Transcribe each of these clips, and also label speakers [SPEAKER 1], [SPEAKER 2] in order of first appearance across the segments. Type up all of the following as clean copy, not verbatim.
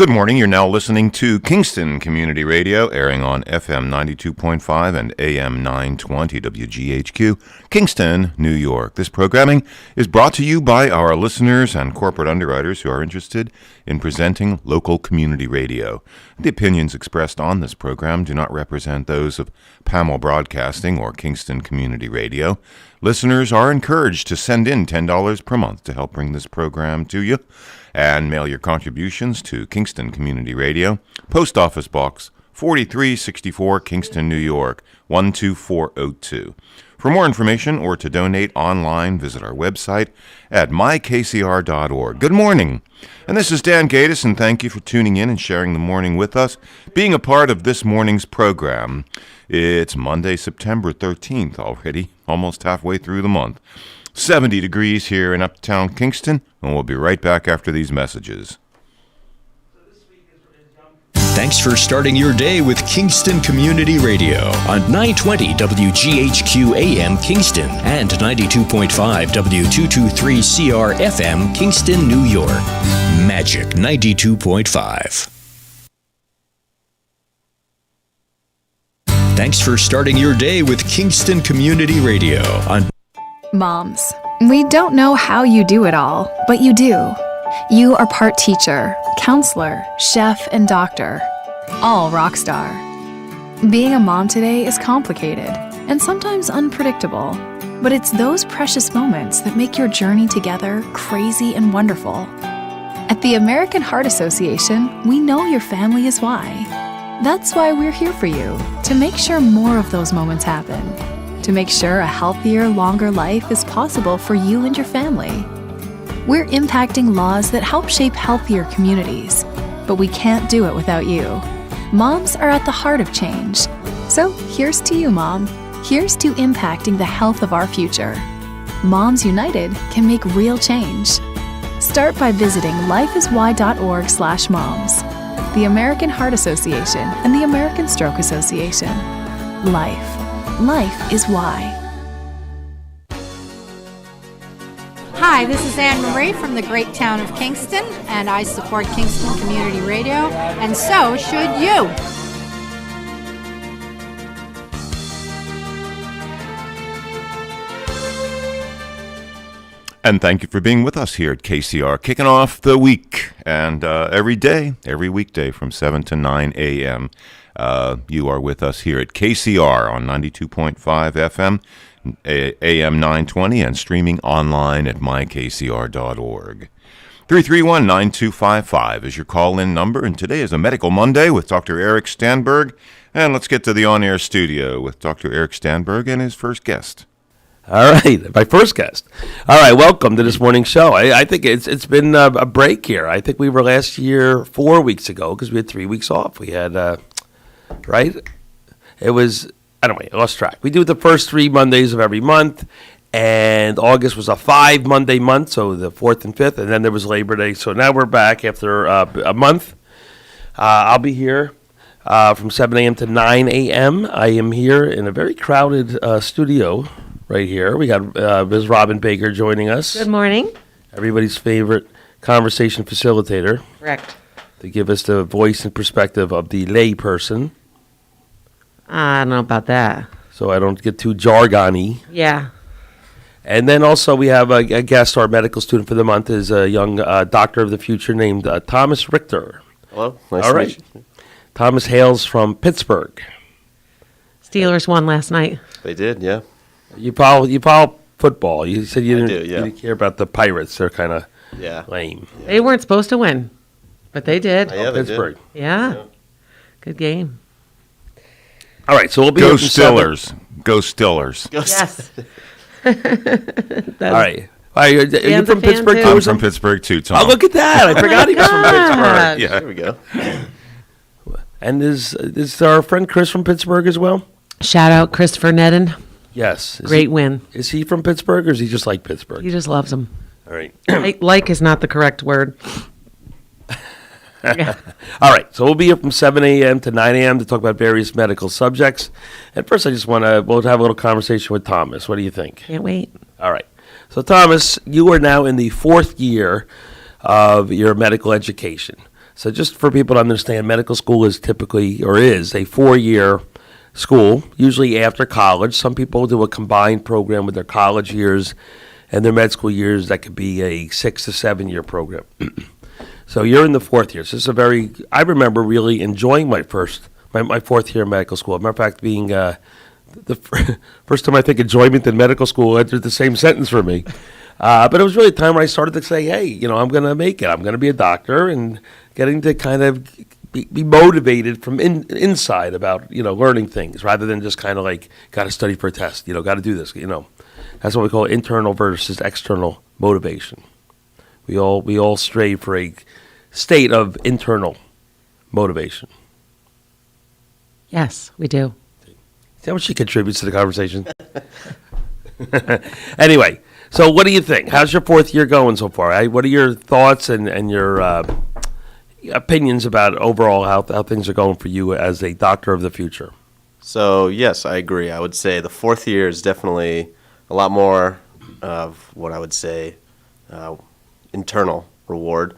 [SPEAKER 1] Good morning. You're now listening to Kingston Community Radio, airing on FM 92.5 and AM 920 WGHQ, Kingston, New York. This programming is brought to you by our listeners and corporate underwriters who are interested in presenting local community radio. The opinions expressed on this program do not represent those of Pamel Broadcasting or Kingston Community Radio. Listeners are encouraged to send in $10 per month to help bring this program to you, and mail your contributions to Kingston Community Radio, Post Office Box 4364, Kingston, New York 12402. For more information or to donate online, visit our website at mykcr.org. Good morning, and this is Dan Gaddis, and thank you for tuning in and sharing the morning with us, being a part of this morning's program. It's Monday, September 13th already, almost halfway through the month. 70 degrees here in uptown Kingston, and we'll be right back after these messages.
[SPEAKER 2] Thanks for starting your day with Kingston Community Radio on 920 WGHQ AM Kingston and 92.5 W223CR FM Kingston, New York. Magic 92.5. Thanks for starting your day with Kingston Community Radio on
[SPEAKER 3] Moms, we don't know how you do it all, but you do. You are part teacher, counselor, chef, and doctor, all rock star. Being a mom today is complicated and sometimes unpredictable, but it's those precious moments that make your journey together crazy and wonderful. At the American Heart Association, we know your family is why. That's why we're here for you, to make sure more of those moments happen. To make sure a healthier, longer life is possible for you and your family. We're impacting laws that help shape healthier communities, but we can't do it without you. Moms are at the heart of change. So here's to you, Mom. Here's to impacting the health of our future. Moms United can make real change. Start by visiting lifeiswhy.org/moms. The American Heart Association and the American Stroke Association. Life is why.
[SPEAKER 4] Hi, this is Anne Marie from the great town of Kingston, and I support Kingston Community Radio, and so should you.
[SPEAKER 1] And thank you for being with us here at KCR, kicking off the week, and every weekday from 7 to 9 a.m., you are with us here at KCR on 92.5 FM, AM 920, and streaming online at mykcr.org. 331-9255 is your call-in number, and today is a Medical Monday with Dr. Eric Stanberg. And let's get to the on-air studio with Dr. Eric Stanberg and his first guest.
[SPEAKER 5] All right, my first guest. All right, welcome to this morning's show. I think it's been a break here. I think we were last year 4 weeks ago because we had 3 weeks off. We had... right? It was, I lost track. We do the first 3 Mondays of every month, and August was a 5-Monday month, so the 4th and 5th, and then there was Labor Day. So now we're back after a month. I'll be here from 7 a.m. to 9 a.m. I am here in a very crowded studio right here. We got Ms. Robin Baker joining us.
[SPEAKER 6] Good morning.
[SPEAKER 5] Everybody's favorite conversation facilitator.
[SPEAKER 6] Correct.
[SPEAKER 5] To give us the voice and perspective of the lay person.
[SPEAKER 6] I don't know about that.
[SPEAKER 5] So I don't get too jargony.
[SPEAKER 6] Yeah.
[SPEAKER 5] And then also we have a guest, our medical student for the month is a young doctor of the future named Thomas Richter.
[SPEAKER 7] Hello. Nice to meet you.
[SPEAKER 5] Thomas hails from Pittsburgh.
[SPEAKER 6] Steelers won last night.
[SPEAKER 7] They did, yeah.
[SPEAKER 5] You follow football. You said you didn't,
[SPEAKER 7] yeah.
[SPEAKER 5] You didn't care about the Pirates. They're kind of lame.
[SPEAKER 7] Yeah.
[SPEAKER 6] They weren't supposed to win, but they did.
[SPEAKER 7] Yeah, they
[SPEAKER 5] Pittsburgh.
[SPEAKER 7] did.
[SPEAKER 6] Yeah. Good game.
[SPEAKER 5] All right, so we'll be
[SPEAKER 1] Go
[SPEAKER 5] here from
[SPEAKER 1] Stillers. Go Stillers.
[SPEAKER 6] Yes.
[SPEAKER 5] All right. Are you
[SPEAKER 6] Dan's
[SPEAKER 5] from
[SPEAKER 6] a fan
[SPEAKER 5] Pittsburgh
[SPEAKER 6] too?
[SPEAKER 5] too?
[SPEAKER 1] I'm
[SPEAKER 5] or
[SPEAKER 1] from
[SPEAKER 5] something?
[SPEAKER 1] Pittsburgh too, Tom.
[SPEAKER 5] Oh, look at that. I forgot he was from
[SPEAKER 6] God.
[SPEAKER 5] Pittsburgh.
[SPEAKER 7] There we go.
[SPEAKER 5] And is our friend Chris from Pittsburgh as well?
[SPEAKER 6] Shout out Christopher Nedden.
[SPEAKER 5] Yes.
[SPEAKER 6] Great win.
[SPEAKER 5] Is he from Pittsburgh or is he just like Pittsburgh?
[SPEAKER 6] He just loves them.
[SPEAKER 5] All right.
[SPEAKER 6] Like is not the correct word. Yeah.
[SPEAKER 5] All right. So we'll be here from 7 a.m. to 9 a.m. to talk about various medical subjects. And first, I just we'll have a little conversation with Thomas. What do you think?
[SPEAKER 6] Can't wait.
[SPEAKER 5] All right. So, Thomas, you are now in the 4th year of your medical education. So just for people to understand, medical school is typically, or is, a 4-year school, usually after college. Some people do a combined program with their college years and their med school years. That could be a 6 to 7 year program. So you're in the 4th year. So this is I remember really enjoying my 4th year of medical school. As a matter of fact, being the first time I think enjoyment in medical school entered the same sentence for me. But it was really a time when I started to say, hey, I'm going to make it. I'm going to be a doctor, and getting to kind of be motivated from inside about, learning things rather than just kind of like, got to study for a test, got to do this, That's what we call internal versus external motivation. We all stray for a state of internal motivation.
[SPEAKER 6] Yes, we do.
[SPEAKER 5] See how much she contributes to the conversation? Anyway, so what do you think? How's your 4th year going so far? What are your thoughts and your opinions about overall how things are going for you as a doctor of the future?
[SPEAKER 7] So, yes, I agree. I would say the 4th year is definitely a lot more of what I would say internal reward,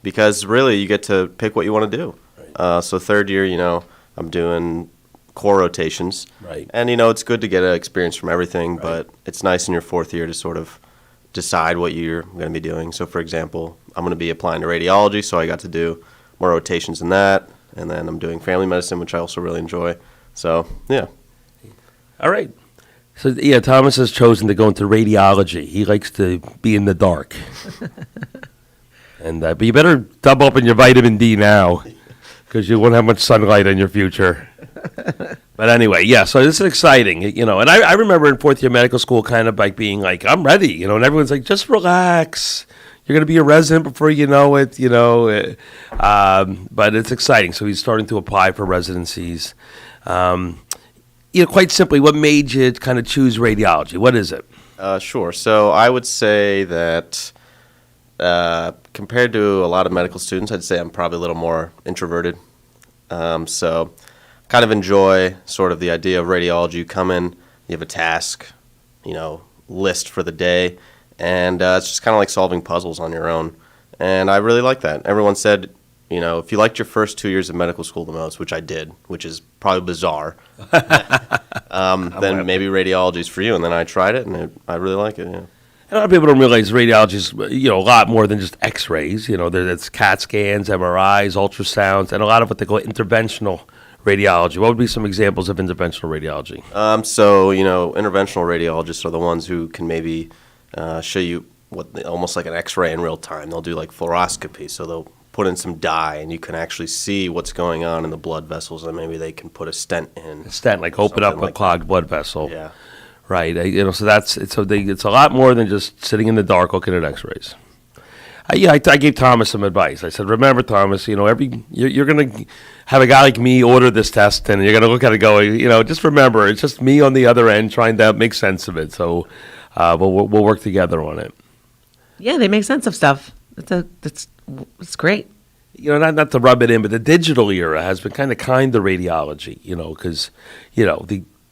[SPEAKER 7] because really you get to pick what you want to do. Right. So 3rd year, I'm doing core rotations.
[SPEAKER 5] Right.
[SPEAKER 7] And, it's good to get an experience from everything,
[SPEAKER 5] Right.
[SPEAKER 7] but it's nice in your 4th year to sort of decide what you're going to be doing. So, for example, I'm going to be applying to radiology, so I got to do more rotations in that. And then I'm doing family medicine, which I also really enjoy. So, yeah.
[SPEAKER 5] All right. So, yeah, Thomas has chosen to go into radiology. He likes to be in the dark. And but you better double up on your vitamin D now, because you won't have much sunlight in your future. But anyway, yeah, so this is exciting, And I remember in 4th year medical school kind of like being like, I'm ready, and everyone's like, just relax. You're going to be a resident before you know it, But it's exciting. So he's starting to apply for residencies. Quite simply, what made you kind of choose radiology? What is it?
[SPEAKER 7] Sure. So I would say that compared to a lot of medical students, I'd say I'm probably a little more introverted. So kind of enjoy sort of the idea of radiology. You come in, you have a task, list for the day, and it's just kind of like solving puzzles on your own. And I really like that. Everyone said, if you liked your first 2 years of medical school the most, which I did, which is probably bizarre, then maybe radiology is for you. And then I tried it, and I really like it, yeah.
[SPEAKER 5] A lot of people don't realize radiology is, a lot more than just X-rays. There's CAT scans, MRIs, ultrasounds, and a lot of what they call interventional radiology. What would be some examples of interventional radiology?
[SPEAKER 7] Interventional radiologists are the ones who can maybe show you almost like an X-ray in real time. They'll do like fluoroscopy, so they'll put in some dye, and you can actually see what's going on in the blood vessels, and maybe they can put a stent in.
[SPEAKER 5] A stent, like open up a clogged blood vessel.
[SPEAKER 7] Yeah.
[SPEAKER 5] Right. So it's a lot more than just sitting in the dark looking at X-rays. I gave Thomas some advice. I said, remember, Thomas, you're going to have a guy like me order this test, and you're going to look at it going, just remember, it's just me on the other end trying to make sense of it. So we'll work together on it.
[SPEAKER 6] Yeah, they make sense of stuff. It's great.
[SPEAKER 5] Not to rub it in, but the digital era has been kind of radiology, because,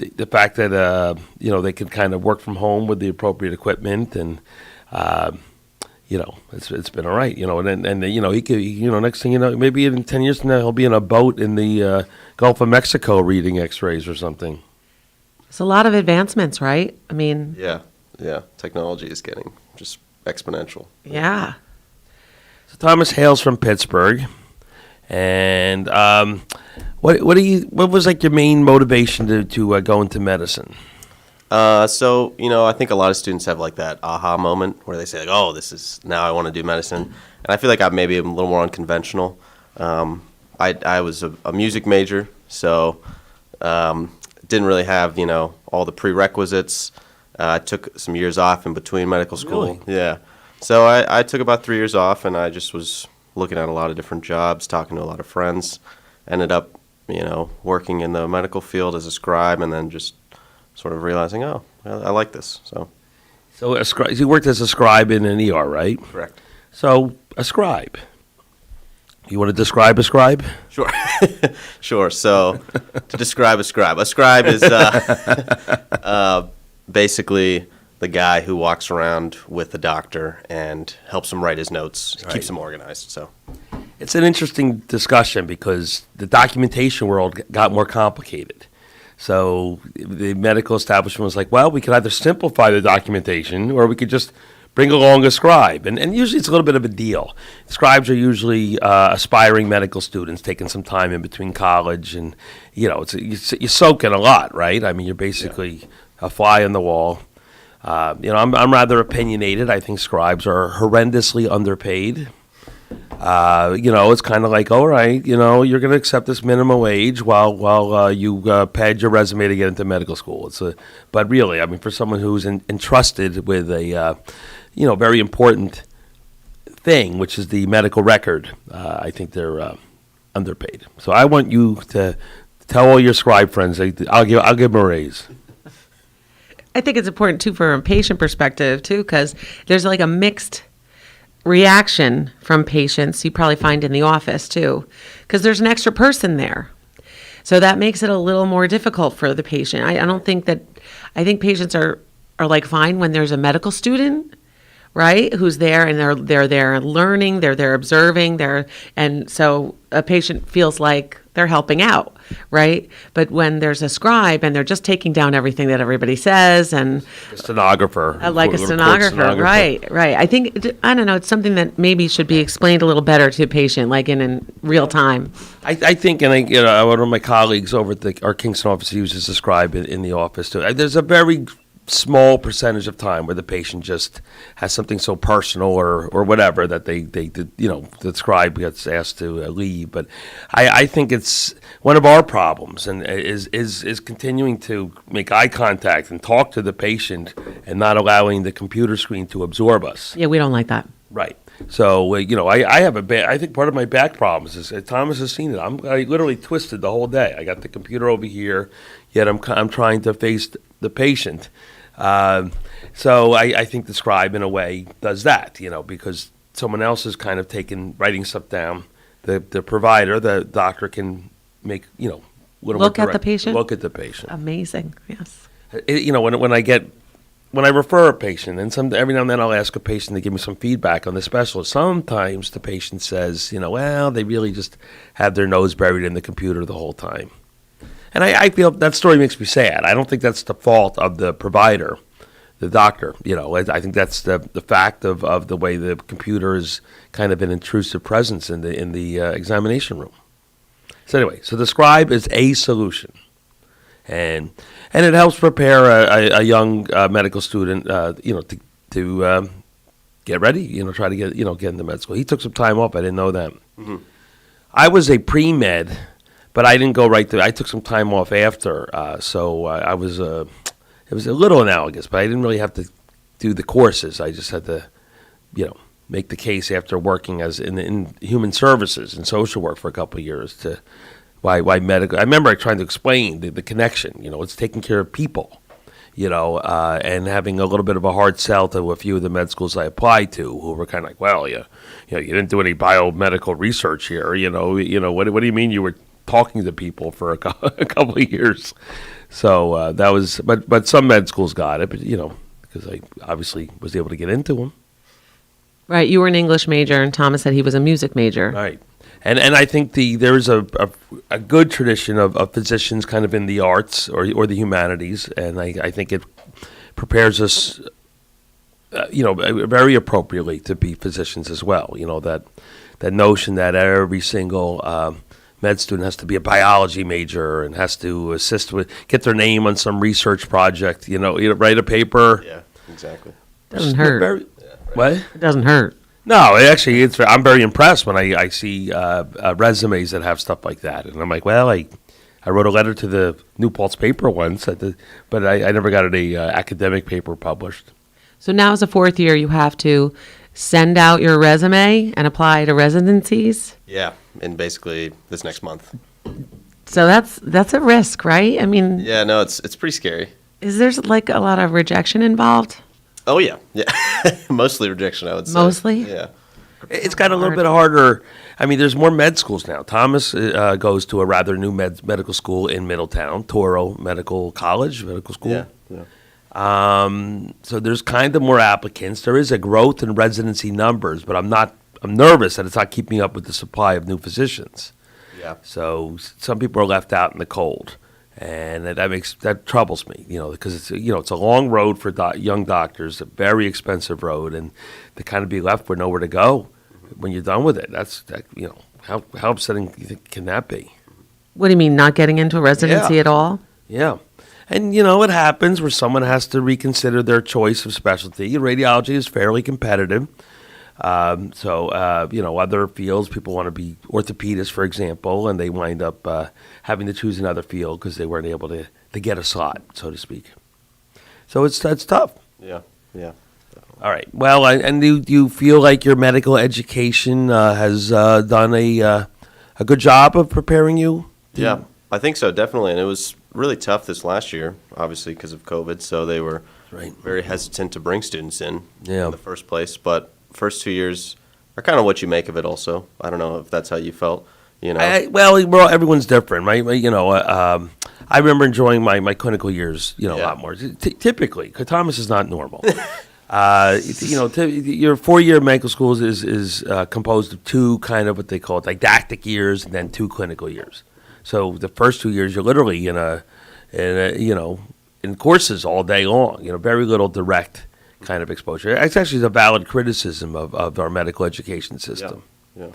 [SPEAKER 5] the fact that, they can kind of work from home with the appropriate equipment, and, it's been all right, and he could, next thing you know, maybe in 10 years from now, he'll be in a boat in the Gulf of Mexico reading X-rays or something.
[SPEAKER 6] It's a lot of advancements, right? I mean.
[SPEAKER 7] Yeah. Technology is getting just exponential.
[SPEAKER 6] Yeah.
[SPEAKER 5] So Thomas hails from Pittsburgh, and what was like your main motivation to go into medicine?
[SPEAKER 7] I think a lot of students have like that aha moment where they say like, oh, now I want to do medicine, and I feel like I'm maybe a little more unconventional. I was a music major, so didn't really have all the prerequisites. I took some years off in between medical school.
[SPEAKER 5] Really?
[SPEAKER 7] Yeah. So I took about 3 years off, and I just was looking at a lot of different jobs, talking to a lot of friends. Ended up, working in the medical field as a scribe, and then just sort of realizing, I like this. So
[SPEAKER 5] You worked as a scribe in an ER, right?
[SPEAKER 7] correct.
[SPEAKER 5] So a scribe. You want to describe a scribe?
[SPEAKER 7] Sure. Sure. So to describe a scribe is basically the guy who walks around with the doctor and helps him write his notes, keeps him organized. So
[SPEAKER 5] It's an interesting discussion because the documentation world got more complicated. So the medical establishment was like, well, we could either simplify the documentation or we could just bring along a scribe. And usually it's a little bit of a deal. Scribes are usually aspiring medical students taking some time in between college. And, you soak in a lot, right? I mean, you're basically a fly on the wall. I'm rather opinionated. I think scribes are horrendously underpaid. It's kind of like, all right, you're going to accept this minimum wage while you pad your resume to get into medical school. But really, I mean, for someone who's entrusted with a, very important thing, which is the medical record, I think they're underpaid. So I want you to tell all your scribe friends, I'll give them a raise.
[SPEAKER 6] I think it's important too from a patient perspective too, because there's like a mixed reaction from patients you probably find in the office too, because there's an extra person there. So that makes it a little more difficult for the patient. I think patients are like fine when there's a medical student, right, who's there and they're there learning, they're there observing, and so a patient feels like they're helping out, right? But when there's a scribe and they're just taking down everything that everybody says and
[SPEAKER 5] a stenographer.
[SPEAKER 6] Like a stenographer, right. I don't know, it's something that maybe should be explained a little better to a patient, like in real time.
[SPEAKER 5] I think, one of my colleagues over at our Kingston office uses a scribe in the office too. There's a very small percentage of time where the patient just has something so personal or whatever that they the scribe gets asked to leave. But I think it's one of our problems and is continuing to make eye contact and talk to the patient and not allowing the computer screen to absorb us.
[SPEAKER 6] Yeah, we don't like that.
[SPEAKER 5] Right. So, I have I think part of my back problems is, Thomas has seen it. I literally twisted the whole day. I got the computer over here, yet I'm trying to face the patient. So I think the scribe, in a way, does that, because someone else is kind of writing stuff down. The provider, the doctor, can make,
[SPEAKER 6] Look at the patient?
[SPEAKER 5] Look at the patient.
[SPEAKER 6] Amazing, yes.
[SPEAKER 5] When I refer a patient, and every now and then I'll ask a patient to give me some feedback on the specialist. Sometimes the patient says, well, they really just have their nose buried in the computer the whole time. And I feel that story makes me sad. I don't think that's the fault of the provider, the doctor. I think that's the fact of the way the computer is kind of an intrusive presence in the examination room. So anyway, the scribe is a solution, and it helps prepare a young medical student, to get ready. Try to get into med school. He took some time off. I didn't know that. Mm-hmm. I was a pre-med. But I didn't go right through. I took some time off after, so I was. It was a little analogous, but I didn't really have to do the courses. I just had to, make the case after working as in human services and social work for a couple of years to why medical. I remember trying to explain the connection. It's taking care of people, and having a little bit of a hard sell to a few of the med schools I applied to, who were kind of like, well, you didn't do any biomedical research here. What do you mean you were talking to people for a couple of years? So that was, but some med schools got it, but because I obviously was able to get into them.
[SPEAKER 6] Right, you were an English major, and Thomas said he was a music major.
[SPEAKER 5] Right, and I think there is a good tradition of physicians kind of in the arts or the humanities, and I think it prepares us, very appropriately to be physicians as well. That notion that every single med student has to be a biology major and has to get their name on some research project, write a paper.
[SPEAKER 7] Yeah, exactly.
[SPEAKER 6] Doesn't hurt.
[SPEAKER 5] What?
[SPEAKER 6] It doesn't hurt.
[SPEAKER 5] No, I'm very impressed when I see resumes that have stuff like that. And I'm like, well, I wrote a letter to the New Paltz paper once, but I never got an academic paper published.
[SPEAKER 6] So now as a fourth year, you have to send out your resume and apply to residencies?
[SPEAKER 7] Yeah, and basically this next month.
[SPEAKER 6] So that's a risk, right? I mean,
[SPEAKER 7] yeah, no, it's pretty scary.
[SPEAKER 6] Is there like a lot of rejection involved?
[SPEAKER 7] Oh yeah. Mostly rejection, I would say.
[SPEAKER 6] Mostly?
[SPEAKER 7] Yeah.
[SPEAKER 5] It's got a little bit harder. I mean, there's more med schools now. Thomas goes to a rather new medical school in Middletown, Toro Medical School.
[SPEAKER 7] Yeah.
[SPEAKER 5] So there's kind of more applicants. There is a growth in residency numbers, but I'm not I'm nervous that it's not keeping up with the supply of new physicians.
[SPEAKER 7] Yeah.
[SPEAKER 5] So some people are left out in the cold, and that troubles me, because it's a long road for young doctors, a very expensive road, and to kind of be left with nowhere to go when you're done with it. How upsetting do you think can that be?
[SPEAKER 6] What do you mean, not getting into a residency
[SPEAKER 5] Yeah.
[SPEAKER 6] at all?
[SPEAKER 5] Yeah. And, it happens where someone has to reconsider their choice of specialty. Radiology is fairly competitive. Other fields, people want to be orthopedists, for example, and they wind up having to choose another field because they weren't able to get a slot, so to speak. So it's tough.
[SPEAKER 7] Yeah. Yeah.
[SPEAKER 5] All right. Well, and do you feel like your medical education has done a good job of preparing you?
[SPEAKER 7] Yeah, I think so, definitely. And it was really tough this last year, obviously, because of COVID. So they were
[SPEAKER 5] Right.
[SPEAKER 7] very hesitant to bring students in
[SPEAKER 5] Yeah.
[SPEAKER 7] the first place. But first 2 years are kind of what you make of it also. I don't know if that's how you felt,
[SPEAKER 5] Everyone's different, right? I remember enjoying my clinical years, a lot more. Typically, because Thomas is not normal. Your 4-year medical school is composed of two kind of what they call didactic years and then 2 clinical years. So the first 2 years, you're literally in courses all day long. Very little direct kind of exposure. It's actually a valid criticism of our medical education system.
[SPEAKER 7] Yeah.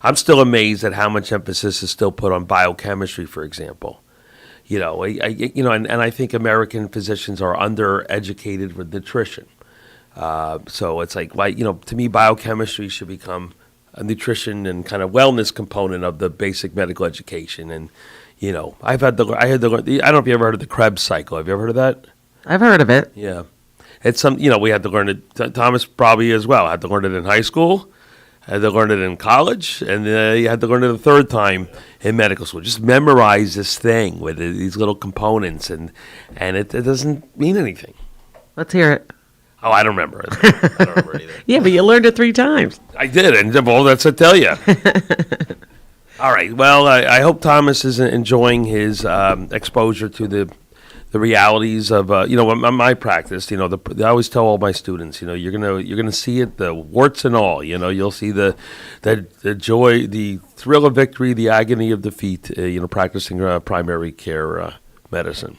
[SPEAKER 5] I'm still amazed at how much emphasis is still put on biochemistry, for example. And I think American physicians are undereducated with nutrition. So it's to me, biochemistry should become a nutrition and kind of wellness component of the basic medical education. And, I had to learn, I don't know if you ever heard of the Krebs cycle. Have you ever heard of that?
[SPEAKER 6] I've heard of it.
[SPEAKER 5] Yeah. It's we had to learn it, Thomas probably as well, had to learn it in high school, had to learn it in college, and you had to learn it a third time in medical school. Just memorize this thing with these little components, and it doesn't mean anything.
[SPEAKER 6] Let's hear it.
[SPEAKER 5] Oh, I don't remember it.
[SPEAKER 7] I don't remember it either.
[SPEAKER 6] Yeah, but you learned it 3 times.
[SPEAKER 5] I did, and that's to tell you. All right. Well, I hope Thomas is enjoying his exposure to the realities of my practice. I always tell all my students, you're gonna see it, the warts and all. You'll see the joy, the thrill of victory, the agony of defeat. Practicing primary care medicine.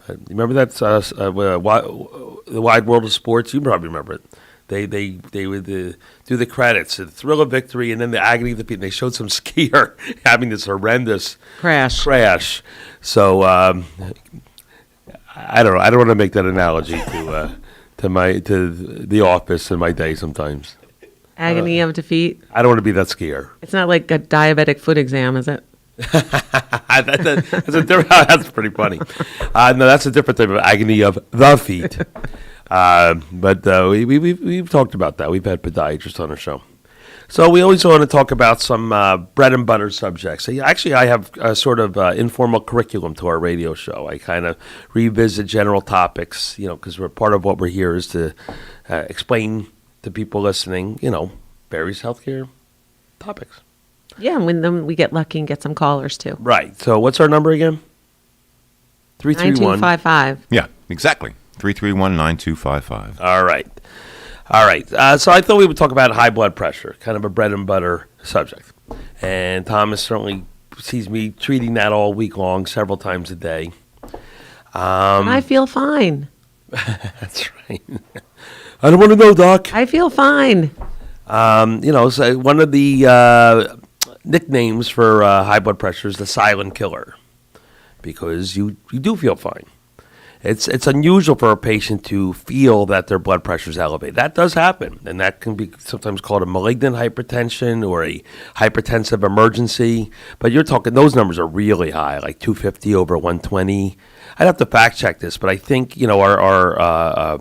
[SPEAKER 5] You remember that the Wide World of Sports? You probably remember it. They would do the credits, the thrill of victory, and then the agony of defeat. And they showed some skier having this horrendous crash. So I don't know. I don't want to make that analogy to the office in my day. Sometimes
[SPEAKER 6] Agony of defeat.
[SPEAKER 5] I don't want to be that skier.
[SPEAKER 6] It's not like a diabetic foot exam, is it?
[SPEAKER 5] That's pretty funny. No, that's a different type of agony of the feet. But we've talked about that. We've had podiatrists on our show. So we always want to talk about some bread and butter subjects. Actually, I have a sort of informal curriculum to our radio show. I kind of revisit general topics, because part of what we're here is to explain to people listening, various healthcare topics.
[SPEAKER 6] Yeah, and then we get lucky and get some callers, too.
[SPEAKER 5] Right. So what's our number again? 331.
[SPEAKER 6] 9255.
[SPEAKER 1] Yeah, exactly. 331-9255.
[SPEAKER 5] All right. So I thought we would talk about high blood pressure, kind of a bread and butter subject. And Thomas certainly sees me treating that all week long, several times a day.
[SPEAKER 6] I feel fine.
[SPEAKER 5] That's right. I don't want to know, Doc.
[SPEAKER 6] I feel fine.
[SPEAKER 5] So one of the nicknames for high blood pressure is the silent killer, because you do feel fine. It's unusual for a patient to feel that their blood pressure is elevated. That does happen, and that can be sometimes called a malignant hypertension or a hypertensive emergency. But you're talking, those numbers are really high, like 250 over 120. I'd have to fact check this, but I think our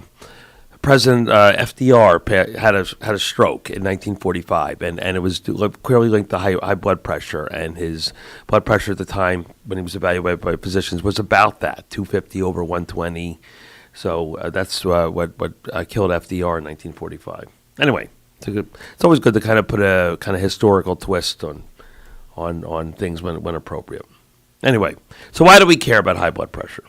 [SPEAKER 5] President FDR had a stroke in 1945, and it was clearly linked to high blood pressure, and his blood pressure at the time when he was evaluated by physicians was about that, 250 over 120. So that's what killed FDR in 1945. Anyway, it's always good to kind of put a kind of historical twist on things when appropriate. Anyway, so why do we care about high blood pressure?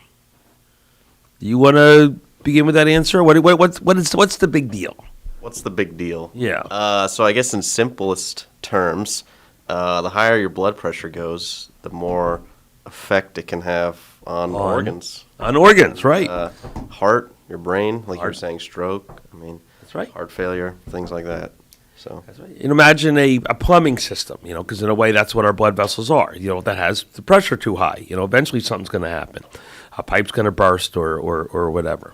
[SPEAKER 5] Do you want to begin with that answer? What's the big deal?
[SPEAKER 7] What's the big deal?
[SPEAKER 5] Yeah.
[SPEAKER 7] So I guess in simplest terms, the higher your blood pressure goes, the more effect it can have on organs.
[SPEAKER 5] On organs, right.
[SPEAKER 7] Heart, your brain, like you were
[SPEAKER 5] Heart.
[SPEAKER 7] saying, stroke. I mean,
[SPEAKER 5] That's right.
[SPEAKER 7] heart failure, things like that. So
[SPEAKER 5] That's right. You know, imagine a plumbing system, because in a way that's what our blood vessels are, that has the pressure too high. Eventually something's going to happen. A pipe's going to burst or whatever.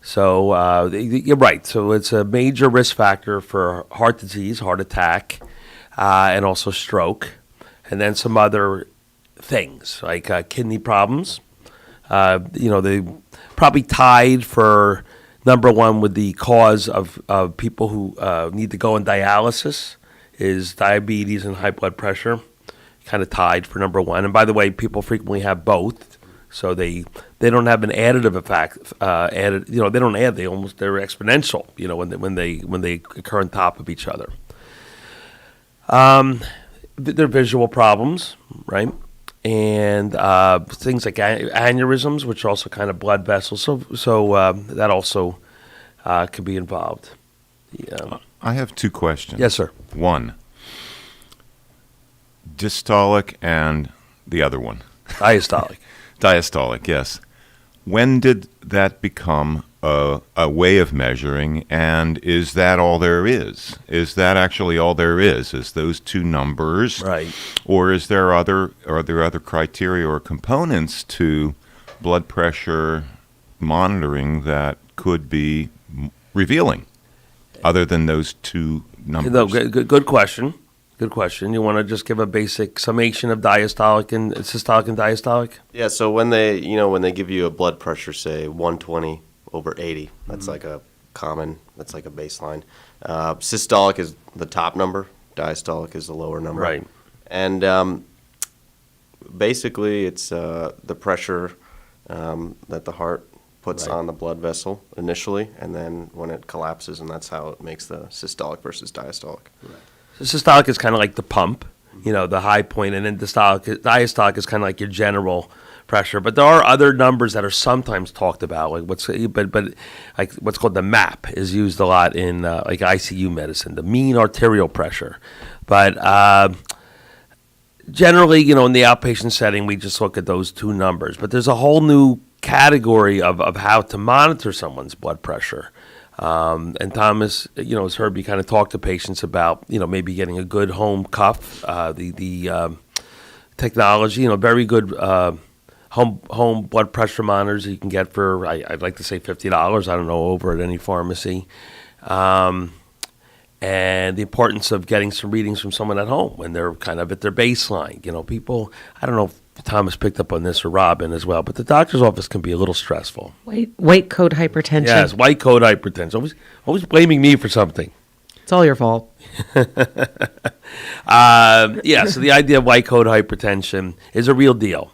[SPEAKER 5] So you're right. So it's a major risk factor for heart disease, heart attack, and also stroke, and then some other things like kidney problems. They probably tied for number one with the cause of people who need to go on dialysis is diabetes and high blood pressure. Kind of tied for number one. And by the way, people frequently have both. So they don't have an additive effect. They don't add. They're exponential. When they occur on top of each other. They're visual problems, right? And things like aneurysms, which are also kind of blood vessels. So that also could be involved. Yeah.
[SPEAKER 1] I have two questions.
[SPEAKER 5] Yes, sir.
[SPEAKER 1] One, dystolic and the other one.
[SPEAKER 5] Diastolic.
[SPEAKER 1] Diastolic, yes. When did that become a way of measuring, and is that all there is? Is that actually all there is those two numbers?
[SPEAKER 5] Right.
[SPEAKER 1] Or are there other criteria or components to blood pressure monitoring that could be revealing other than those two numbers?
[SPEAKER 5] No, good question. Good question. You want to just give a basic summation of systolic and diastolic?
[SPEAKER 7] yeah, so when they give you a blood pressure, say 120 over 80, that's like a common, that's like a baseline. Systolic is the top number, diastolic is the lower number.
[SPEAKER 5] Right.
[SPEAKER 7] And basically it's the pressure that the heart puts
[SPEAKER 5] Right.
[SPEAKER 7] on the blood vessel initially, and then when it collapses, and that's how it makes the systolic versus diastolic.
[SPEAKER 5] So systolic is kind of like the pump, the high point, and then diastolic is kind of like your general pressure. But there are other numbers that are sometimes talked about, like what's called the MAP is used a lot in like ICU medicine, the mean arterial pressure. But generally, in the outpatient setting, we just look at those two numbers. But there's a whole new category of how to monitor someone's blood pressure. And Thomas, has heard me kind of talk to patients about, maybe getting a good home cuff, the technology, very good home blood pressure monitors that you can get for, I'd like to say $50. I don't know, over at any pharmacy. And the importance of getting some readings from someone at home when they're kind of at their baseline. People, I don't know if Thomas picked up on this or Robin as well, but the doctor's office can be a little stressful.
[SPEAKER 6] White coat hypertension.
[SPEAKER 5] Yes, white coat hypertension. Always blaming me for something.
[SPEAKER 6] It's all your fault.
[SPEAKER 5] So the idea of white coat hypertension is a real deal.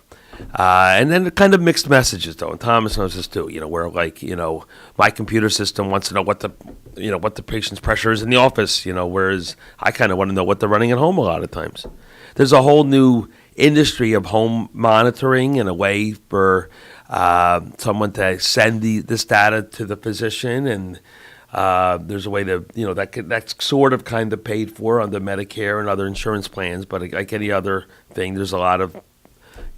[SPEAKER 5] And then the kind of mixed messages, though, and Thomas knows this too, where my computer system wants to know what the patient's pressure is in the office, whereas I kind of want to know what they're running at home a lot of times. There's a whole new industry of home monitoring and a way for someone to send this data to the physician, and there's a way to that's sort of kind of paid for under Medicare and other insurance plans, but like any other thing, there's a lot of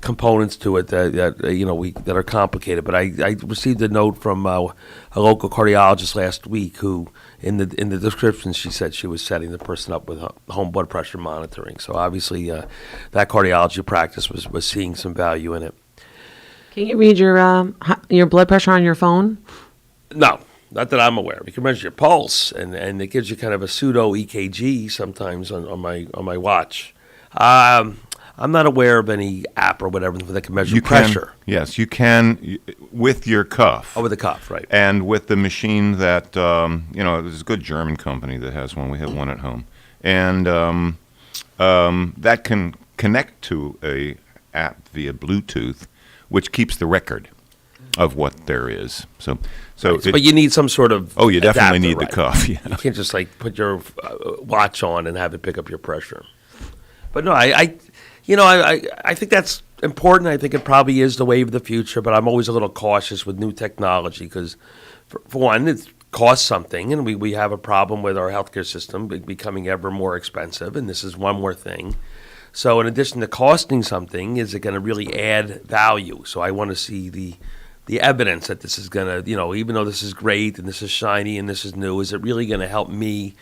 [SPEAKER 5] components to it that are complicated. But I received a note from a local cardiologist last week who, in the description, she said she was setting the person up with home blood pressure monitoring. So obviously, that cardiology practice was seeing some value in it.
[SPEAKER 6] Can you read your blood pressure on your phone?
[SPEAKER 5] No, not that I'm aware. You can measure your pulse, and it gives you kind of a pseudo EKG sometimes on my watch. I'm not aware of any app or whatever that can measure pressure.
[SPEAKER 1] Yes, you can with your cuff.
[SPEAKER 5] Oh, with the cuff, right.
[SPEAKER 1] And with the machine that, there's a good German company that has one. We have one at home. And that can connect to a app via Bluetooth, which keeps the record of what there is.
[SPEAKER 5] But you need some sort of
[SPEAKER 1] you definitely
[SPEAKER 5] adapter,
[SPEAKER 1] need
[SPEAKER 5] right?
[SPEAKER 1] the cuff, yeah.
[SPEAKER 5] You can't just put your watch on and have it pick up your pressure. But no, I think that's important. I think it probably is the wave of the future, but I'm always a little cautious with new technology because, for one, it's costs something, and we have a problem with our healthcare system becoming ever more expensive, and this is one more thing. So in addition to costing something, is it going to really add value? So I want to see the evidence that this is going to, even though this is great and this is shiny and this is new, is it really going to help me,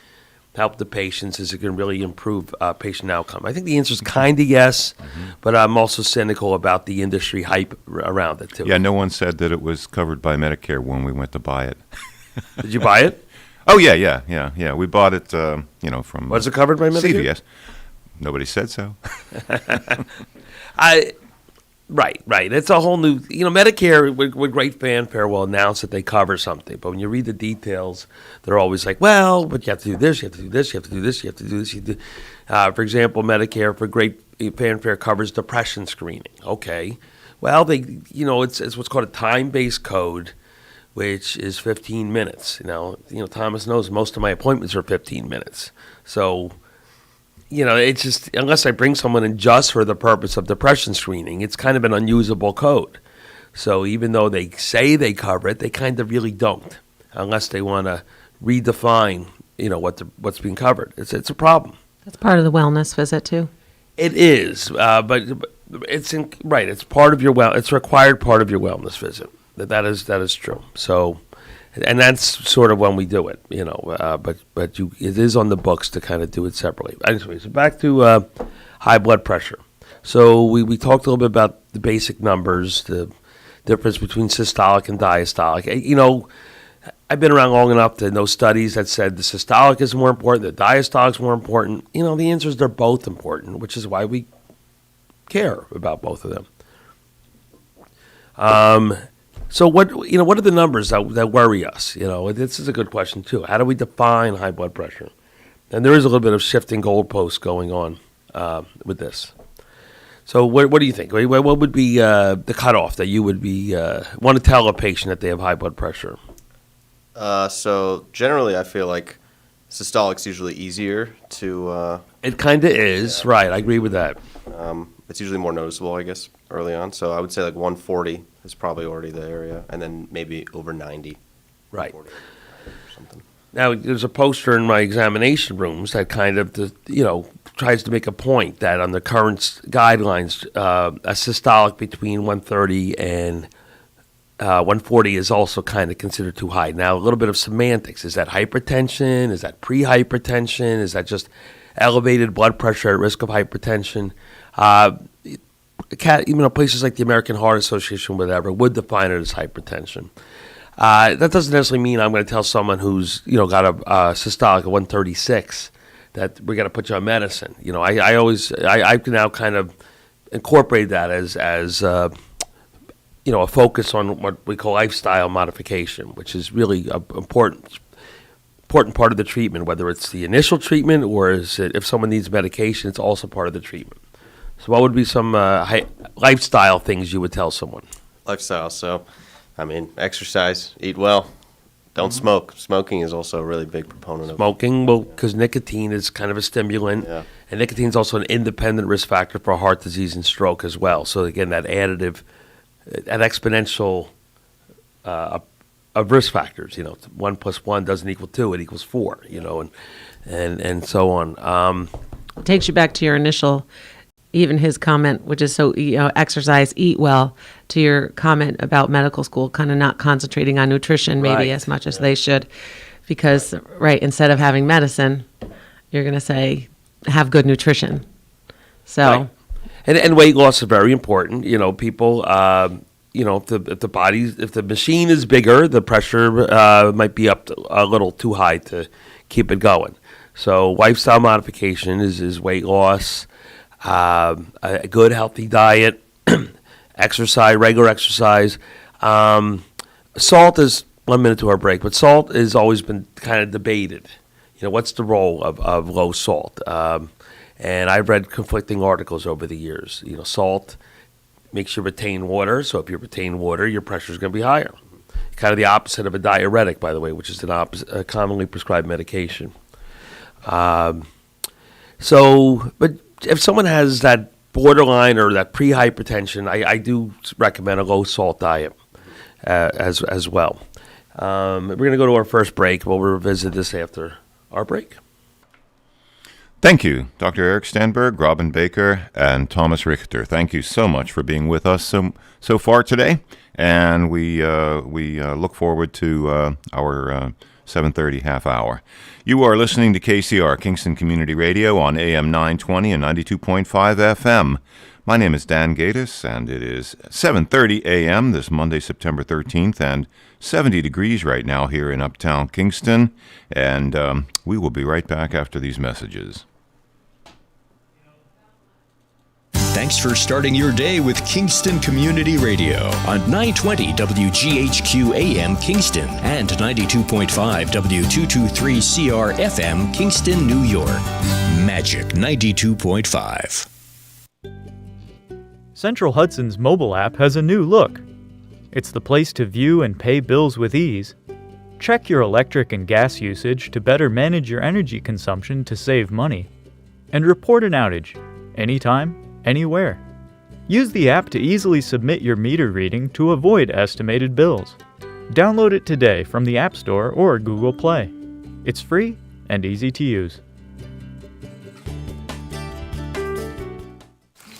[SPEAKER 5] help the patients? Is it going to really improve patient outcome? I think the answer is kind of yes, but I'm also cynical about the industry hype around it too.
[SPEAKER 1] Yeah, no one said that it was covered by Medicare when we went to buy it.
[SPEAKER 5] Did you buy it?
[SPEAKER 1] Oh, yeah. We bought it, from
[SPEAKER 5] Was it covered by Medicare?
[SPEAKER 1] CVS. Nobody said so.
[SPEAKER 5] Right. It's a whole new, Medicare with great fanfare will announce that they cover something, but when you read the details, they're always like, well, but you have to do this, you have to do this, you have to do this, you have to do this. For example, Medicare for great fanfare covers depression screening. Okay, well, it's what's called a time-based code, which is 15 minutes. Thomas knows most of my appointments are 15 minutes. So, it's just, unless I bring someone in just for the purpose of depression screening, it's kind of an unusable code. So even though they say they cover it, they kind of really don't, unless they want to redefine, what's being covered. It's a problem.
[SPEAKER 6] That's part of the wellness visit too.
[SPEAKER 5] It is, but it's right. It's part of your it's a required part of your wellness visit. That is true. So, and that's sort of when we do it, But it is on the books to kind of do it separately. Anyway, so back to high blood pressure. So we talked a little bit about the basic numbers, the difference between systolic and diastolic. I've been around long enough to know studies that said the systolic is more important, the diastolic is more important. The answer is they're both important, which is why we care about both of them. So what are the numbers that worry us? This is a good question too. How do we define high blood pressure? And there is a little bit of shifting goalposts going on with this. So what do you think? What would be the cutoff that you would want to tell a patient that they have high blood pressure?
[SPEAKER 7] So generally, I feel like systolic's usually easier to.
[SPEAKER 5] It kind of is, right? I agree with that.
[SPEAKER 7] It's usually more noticeable, I guess, early on. So I would say like 140 is probably already the area, and then maybe over 90.
[SPEAKER 5] Right.
[SPEAKER 7] Or something.
[SPEAKER 5] Now, there's a poster in my examination rooms that kind of, tries to make a point that on the current guidelines, a systolic between 130 and 140 is also kind of considered too high. Now, a little bit of semantics. Is that hypertension? Is that pre-hypertension? Is that just elevated blood pressure at risk of hypertension? Places like the American Heart Association, whatever, would define it as hypertension. That doesn't necessarily mean I'm going to tell someone who's got a systolic of 136 that we're going to put you on medicine. I can now kind of incorporate that as a focus on what we call lifestyle modification, which is really an important part of the treatment, whether it's the initial treatment or if someone needs medication, it's also part of the treatment. So what would be some lifestyle things you would tell someone?
[SPEAKER 7] Lifestyle. So, exercise, eat well, don't smoke. Smoking is also a really big proponent of
[SPEAKER 5] smoking. Well, because nicotine is kind of a stimulant, and nicotine is also an independent risk factor for heart disease and stroke as well. So again, that additive, that exponential of risk factors. 1 + 1 doesn't equal 2; it equals 4. And so on.
[SPEAKER 6] It takes you back to your initial. Even his comment, which is so, exercise, eat well, to your comment about medical school, kind of not concentrating on nutrition maybe as much as they should. Because, instead of having medicine, you're going to say, have good nutrition. So,
[SPEAKER 5] and weight loss is very important. People, if the machine is bigger, the pressure might be up a little too high to keep it going. So lifestyle modification is weight loss. A good healthy diet, regular exercise. Salt is 1 minute to our break, but salt has always been kind of debated. What's the role of low salt? And I've read conflicting articles over the years. Salt makes you retain water, so if you retain water, your pressure is going to be higher. Kind of the opposite of a diuretic, by the way, which is a commonly prescribed medication. But if someone has that borderline or that pre-hypertension, I do recommend a low salt diet as well. We're going to go to our first break. We'll revisit this after our break.
[SPEAKER 1] Thank you, Dr. Eric Stanberg, Robin Baker, and Thomas Richter. Thank you so much for being with us so far today, and we look forward to our 7:30 half hour. You are listening to KCR, Kingston Community Radio, on AM 920 and 92.5 FM. My name is Dan Gatis, and it is 7:30 a.m. this Monday, September 13th, and 70 degrees right now here in Uptown Kingston, and we will be right back after these messages.
[SPEAKER 2] Thanks for starting your day with Kingston Community Radio on 920 WGHQ AM Kingston and 92.5 W223CR FM Kingston, New York. Magic 92.5.
[SPEAKER 8] Central Hudson's mobile app has a new look. It's the place to view and pay bills with ease. Check your electric and gas usage to better manage your energy consumption to save money. And report an outage, anytime, anywhere. Use the app to easily submit your meter reading to avoid estimated bills. Download it today from the App Store or Google Play. It's free and easy to use.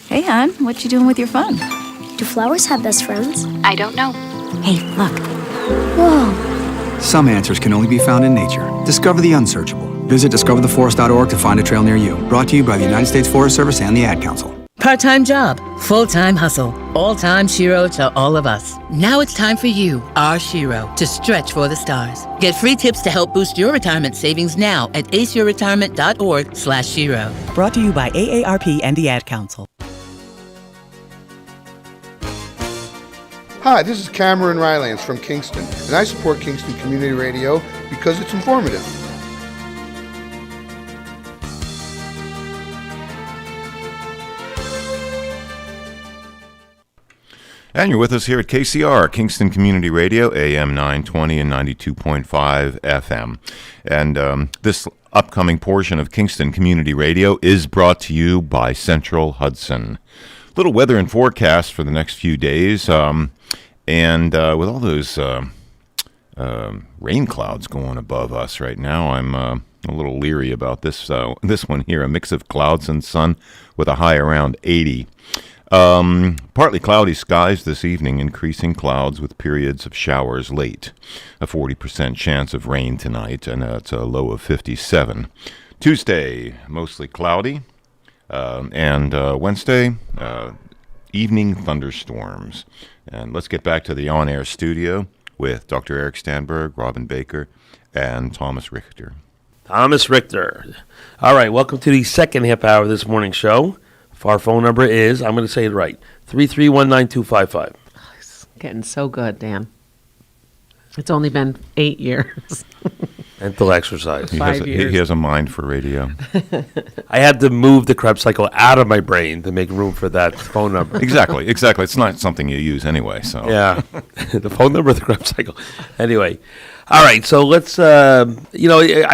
[SPEAKER 9] Hey, hon, what you doing with your phone?
[SPEAKER 10] Do flowers have best friends?
[SPEAKER 3] I don't know.
[SPEAKER 9] Hey, look.
[SPEAKER 10] Whoa.
[SPEAKER 11] Some answers can only be found in nature. Discover the unsearchable. Visit discovertheforest.org to find a trail near you. Brought to you by the United States Forest Service and the Ad Council.
[SPEAKER 12] Part-time job, full-time hustle, all-time Shiro to all of us. Now it's time for you, our Shiro, to stretch for the stars. Get free tips to help boost your retirement savings now at aceyourretirement.org/Shiro.
[SPEAKER 13] Brought to you by AARP and the Ad Council.
[SPEAKER 14] Hi, this is Cameron Rylance from Kingston, and I support Kingston Community Radio because it's informative.
[SPEAKER 1] And you're with us here at KCR, Kingston Community Radio, AM 920 and 92.5 FM. And this upcoming portion of Kingston Community Radio is brought to you by Central Hudson. Little weather and forecast for the next few days. And with all those rain clouds going above us right now, I'm a little leery about this one here, a mix of clouds and sun with a high around 80. Partly cloudy skies this evening, increasing clouds with periods of showers late. A 40% chance of rain tonight, and it's a low of 57. Tuesday, mostly cloudy, and Wednesday, evening thunderstorms. And let's get back to the on-air studio with Dr. Eric Stanberg, Robin Baker, and Thomas Richter.
[SPEAKER 5] Thomas Richter. All right, welcome to the second half hour of this morning's show. Our phone number is, I'm going to say it right, 3319255.
[SPEAKER 6] It's getting so good, Dan. It's only been 8 years.
[SPEAKER 5] Mental exercise.
[SPEAKER 1] He has a mind for radio.
[SPEAKER 5] I had to move the Krebs cycle out of my brain to make room for that phone number.
[SPEAKER 1] Exactly. It's not something you use anyway. So
[SPEAKER 5] yeah, the phone number of the Krebs cycle. Anyway, all right. So let's. I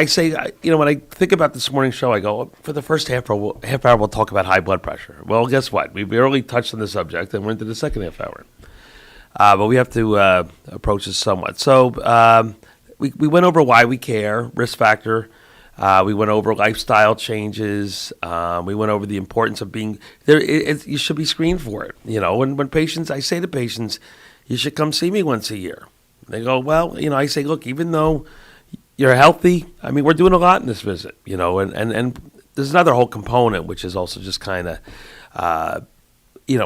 [SPEAKER 5] say, when I think about this morning's show, I go for the first half hour we'll talk about high blood pressure. Well, guess what? We barely touched on the subject, and we're into the second half hour. But we have to approach this somewhat. So. We went over why we care, risk factor. We went over lifestyle changes. We went over the importance of being there. You should be screened for it. When patients, I say to patients, you should come see me once a year. They go, well, I say, look, even though you're healthy, we're doing a lot in this visit, and there's another whole component, which is also just kind of,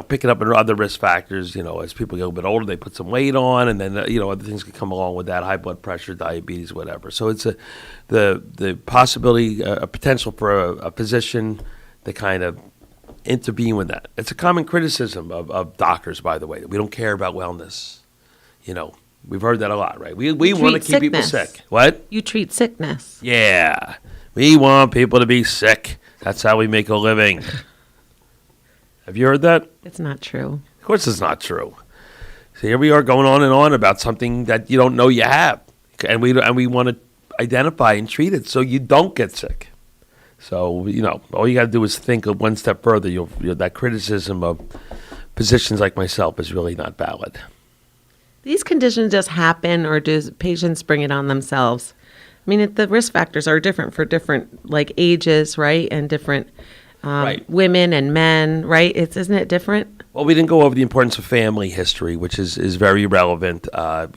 [SPEAKER 5] picking up on other risk factors, as people get a little bit older, they put some weight on, and then, other things can come along with that, high blood pressure, diabetes, whatever. So it's the possibility, a potential for a physician to kind of intervene with that. It's a common criticism of doctors, by the way, that we don't care about wellness. We've heard that a lot, right? We want to keep people sick. What?
[SPEAKER 6] You treat sickness.
[SPEAKER 5] Yeah. We want people to be sick. That's how we make a living. Have you heard that?
[SPEAKER 6] It's not true.
[SPEAKER 5] Of course it's not true. So here we are going on and on about something that you don't know you have. And we want to identify and treat it so you don't get sick. So, all you got to do is think of one step further. That criticism of physicians like myself is really not valid.
[SPEAKER 6] These conditions just happen, or do patients bring it on themselves? I mean, the risk factors are different for different like ages, right, and different women and men, right? Isn't it different?
[SPEAKER 5] Well, we didn't go over the importance of family history, which is very relevant. High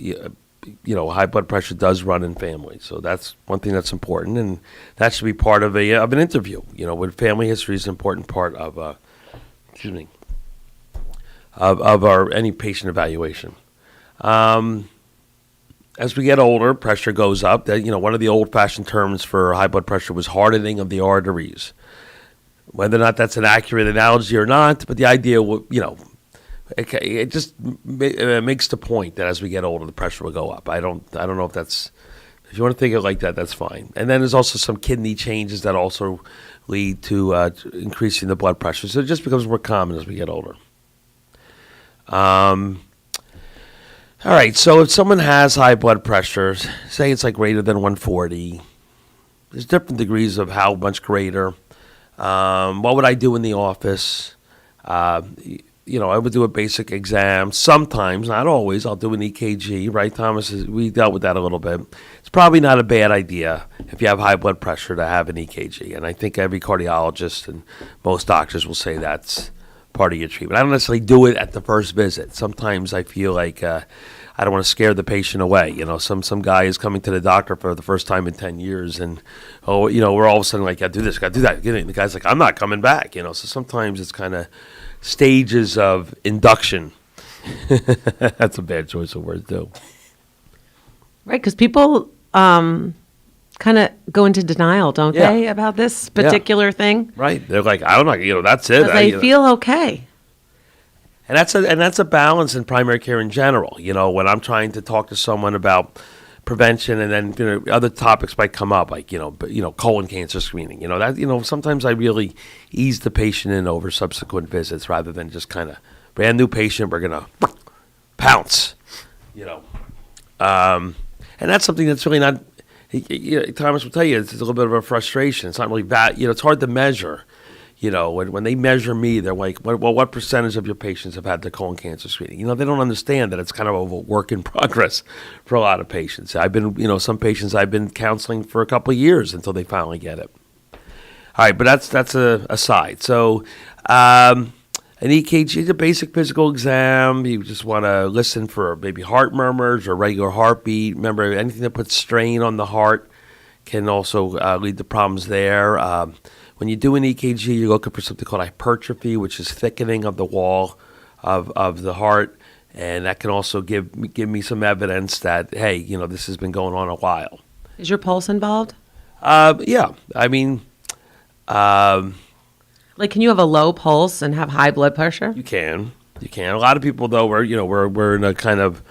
[SPEAKER 5] blood pressure does run in families, so that's one thing that's important, and that should be part of an interview. When family history is an important part of our any patient evaluation. As we get older, pressure goes up. One of the old-fashioned terms for high blood pressure was hardening of the arteries. Whether or not that's an accurate analogy or not, but the idea, it just makes the point that as we get older, the pressure will go up. I don't know if that's, if you want to think of it like that, that's fine. And then there's also some kidney changes that also lead to increasing the blood pressure. So it just becomes more common as we get older. All right, so if someone has high blood pressure, say it's like greater than 140, there's different degrees of how much greater. What would I do in the office? I would do a basic exam. Sometimes, not always, I'll do an EKG, right, Thomas? We dealt with that a little bit. It's probably not a bad idea if you have high blood pressure to have an EKG. And I think every cardiologist and most doctors will say that's part of your treatment. I don't necessarily do it at the first visit. Sometimes I feel like I don't want to scare the patient away. Some guy is coming to the doctor for the first time in 10 years, and we're all of a sudden like, "Got to do this, got to do that." And the guy's like, "I'm not coming back." So sometimes it's kind of stages of induction. That's a bad choice of words, too.
[SPEAKER 6] Right, because people kind of go into denial, don't they, about this particular thing?
[SPEAKER 5] Right. They're like, I don't know, that's it.
[SPEAKER 6] They feel okay.
[SPEAKER 5] And that's a balance in primary care in general. When I'm trying to talk to someone about prevention, and then other topics might come up, like colon cancer screening. Sometimes I really ease the patient in over subsequent visits rather than just kind of brand new patient. We're gonna pounce. And that's something that's really not. Thomas will tell you it's a little bit of a frustration. It's not really bad. It's hard to measure. When they measure me, they're like, what percentage of your patients have had their colon cancer screening? They don't understand that it's kind of a work in progress for a lot of patients. I've been, some patients I've been counseling for a couple of years until they finally get it. All right, but that's a aside. So an EKG is a basic physical exam. You just want to listen for maybe heart murmurs or regular heartbeat. Remember, anything that puts strain on the heart can also lead to problems there. When you do an EKG, you're looking for something called hypertrophy, which is thickening of the wall of the heart, and that can also give me some evidence that, hey, this has been going on a while.
[SPEAKER 6] Is your pulse involved?
[SPEAKER 5] Yeah. I mean,
[SPEAKER 6] like, can you have a low pulse and have high blood pressure?
[SPEAKER 5] You can. A lot of people, though, we're in a kind of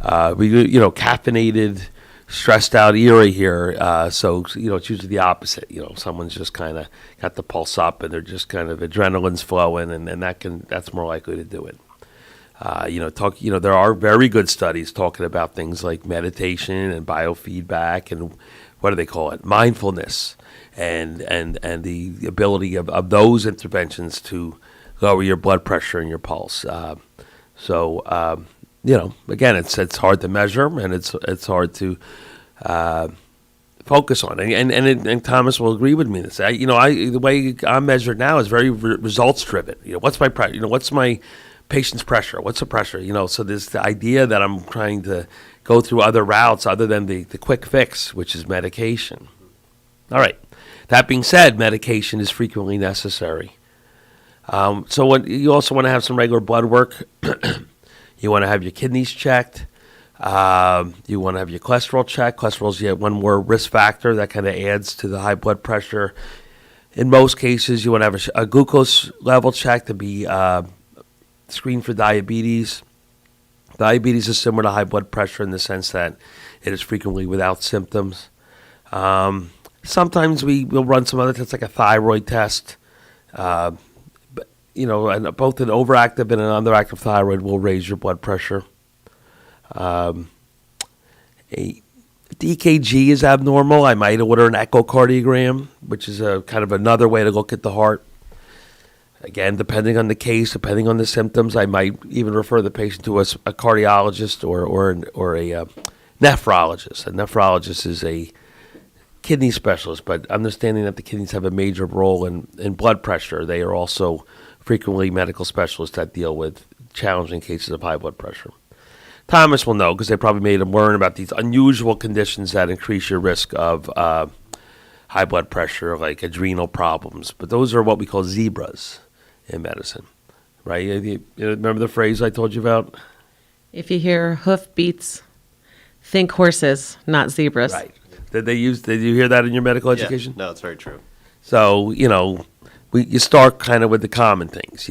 [SPEAKER 5] caffeinated, stressed out era here, so it's usually the opposite. Someone's just kind of got the pulse up and they're just kind of adrenaline's flowing, and that's more likely to do it. There are very good studies talking about things like meditation and biofeedback and what do they call it, mindfulness, and the ability of those interventions to lower your blood pressure and your pulse. Again, it's hard to measure, and it's hard to focus on. And Thomas will agree with me. The way I'm measured now is very results driven. What's my what's my patient's pressure? What's the pressure? So there's the idea that I'm trying to go through other routes other than the quick fix, which is medication. All right. That being said, medication is frequently necessary. So you also want to have some regular blood work. You want to have your kidneys checked. You want to have your cholesterol checked. Cholesterol is yet one more risk factor that kind of adds to the high blood pressure. In most cases, you want to have a glucose level check to be screened for diabetes. Diabetes is similar to high blood pressure in the sense that it is frequently without symptoms. Sometimes we'll run some other tests like a thyroid test. And both an overactive and an underactive thyroid will raise your blood pressure. If the EKG is abnormal, I might order an echocardiogram, which is a kind of another way to look at the heart. Again, depending on the case, depending on the symptoms, I might even refer the patient to a cardiologist or a nephrologist. A nephrologist is a kidney specialist, but understanding that the kidneys have a major role in blood pressure, they are also frequently medical specialists that deal with challenging cases of high blood pressure. Thomas will know because they probably made him learn about these unusual conditions that increase your risk of high blood pressure, like adrenal problems. But those are what we call zebras in medicine, right? You remember the phrase I told you about?
[SPEAKER 6] If you hear hoof beats, think horses, not zebras.
[SPEAKER 5] Right. Did you hear that in your medical education?
[SPEAKER 7] No, it's very true.
[SPEAKER 5] So, you start kind of with the common things,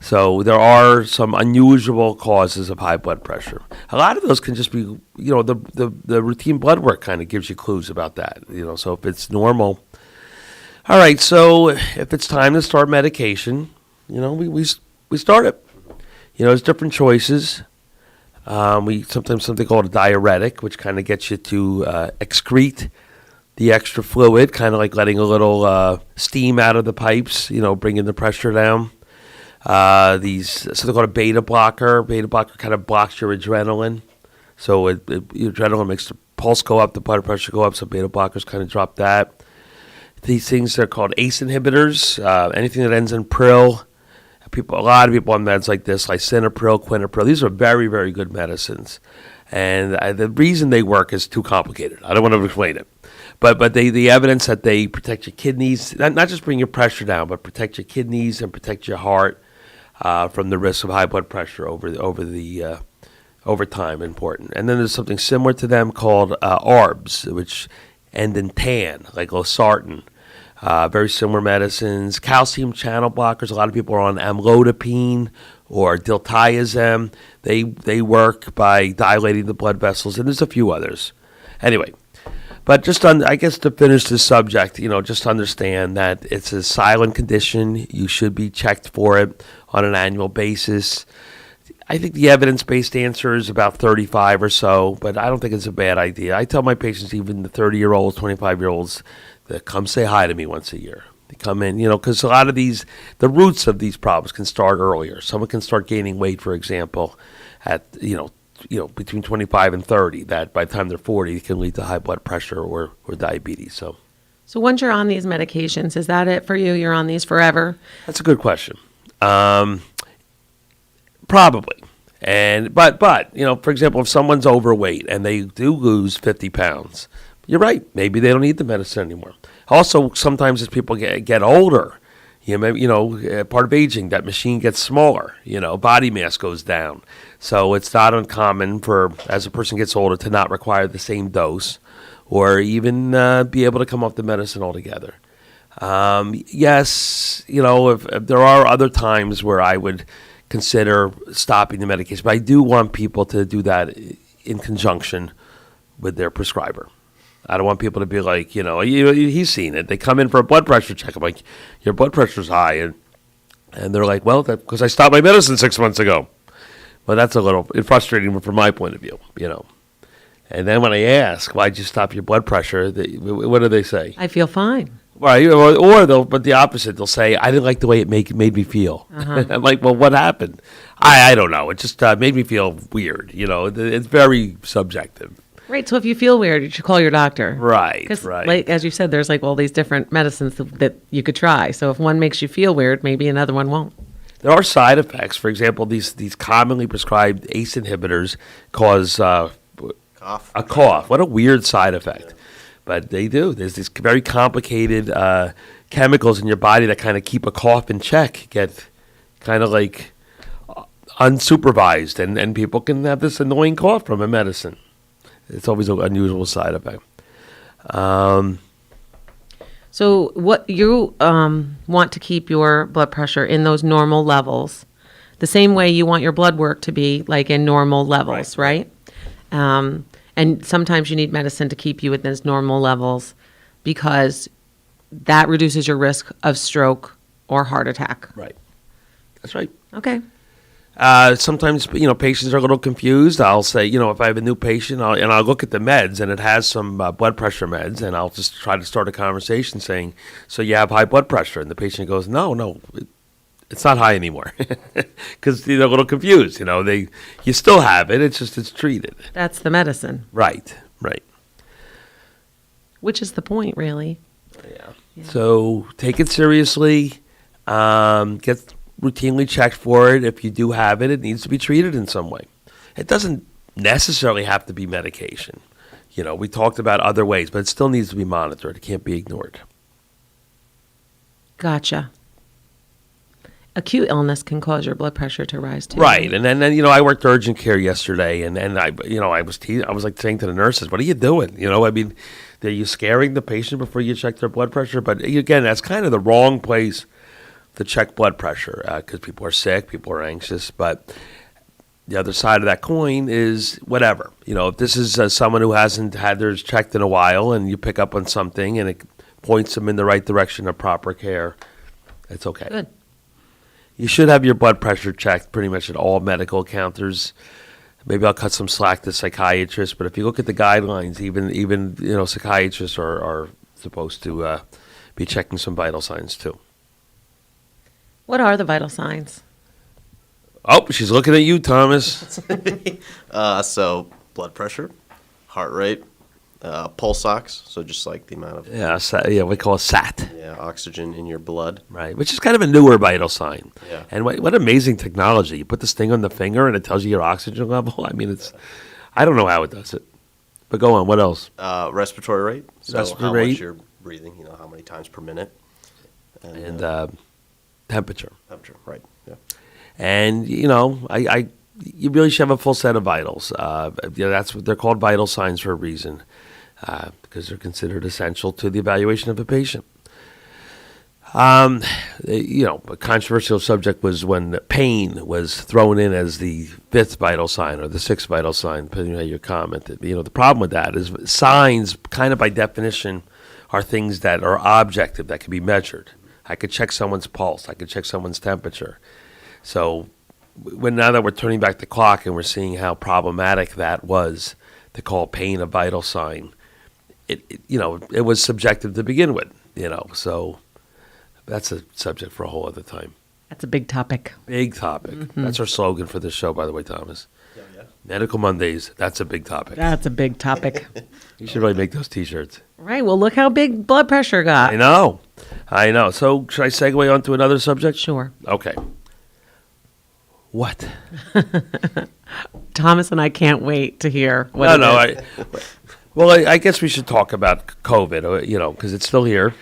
[SPEAKER 5] so there are some unusual causes of high blood pressure. A lot of those can just be, the routine blood work kind of gives you clues about that, so if it's normal. All right, so if it's time to start medication, we start it. There's different choices. We sometimes something called a diuretic, which kind of gets you to excrete the extra fluid, kind of like letting a little steam out of the pipes, bringing the pressure down. Something called a beta blocker. Beta blocker kind of blocks your adrenaline. So your adrenaline makes the pulse go up, the blood pressure go up, so beta blockers kind of drop that. These things are called ACE inhibitors. Anything that ends in pril. A lot of people on meds like this, lisinopril, quinapril. These are very, very good medicines. And the reason they work is too complicated. I don't want to explain it. But the evidence that they protect your kidneys, not just bring your pressure down, but protect your kidneys and protect your heart from the risk of high blood pressure over time, important. And then there's something similar to them called ARBs, which end in tan, like losartan. Very similar medicines. Calcium channel blockers. A lot of people are on amlodipine or diltiazem. They work by dilating the blood vessels, and there's a few others. Anyway, but I guess to finish this subject, just understand that it's a silent condition. You should be checked for it on an annual basis. I think the evidence-based answer is about 35 or so, but I don't think it's a bad idea. I tell my patients, even the 30-year-olds, 25-year-olds, that come say hi to me once a year. They come in, because a lot of the roots of these problems can start earlier. Someone can start gaining weight, for example, at, between 25 and 30, that by the time they're 40, it can lead to high blood pressure or diabetes. So
[SPEAKER 6] once you're on these medications, is that it for you? You're on these forever?
[SPEAKER 5] That's a good question. Probably. But for example, if someone's overweight and they do lose 50 pounds, you're right. Maybe they don't need the medicine anymore. Also, sometimes as people get older, part of aging, that machine gets smaller. Body mass goes down. So it's not uncommon as a person gets older, to not require the same dose, or even be able to come off the medicine altogether. Yes, if there are other times where I would consider stopping the medication, but I do want people to do that in conjunction with their prescriber. I don't want people to be like, he's seen it. They come in for a blood pressure check. I'm like, your blood pressure's high. And they're like, well, that's because I stopped my medicine 6 months ago. Well, that's a little frustrating from my point of view, And then when I ask, why'd you stop your blood pressure? What do they say?
[SPEAKER 6] I feel fine.
[SPEAKER 5] Right, but the opposite. They'll say, I didn't like the way it made me feel. Uh-huh. I'm like, well, what happened? I don't know. It just made me feel weird. It's very subjective.
[SPEAKER 6] Right. So if you feel weird, you should call your doctor.
[SPEAKER 5] Right.
[SPEAKER 6] Because,
[SPEAKER 5] right.
[SPEAKER 6] as you said, there's all these different medicines that you could try. So if one makes you feel weird, maybe another one won't.
[SPEAKER 5] There are side effects. For example, these commonly prescribed ACE inhibitors cause a cough. What a weird side effect. But they do. There's these very complicated chemicals in your body that kind of keep a cough in check, get kind of like unsupervised, and people can have this annoying cough from a medicine. It's always an unusual side effect.
[SPEAKER 6] So what you want to keep your blood pressure in those normal levels, the same way you want your blood work to be like in normal levels, right? And sometimes you need medicine to keep you within those normal levels because that reduces your risk of stroke or heart attack.
[SPEAKER 5] Right. That's right.
[SPEAKER 6] Okay.
[SPEAKER 5] Sometimes, patients are a little confused. I'll say, if I have a new patient, I'll look at the meds, and it has some blood pressure meds, and I'll just try to start a conversation saying, so you have high blood pressure? And the patient goes, no, it's not high anymore. Because they're a little confused. You still have it. It's just it's treated.
[SPEAKER 6] That's the medicine.
[SPEAKER 5] Right.
[SPEAKER 6] Which is the point, really.
[SPEAKER 5] Yeah. So take it seriously. Get routinely checked for it. If you do have it, it needs to be treated in some way. It doesn't necessarily have to be medication. We talked about other ways, but it still needs to be monitored. It can't be ignored.
[SPEAKER 6] Gotcha. Acute illness can cause your blood pressure to rise too.
[SPEAKER 5] Right, and then I worked urgent care yesterday, and I was like saying to the nurses, "What are you doing?" Are you scaring the patient before you check their blood pressure? But again, that's kind of the wrong place to check blood pressure because people are sick, people are anxious. But the other side of that coin is whatever. If this is someone who hasn't had theirs checked in a while, and you pick up on something and it points them in the right direction of proper care, it's okay.
[SPEAKER 6] Good.
[SPEAKER 5] You should have your blood pressure checked pretty much at all medical counters. Maybe I'll cut some slack to psychiatrists, but if you look at the guidelines, even psychiatrists are supposed to be checking some vital signs too.
[SPEAKER 6] What are the vital signs?
[SPEAKER 5] Oh, she's looking at you, Thomas.
[SPEAKER 7] So blood pressure, heart rate, pulse ox, so just like the amount of
[SPEAKER 5] we call it SAT.
[SPEAKER 7] Yeah, oxygen in your blood.
[SPEAKER 5] Right, which is kind of a newer vital sign.
[SPEAKER 7] Yeah.
[SPEAKER 5] And what amazing technology! You put this thing on the finger and it tells you your oxygen level. I don't know how it does it, but go on. What else?
[SPEAKER 7] Respiratory rate. So
[SPEAKER 5] Respiratory
[SPEAKER 7] how
[SPEAKER 5] rate.
[SPEAKER 7] much you're breathing. How many times per minute.
[SPEAKER 5] And temperature.
[SPEAKER 7] Temperature, right? Yeah.
[SPEAKER 5] And you really should have a full set of vitals. That's what they're called vital signs for a reason, because they're considered essential to the evaluation of a patient. A controversial subject was when pain was thrown in as the fifth vital sign or the sixth vital sign, depending on how you commented. The problem with that is signs, kind of by definition, are things that are objective, that can be measured. I could check someone's pulse. I could check someone's temperature. So now that we're turning back the clock and we're seeing how problematic that was to call pain a vital sign, it was subjective to begin with, so that's a subject for a whole other time.
[SPEAKER 6] That's a big topic.
[SPEAKER 5] Big topic.
[SPEAKER 6] Mm-hmm.
[SPEAKER 5] That's our slogan for this show, by the way, Thomas.
[SPEAKER 7] Yeah.
[SPEAKER 5] Medical Mondays, that's a big topic.
[SPEAKER 6] That's a big topic.
[SPEAKER 5] You should really make those T-shirts.
[SPEAKER 6] Right, well, look how big blood pressure got.
[SPEAKER 5] I know. So should I segue on to another subject?
[SPEAKER 6] Sure.
[SPEAKER 5] Okay. What?
[SPEAKER 6] Thomas and I can't wait to hear what
[SPEAKER 5] I guess we should talk about COVID, because it's still here.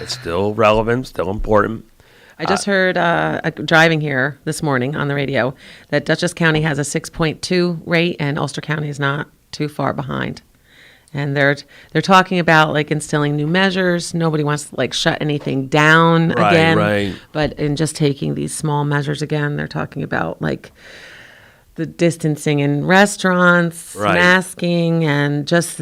[SPEAKER 5] It's still relevant, still important.
[SPEAKER 6] I just heard driving here this morning on the radio that Dutchess County has a 6.2 rate and Ulster County is not too far behind. And they're talking about instilling new measures. Nobody wants to shut anything down again.
[SPEAKER 5] Right.
[SPEAKER 6] But in just taking these small measures again, they're talking about the distancing in restaurants, masking, and just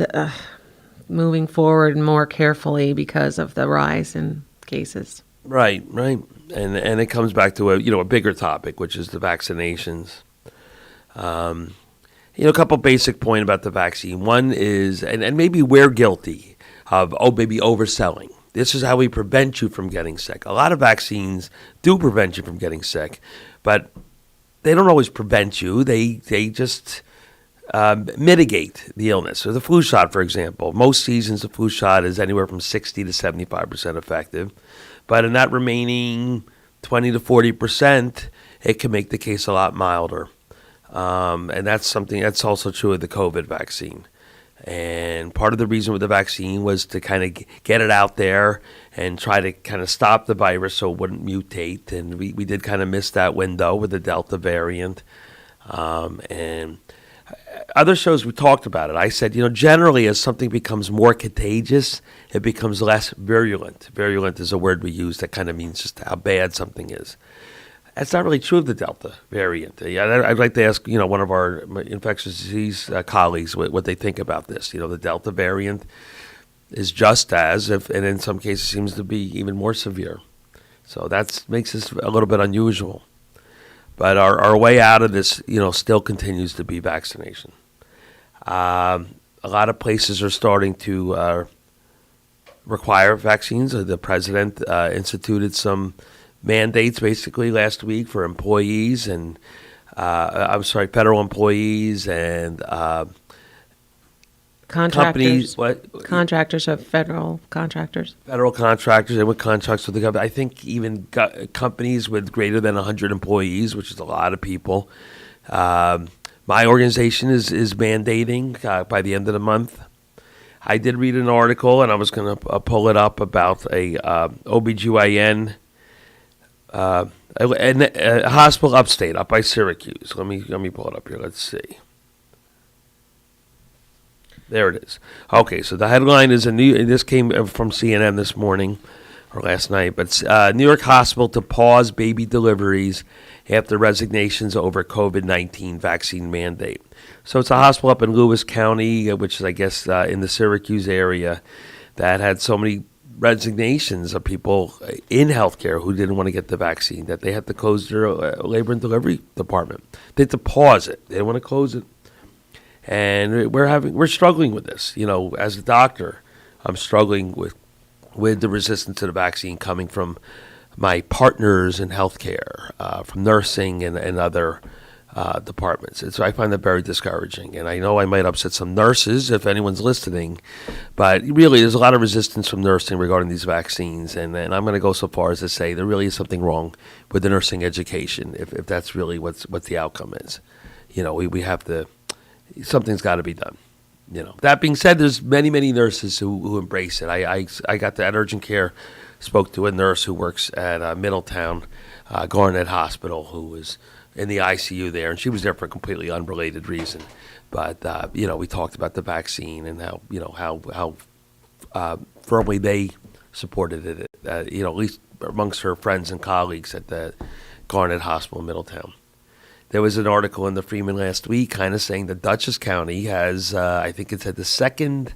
[SPEAKER 6] moving forward more carefully because of the rise in cases.
[SPEAKER 5] Right. And it comes back to a bigger topic, which is the vaccinations. A couple basic points about the vaccine. One is, and maybe we're guilty of, maybe overselling. This is how we prevent you from getting sick. A lot of vaccines do prevent you from getting sick, but they don't always prevent you. They just mitigate the illness. So the flu shot, for example, most seasons the flu shot is anywhere from 60 to 75% effective. But in that remaining 20 to 40%, it can make the case a lot milder. And that's also true of the COVID vaccine. And part of the reason with the vaccine was to kind of get it out there and try to kind of stop the virus so it wouldn't mutate. And we did kind of miss that window with the Delta variant. And other shows we talked about it. I said, generally as something becomes more contagious, it becomes less virulent. Virulent is a word we use that kind of means just how bad something is. That's not really true of the Delta variant. I'd like to ask, one of our infectious disease colleagues what they think about this. The Delta variant is just as, and in some cases seems to be even more severe. So that makes this a little bit unusual. But our way out of this, still continues to be vaccination. A lot of places are starting to require vaccines. The president instituted some mandates basically last week for employees and federal employees and
[SPEAKER 6] Contractors.
[SPEAKER 5] Companies,
[SPEAKER 6] Contractors of federal contractors.
[SPEAKER 5] Federal contractors and with contracts with the government. I think even companies with greater than 100 employees, which is a lot of people. My organization is mandating by the end of the month. I did read an article, and I was going to pull it up about a OBGYN, a hospital upstate, up by Syracuse. Let me pull it up here. Let's see. There it is. Okay, so the headline is this came from CNN this morning or last night, but New York hospital to pause baby deliveries after resignations over COVID-19 vaccine mandate. So it's a hospital up in Lewis County, which is, I guess, in the Syracuse area, that had so many resignations of people in healthcare who didn't want to get the vaccine that they had to close their labor and delivery department. They had to pause it. They didn't want to close it. And we're struggling with this. As a doctor, I'm struggling with the resistance to the vaccine coming from my partners in healthcare, from nursing and other departments. I find that very discouraging. And I know I might upset some nurses if anyone's listening, but really there's a lot of resistance from nursing regarding these vaccines. And I'm going to go so far as to say there really is something wrong with the nursing education if that's really what the outcome is. We have to. Something's got to be done. That being said, there's many nurses who embrace it. I got at urgent care, spoke to a nurse who works at Middletown Garnet Hospital who was in the ICU there, and she was there for a completely unrelated reason. But we talked about the vaccine and how firmly they supported it. At least amongst her friends and colleagues at the Garnet Hospital in Middletown. There was an article in the Freeman last week kind of saying that Dutchess County has, I think it's at the second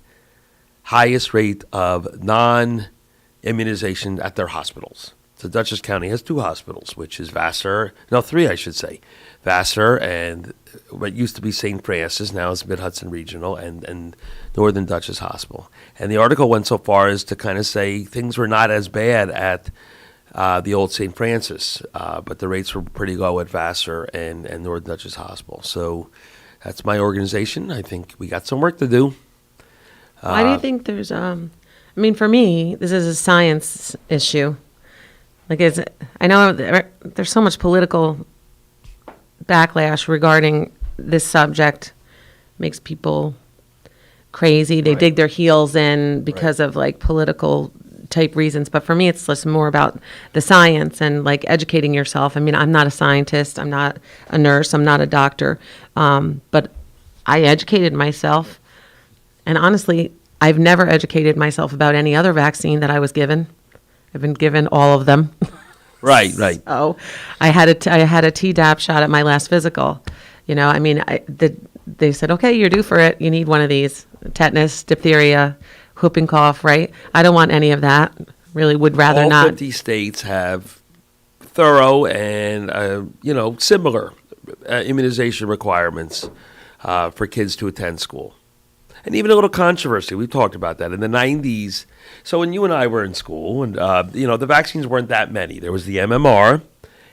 [SPEAKER 5] highest rate of non-immunization at their hospitals. So Dutchess County has 2 hospitals, which is three I should say. Vassar and what used to be St. Francis, now is Mid-Hudson Regional, and Northern Dutchess Hospital. And the article went so far as to kind of say things were not as bad at the old St. Francis, but the rates were pretty low at Vassar and North Dutchess Hospital. So that's my organization. I think we got some work to do.
[SPEAKER 6] Why do you think there's, for me, this is a science issue. I know there's so much political backlash regarding this subject, makes people crazy. They dig their heels in because of political type reasons, but for me it's just more about the science and educating yourself. I'm not a scientist, I'm not a nurse, I'm not a doctor, but I educated myself, and honestly I've never educated myself about any other vaccine that I was given. I've been given all of them.
[SPEAKER 5] Right.
[SPEAKER 6] So I had a Tdap shot at my last physical. They said, okay, you're due for it, you need one of these: tetanus, diphtheria, whooping cough, right? I don't want any of that. Really would rather
[SPEAKER 5] all
[SPEAKER 6] not.
[SPEAKER 5] All 50 states have thorough and, similar immunization requirements for kids to attend school. And even a little controversy. We've talked about that. In the 90s, so when you and I were in school, and, the vaccines weren't that many. There was the MMR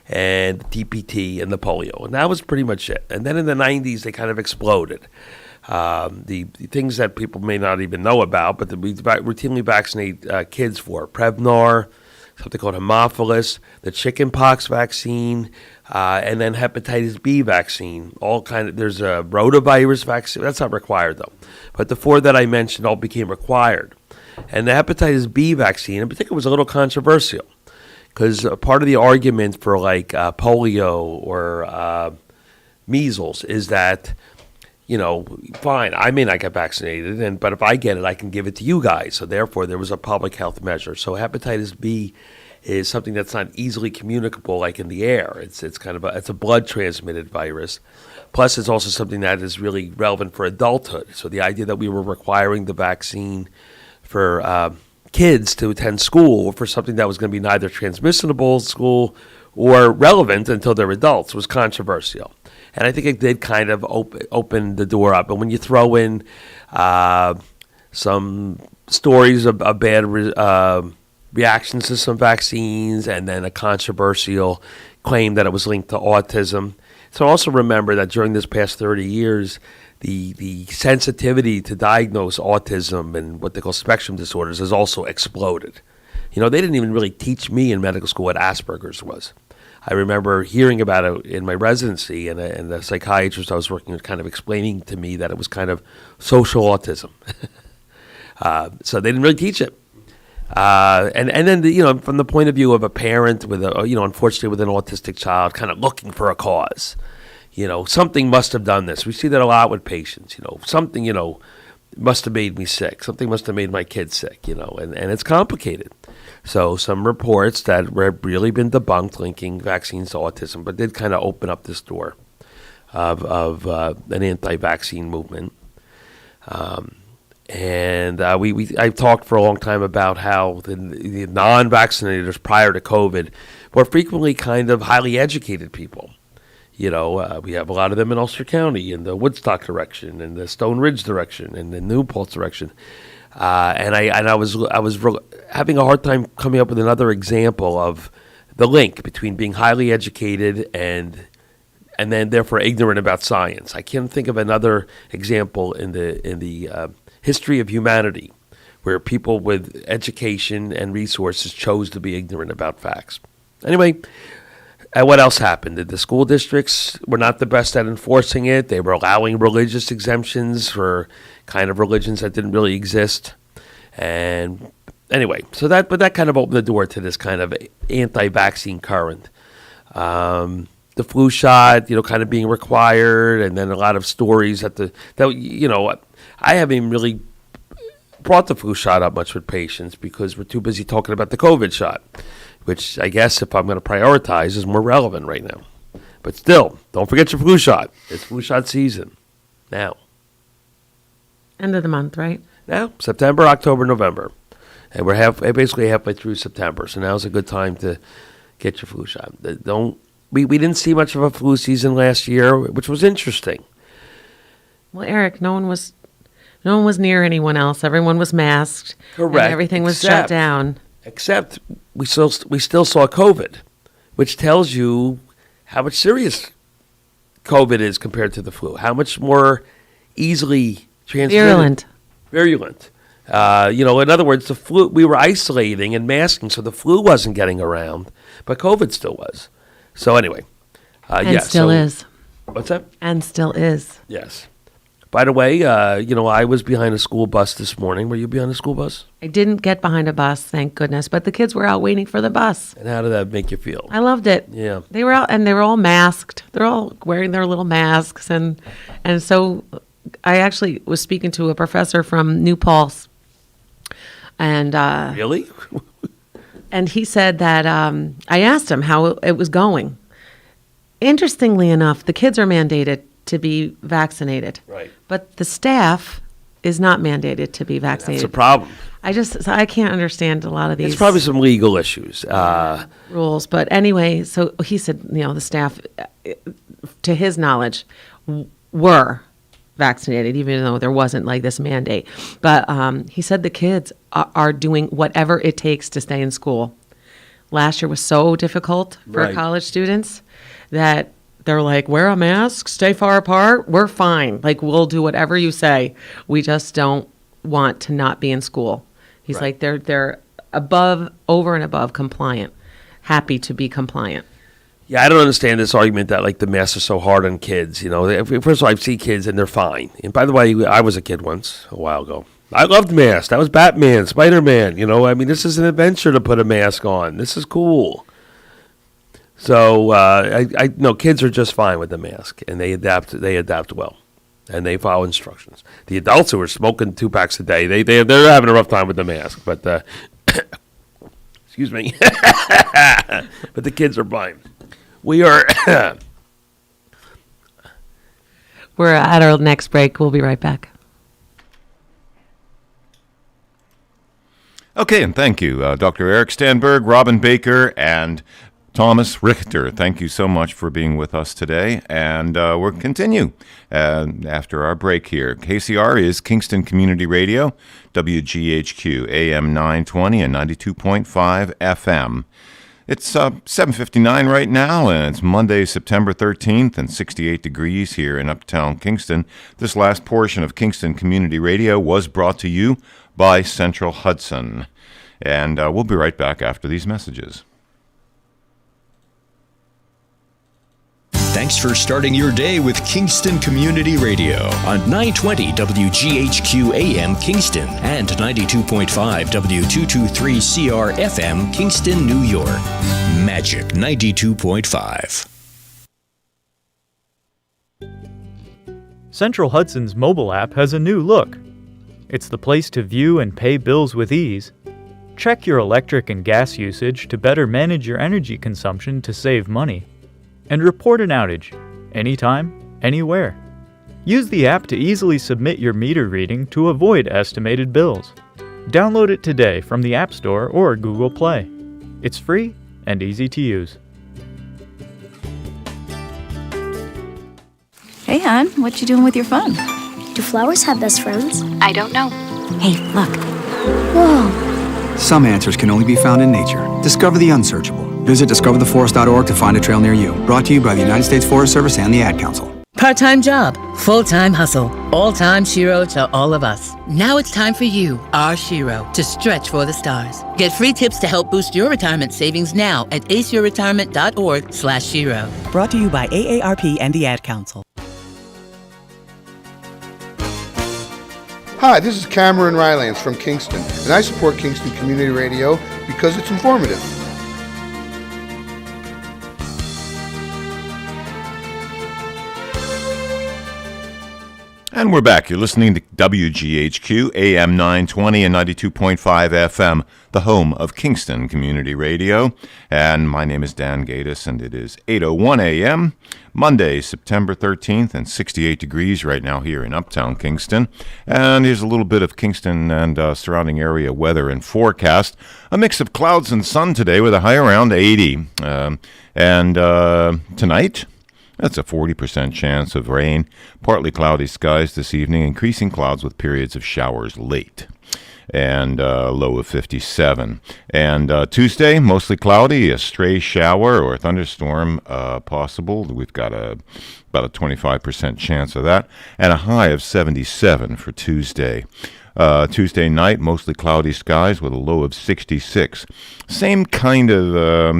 [SPEAKER 5] and the TPT and the polio, and that was pretty much it. And then in the 90s, they kind of exploded. The things that people may not even know about, but that we routinely vaccinate kids for: Prevnar, something called Haemophilus, the chickenpox vaccine, and then hepatitis B vaccine. There's a rotavirus vaccine. That's not required though. But the 4 that I mentioned all became required. And the hepatitis B vaccine in particular was a little controversial because part of the argument for polio or measles is that, fine, I may not get vaccinated, but if I get it, I can give it to you guys. So therefore, there was a public health measure. So hepatitis B is something that's not easily communicable like in the air. It's it's a blood transmitted virus. Plus, it's also something that is really relevant for adulthood. So the idea that we were requiring the vaccine for kids to attend school for something that was going to be neither transmissible at school or relevant until they're adults was controversial. And I think it did kind of open the door up. And when you throw in some stories of bad reactions to some vaccines, and then a controversial claim that it was linked to autism. So also remember that during this past 30 years, the sensitivity to diagnose autism and what they call spectrum disorders has also exploded. You know, they didn't even really teach me in medical school what Asperger's was. I remember hearing about it in my residency, and the psychiatrist I was working with kind of explaining to me that it was kind of social autism. So they didn't really teach it. And then, from the point of view of a parent with unfortunately with an autistic child kind of looking for a cause, something must have done this. We see that a lot with patients, something, must have made me sick. Something must have made my kid sick, and it's complicated. So some reports that have really been debunked linking vaccines to autism, but did kind of open up this door of an anti-vaccine movement. I've talked for a long time about how the non-vaccinators prior to COVID were frequently kind of highly educated people. We have a lot of them in Ulster County, in the Woodstock direction, in the Stone Ridge direction, and the New Paltz direction. I was having a hard time coming up with another example of the link between being highly educated and then therefore ignorant about science. I can't think of another example in the history of humanity where people with education and resources chose to be ignorant about facts. Anyway, what else happened? The school districts were not the best at enforcing it. They were allowing religious exemptions for kind of religions that didn't really exist. And anyway, that kind of opened the door to this kind of anti-vaccine current. The flu shot, kind of being required, and then a lot of stories that I haven't even really brought the flu shot up much with patients because we're too busy talking about the COVID shot, which I guess if I'm going to prioritize is more relevant right now. But still, don't forget your flu shot. It's flu shot season now.
[SPEAKER 6] End of the month, right?
[SPEAKER 5] Now, September, October, November. And we're basically halfway through September, so now's a good time to get your flu shot. We didn't see much of a flu season last year, which was interesting.
[SPEAKER 6] Well, Eric, no one was near anyone else. Everyone was masked.
[SPEAKER 5] Correct.
[SPEAKER 6] And everything was shut down.
[SPEAKER 5] Except we still saw COVID, which tells you how much serious COVID is compared to the flu. How much more easily transmitted. Virulent. In other words, the flu, we were isolating and masking, so the flu wasn't getting around, but COVID still was. So anyway.
[SPEAKER 6] Still is.
[SPEAKER 5] What's that?
[SPEAKER 6] And still is.
[SPEAKER 5] Yes. By the way, I was behind a school bus this morning. Were you behind a school bus?
[SPEAKER 6] I didn't get behind a bus, thank goodness, but the kids were out waiting for the bus.
[SPEAKER 5] And how did that make you feel?
[SPEAKER 6] I loved it.
[SPEAKER 5] Yeah.
[SPEAKER 6] They were out, and they were all masked. They're all wearing their little masks, and so I actually was speaking to a professor from New Paltz, and
[SPEAKER 5] really,
[SPEAKER 6] and he said that I asked him how it was going. Interestingly enough, the kids are mandated to be vaccinated,
[SPEAKER 5] right?
[SPEAKER 6] But the staff is not mandated to be vaccinated.
[SPEAKER 5] That's a problem.
[SPEAKER 6] I can't understand a lot of these.
[SPEAKER 5] It's probably some legal issues,
[SPEAKER 6] rules. But anyway, so he said, the staff, to his knowledge, were vaccinated, even though there wasn't like this mandate. But he said the kids are doing whatever it takes to stay in school. Last year was so difficult for college students that they're like, wear a mask, stay far apart, we're fine. Like, we'll do whatever you say. We just don't want to not be in school. He's like, they're over and above compliant, happy to be compliant.
[SPEAKER 5] Yeah, I don't understand this argument that like the masks are so hard on kids. First of all, I see kids and they're fine. And by the way, I was a kid once a while ago. I loved masks. That was Batman, Spider-Man. This is an adventure to put a mask on. This is cool. So I know kids are just fine with the mask, and they adapt well, and they follow instructions. The adults who are smoking 2 packs a day, they're having a rough time with the mask. But excuse me, but the kids are fine. We are.
[SPEAKER 6] We're at our next break. We'll be right back.
[SPEAKER 1] Okay, and thank you, Dr. Eric Stanberg, Robin Baker, and Thomas Richter, thank you so much for being with us today. And we'll continue after our break here. KCR is Kingston Community Radio, WGHQ, AM 920 and 92.5 FM. It's 7:59 right now, and it's Monday, September 13th, and 68 degrees here in Uptown Kingston. This last portion of Kingston Community Radio was brought to you by Central Hudson. And we'll be right back after these messages.
[SPEAKER 2] Thanks for starting your day with Kingston Community Radio on 920 WGHQ AM Kingston and 92.5 W223CR FM Kingston, New York. Magic 92.5.
[SPEAKER 8] Central Hudson's mobile app has a new look. It's the place to view and pay bills with ease. Check your electric and gas usage to better manage your energy consumption to save money. And report an outage, anytime, anywhere. Use the app to easily submit your meter reading to avoid estimated bills. Download it today from the App Store or Google Play. It's free and easy to use.
[SPEAKER 9] Hey, hon, what you doing with your phone?
[SPEAKER 10] Do flowers have best friends?
[SPEAKER 9] I don't know. Hey, look.
[SPEAKER 10] Whoa.
[SPEAKER 11] Some answers can only be found in nature. Discover the unsearchable. Visit discovertheforest.org to find a trail near you. Brought to you by the United States Forest Service and the Ad Council.
[SPEAKER 12] Part-time job, full-time hustle, all-time Shiro to all of us. Now it's time for you, our Shiro, to stretch for the stars. Get free tips to help boost your retirement savings now at aceyourretirement.org/Shiro.
[SPEAKER 13] Brought to you by AARP and the Ad Council.
[SPEAKER 14] Hi, this is Cameron Rylance from Kingston, and I support Kingston Community Radio because it's informative.
[SPEAKER 1] And we're back. You're listening to WGHQ, AM 920 and 92.5 FM, the home of Kingston Community Radio. And my name is Dan Gatus, and it is 8:01 a.m., Monday, September 13th, and 68 degrees right now here in Uptown Kingston. And here's a little bit of Kingston and surrounding area weather and forecast. A mix of clouds and sun today with a high around 80. Tonight, that's a 40% chance of rain. Partly cloudy skies this evening, increasing clouds with periods of showers late. And low of 57. And Tuesday, mostly cloudy, a stray shower or thunderstorm possible. We've got about a 25% chance of that. And a high of 77 for Tuesday. Tuesday night, mostly cloudy skies with a low of 66. Same kind of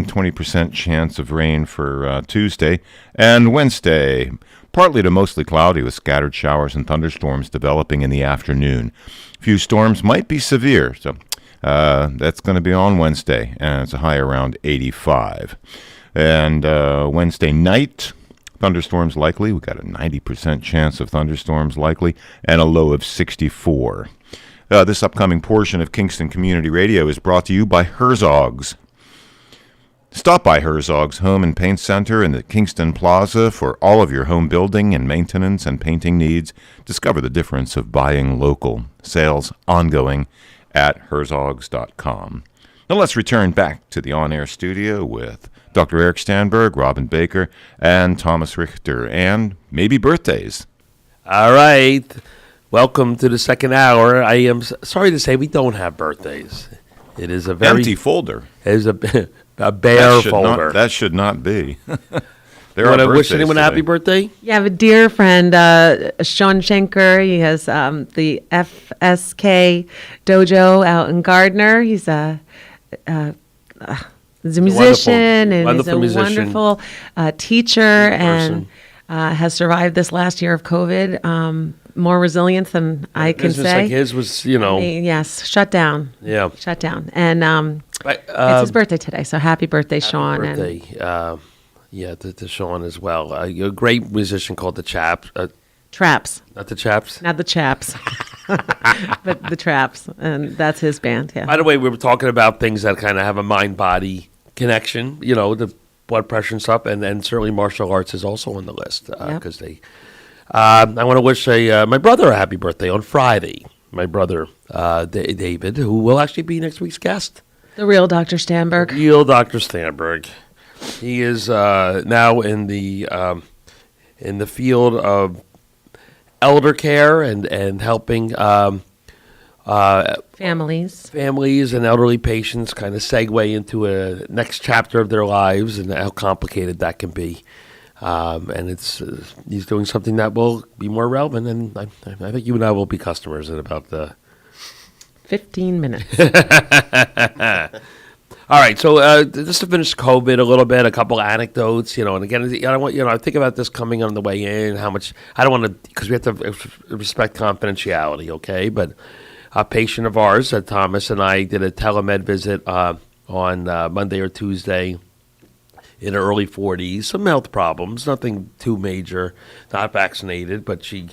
[SPEAKER 1] 20% chance of rain for Tuesday. And Wednesday, partly to mostly cloudy with scattered showers and thunderstorms developing in the afternoon. Few storms might be severe, so that's going to be on Wednesday, and it's a high around 85. And Wednesday night, thunderstorms likely. We've got a 90% chance of thunderstorms likely, and a low of 64. This upcoming portion of Kingston Community Radio is brought to you by Herzog's. Stop by Herzog's Home and Paint Center in the Kingston Plaza for all of your home building and maintenance and painting needs. Discover the difference of buying local. Sales ongoing at herzogs.com. Now let's return back to the on-air studio with Dr. Eric Stanberg, Robin Baker, and Thomas Richter, and maybe birthdays.
[SPEAKER 5] All right. Welcome to the second hour. I am sorry to say we don't have birthdays. It is a very
[SPEAKER 1] empty folder.
[SPEAKER 5] It is a bare folder.
[SPEAKER 1] That should not be.
[SPEAKER 5] You want to wish anyone a happy birthday?
[SPEAKER 6] Yeah, I have a dear friend, Sean Schenker. He has the FSK Dojo out in Gardner. He's a musician, and he's a wonderful teacher, and has survived this last year of COVID. More resilience than I can say.
[SPEAKER 5] Like his was,
[SPEAKER 6] yes, shut down.
[SPEAKER 5] Yeah.
[SPEAKER 6] Shut down. And it's his birthday today, so happy birthday, Sean.
[SPEAKER 5] Birthday. To Sean as well. A great musician called the Chaps.
[SPEAKER 6] Traps.
[SPEAKER 5] Not the Chaps?
[SPEAKER 6] Not the Chaps. But the Traps. And that's his band, yeah.
[SPEAKER 5] By the way, we were talking about things that kind of have a mind-body connection, the blood pressure and stuff, and certainly martial arts is also on the list because they... I want to wish my brother a happy birthday on Friday. My brother, David, who will actually be next week's guest.
[SPEAKER 6] The real Dr. Stanberg.
[SPEAKER 5] Real Dr. Stanberg. He is now in the field of elder care and helping
[SPEAKER 6] families
[SPEAKER 5] and elderly patients kind of segue into a next chapter of their lives and how complicated that can be. And he's doing something that will be more relevant, and I think you and I will be customers in about
[SPEAKER 6] 15 minutes.
[SPEAKER 5] All right, so just to finish COVID a little bit, a couple of anecdotes, and again, I think about this coming on the way in, how much, I don't want to, because we have to respect confidentiality, okay? But a patient of ours, Thomas and I did a telemed visit on Monday or Tuesday in her early 40s, some health problems, nothing too major, not vaccinated, but we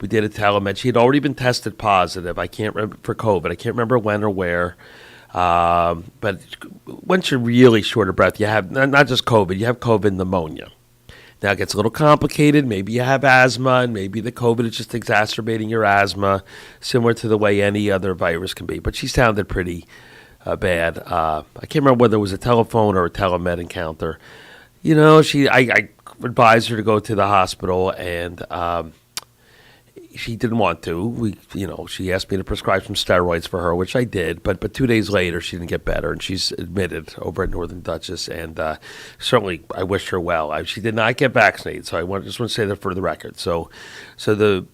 [SPEAKER 5] did a telemed. She had already been tested positive, I can't remember, for COVID. I can't remember when or where. But once you're really short of breath, you have not just COVID, you have COVID pneumonia. Now it gets a little complicated. Maybe you have asthma, and maybe the COVID is just exacerbating your asthma, similar to the way any other virus can be. But she sounded pretty bad. I can't remember whether it was a telephone or a telemed encounter. I advised her to go to the hospital, and she didn't want to. She asked me to prescribe some steroids for her, which I did. But 2 days later, she didn't get better, and she's admitted over at Northern Dutchess. And certainly, I wish her well. She did not get vaccinated, so just want to say that for the record. So the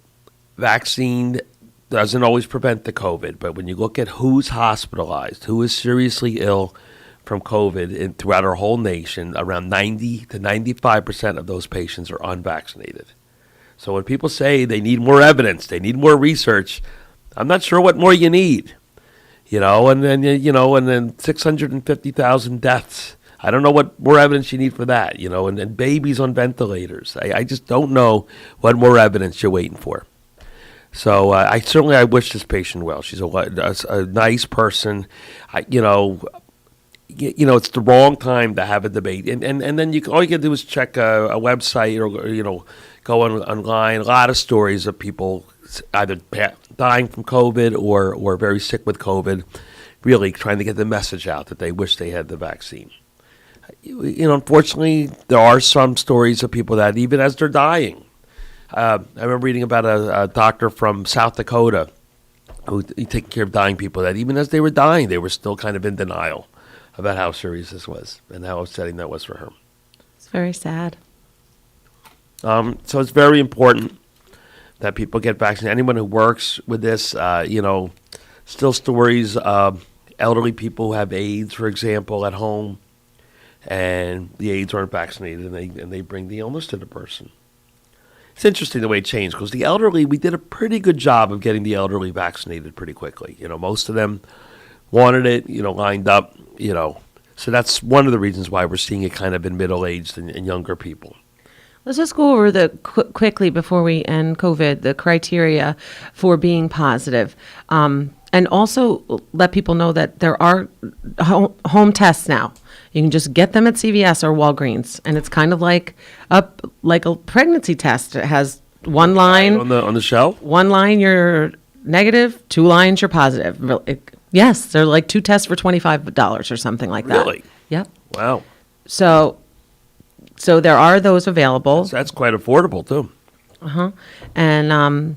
[SPEAKER 5] vaccine doesn't always prevent the COVID, but when you look at who's hospitalized, who is seriously ill from COVID throughout our whole nation, around 90 to 95% of those patients are unvaccinated. So when people say they need more evidence, they need more research, I'm not sure what more you need. And then 650,000 deaths. I don't know what more evidence you need for that. And babies on ventilators. I just don't know what more evidence you're waiting for. So I wish this patient well. She's a nice person. It's the wrong time to have a debate. And then all you can do is check a website or go online. A lot of stories of people either dying from COVID or very sick with COVID, really trying to get the message out that they wish they had the vaccine. Unfortunately, there are some stories of people that even as they're dying. I remember reading about a doctor from South Dakota who taking care of dying people that even as they were dying, they were still kind of in denial about how serious this was and how upsetting that was for her.
[SPEAKER 6] It's very sad.
[SPEAKER 5] So it's very important that people get vaccinated. Anyone who works with this, still stories of elderly people who have AIDS, for example, at home, and the AIDS aren't vaccinated, and they bring the illness to the person. It's interesting the way it changed because the elderly, we did a pretty good job of getting the elderly vaccinated pretty quickly. Most of them wanted it, lined up, So that's one of the reasons why we're seeing it kind of in middle-aged and younger people.
[SPEAKER 6] Let's just go over quickly before we end COVID, the criteria for being positive. And also let people know that there are home tests now. You can just get them at CVS or Walgreens, and it's kind of like a pregnancy test. It has one line
[SPEAKER 5] on the shelf.
[SPEAKER 6] One line you're negative, 2 lines you're positive. Yes, they're like 2 tests for $25 or something like that.
[SPEAKER 5] Really?
[SPEAKER 6] Yep.
[SPEAKER 5] Wow.
[SPEAKER 6] So there are those available.
[SPEAKER 5] That's quite affordable too.
[SPEAKER 6] And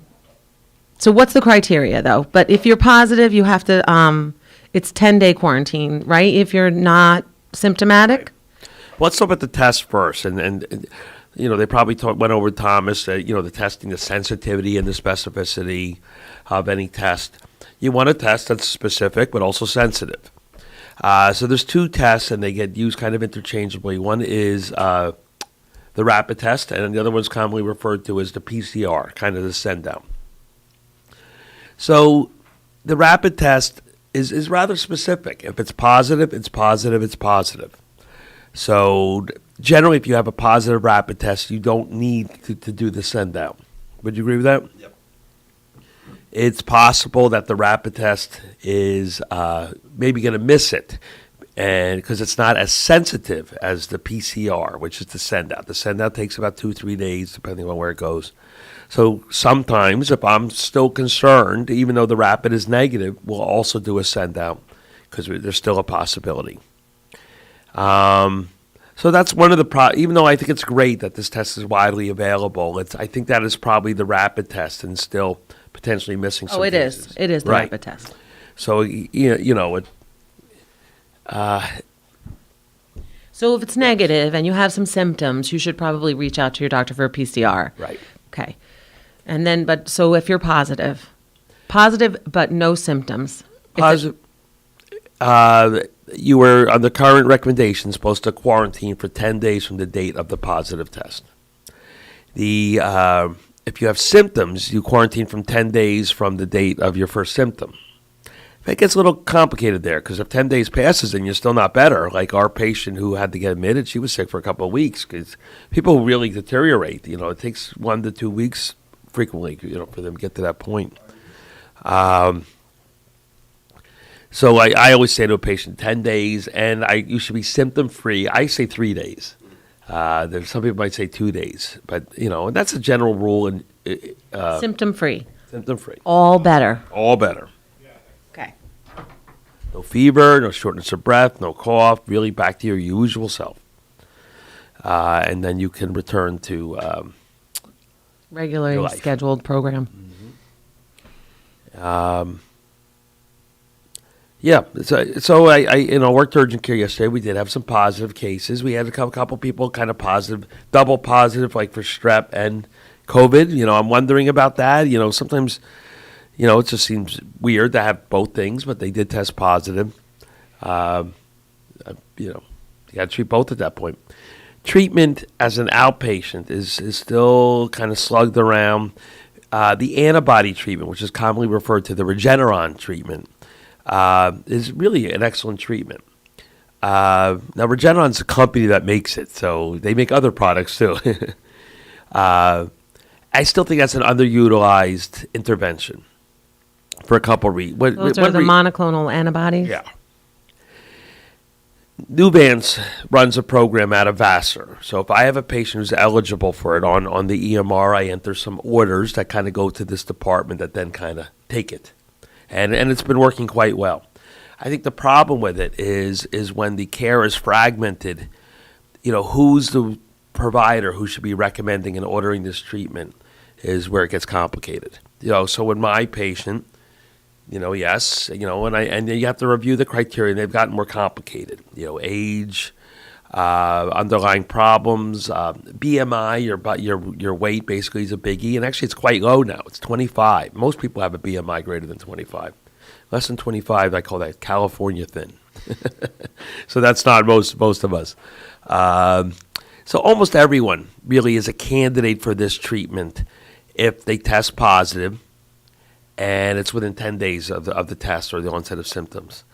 [SPEAKER 6] so what's the criteria though? But if you're positive, you have to. It's 10-day quarantine, right? If you're not symptomatic.
[SPEAKER 5] Let's look at the test first, and they probably went over Thomas. The testing, the sensitivity and the specificity of any test. You want a test that's specific but also sensitive. So there's 2 tests, and they get used kind of interchangeably. One is the rapid test, and the other one's commonly referred to as the PCR, kind of the send down. So the rapid test is rather specific. If it's positive, it's positive, it's positive. So generally, if you have a positive rapid test, you don't need to do the send down. Would you agree with that?
[SPEAKER 7] Yep.
[SPEAKER 5] It's possible that the rapid test is maybe going to miss it, and because it's not as sensitive as the PCR, which is the send out. The send out takes about 2-3 days, depending on where it goes. So sometimes, if I'm still concerned, even though the rapid is negative, we'll also do a send out because there's still a possibility. So So that's one of the even though I think it's great that this test is widely available, I think that is probably the rapid test and still potentially missing some cases.
[SPEAKER 6] It is the
[SPEAKER 5] Right.
[SPEAKER 6] rapid test.
[SPEAKER 5] So, you know,
[SPEAKER 6] So if it's negative and you have some symptoms, you should probably reach out to your doctor for a PCR.
[SPEAKER 5] Right.
[SPEAKER 6] Okay. And then, so if you're positive but no symptoms.
[SPEAKER 5] Positive. You were, on the current recommendation, supposed to quarantine for 10 days from the date of the positive test. If you have symptoms, you quarantine from 10 days from the date of your first symptom. It gets a little complicated there, because if 10 days passes and you're still not better, like our patient who had to get admitted, she was sick for a couple of weeks, because people really deteriorate. You know, it takes 1 to 2 weeks frequently, for them to get to that point. So I always say to a patient, 10 days, and you should be symptom-free. I say 3 days. There's some people might say 2 days, but, and that's a general rule. And
[SPEAKER 6] Symptom-free.
[SPEAKER 5] Symptom-free.
[SPEAKER 6] All better.
[SPEAKER 5] All better.
[SPEAKER 6] Okay.
[SPEAKER 5] No fever, no shortness of breath, no cough, really back to your usual self. And then you can return to
[SPEAKER 6] Regularly scheduled program.
[SPEAKER 5] Yeah, so I worked urgent care yesterday. We did have some positive cases. We had a couple people kind of positive, double positive, like for strep and COVID. I'm wondering about that. Sometimes, it just seems weird to have both things, but they did test positive. You got to treat both at that point. Treatment as an outpatient is still kind of slugged around. The antibody treatment, which is commonly referred to the Regeneron treatment, is really an excellent treatment. Now, Regeneron's a company that makes it, so they make other products too. I still think that's an underutilized intervention for a couple of reasons.
[SPEAKER 6] Those are the monoclonal antibodies?
[SPEAKER 5] Yeah. Nuvance runs a program out of Vassar. So if I have a patient who's eligible for it on the EMR, I enter some orders that kind of go to this department that then kind of take it. And it's been working quite well. I think the problem with it is when the care is fragmented, who's the provider who should be recommending and ordering this treatment is where it gets complicated. So when my patient, yes, and you have to review the criteria, and they've gotten more complicated. Age, underlying problems, BMI, your weight basically is a biggie, and actually it's quite low now. It's 25. Most people have a BMI greater than 25. Less than 25, I call that California thin. So that's not most of us. So almost everyone really is a candidate for this treatment if they test positive, and it's within 10 days of the test or the onset of symptoms.